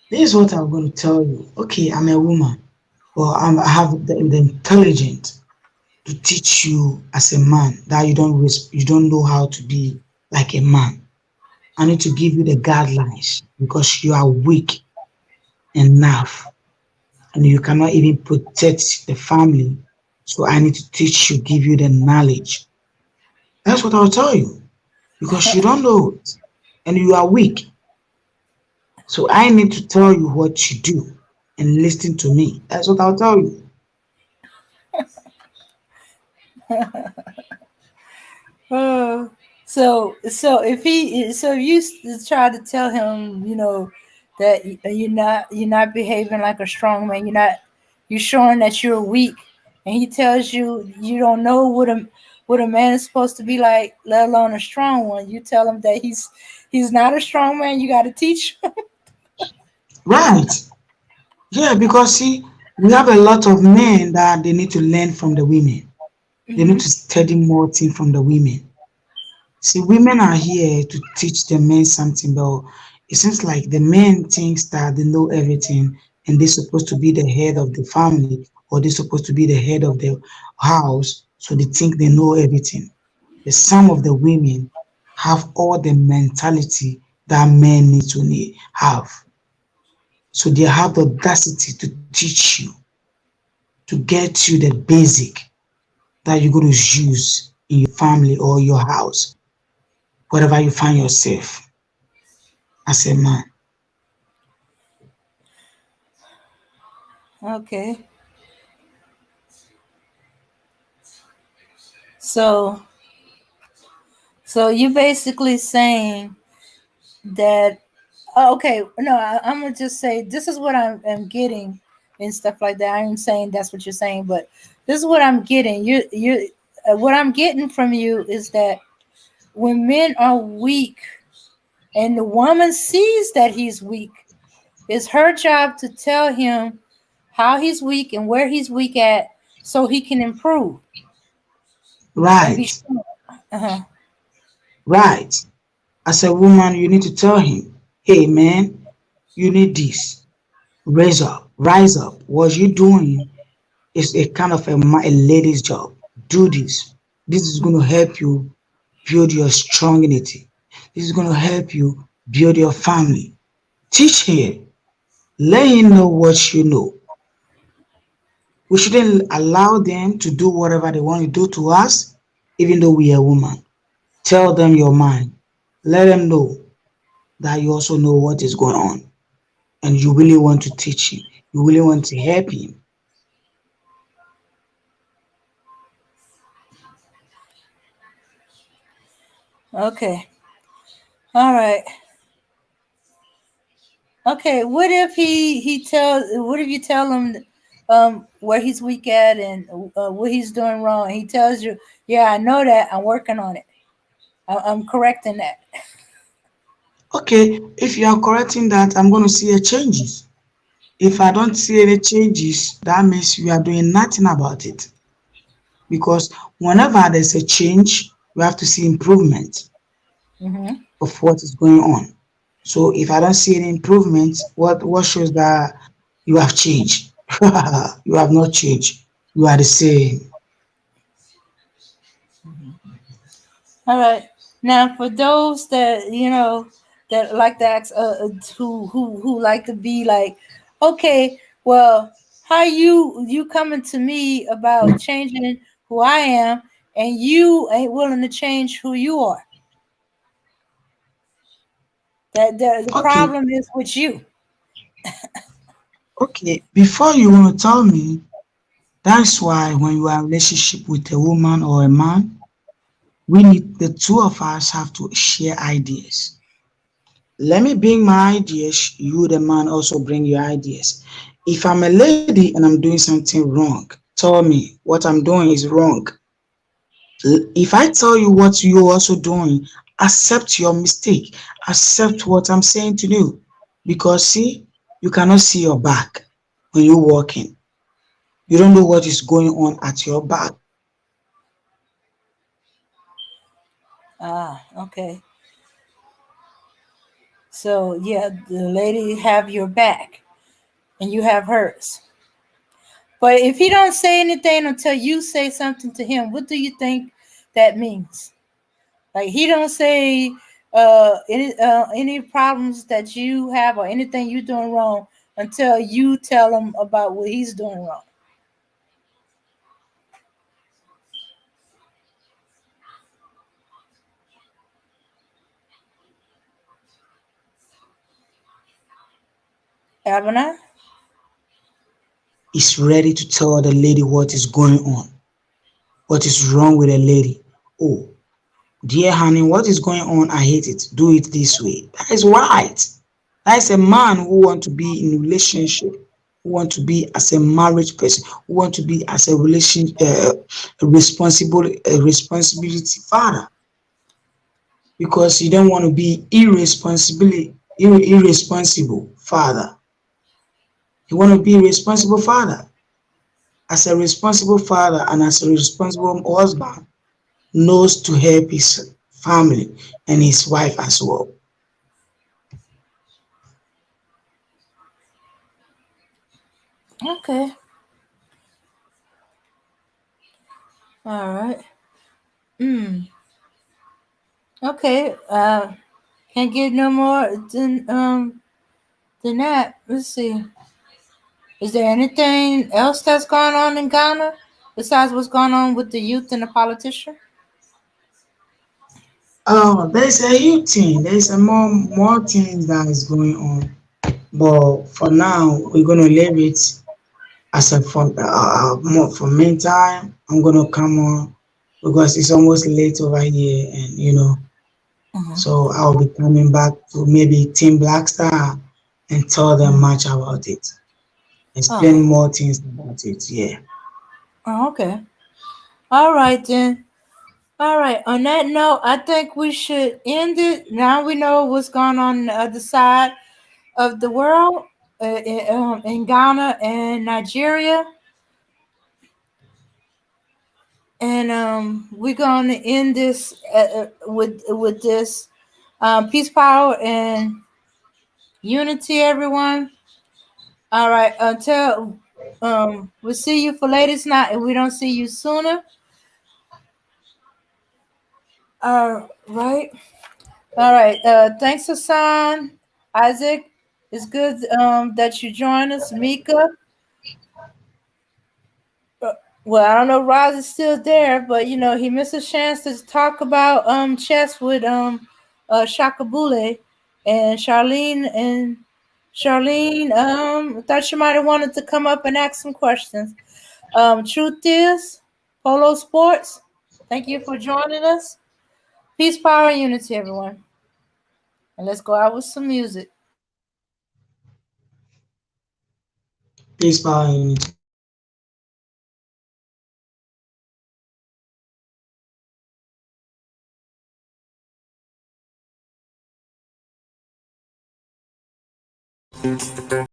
This is what I'm going to tell you. Okay, I'm a woman, but I have the intelligence to teach you as a man that you don't know how to be like a man. I need to give you the guidelines because you are weak enough and you cannot even protect the family. So I need to teach you, give you the knowledge. That's what I'll tell you because you don't know it and you are weak. So I need to tell you what you do and listen to me. That's what I'll tell you. So if you try to tell him, that you're not behaving like a strong man. You're showing that you're weak, and he tells you you don't know what a man is supposed to be like, let alone a strong one. You tell him that he's not a strong man. You got to teach him. Right. Yeah, because see, we have a lot of men that they need to learn from the women. They need Hmm. to study more things from the women. See, women are here to teach the men something, but it seems like the men thinks that they know everything and they're supposed to be the head of the family or they're supposed to be the head of the house, so they think they know everything. But some of the women have all the mentality that men need to have. So they have the audacity to teach you, to get you the basic that you're going to use in your family or your house, wherever you find yourself as a man. Okay, so you basically saying that. Oh, okay, no, I'm gonna just say this is what I'm getting and stuff like that. I'm saying that's what you're saying, but this is what I'm getting. What I'm getting from you is that when men are weak and the woman sees that he's weak, it's her job to tell him how he's weak and where he's weak at, so he can improve and be Right, strong. Uh-huh. right. As a woman, you need to tell him, hey man, you need this. Raise up, rise up. What you doing is a kind of a lady's job. Do this. This is going to help you build your strong unity. This is going to help you build your family. Teach him. Let him know what you know. We shouldn't allow them to do whatever they want to do to us, even though we are women. Tell them your mind. Let them know that you also know what is going on and you really want to teach him. You really want to help him. Okay. All right. Okay, what if you tell him where he's weak at and what he's doing wrong? He tells you, "Yeah, I know that. I'm working on it. I'm correcting that." Okay, if you are correcting that, I'm going to see a changes. If I don't see any changes, that means we are doing nothing about it. Because whenever there's a change, we have to see improvement Hmm. of what is going on. So if I don't see any improvement, what shows that you have changed? You have not changed. You are the same. All right. Now, for those that that like to ask, who like to be like, okay, well, how you coming to me about changing who I am, and you ain't willing to change who you are? That the Okay, problem is with you. okay. Before you want to tell me, that's why when you are in a relationship with a woman or a man, we need the two of us have to share ideas. Let me bring my ideas, you the man also bring your ideas. If I'm a lady and I'm doing something wrong, tell me what I'm doing is wrong. If I tell you what you're also doing, accept your mistake, accept what I'm saying to you. Because see, you cannot see your back when you're walking. You don't know what is going on at your back. Ah, okay. So yeah, the lady have your back and you have hers. But if he don't say anything until you say something to him, what do you think that means? Like he don't say any problems that you have or anything you doing wrong until you tell him about what he's doing wrong. Haven't I? Is ready to tell the lady what is going on, what is wrong with the lady. Oh, dear honey, what is going on? I hate it. Do it this way. That is right. That's a man who want to be in a relationship, who want to be as a marriage person, who want to be as a a responsibility father, because you don't want to be irresponsible father. You want to be a responsible father. As a responsible father and as a responsible husband, knows to help his family and his wife as well. Okay. All right. Mm. Okay. Can't get no more than that. Let's see. Is there anything else that's going on in Ghana besides what's going on with the youth and the politician? Oh, there's a huge thing. There's a more things that is going on. But for now, we're gonna leave it as a more for meantime. I'm gonna come on because it's almost late over here, and Mm-hmm. so I'll be coming back to maybe Team Blackstar and tell them Mm-hmm. much about it, explain Oh. more things about it. Yeah. Oh, okay. All right then. All right. On that note, I think we should end it. Now we know what's going on the other side of the world, in Ghana and Nigeria, and we're going to end this with this peace, power, and unity, everyone. All right. Until we'll see you for ladies' night, if we don't see you sooner. All right. All right. Thanks, Hassan. Isaac, it's good that you joined us. Mika. Uh, Well, I don't know. Roz is still there, but he missed a chance to talk about chess with Shakabule and Charlene. And Charlene, I thought she might have wanted to come up and ask some questions. Truth is, Polo Sports. Thank you for joining us. Peace, power, and unity, everyone. And let's go out with some music. Peace, power, and unity.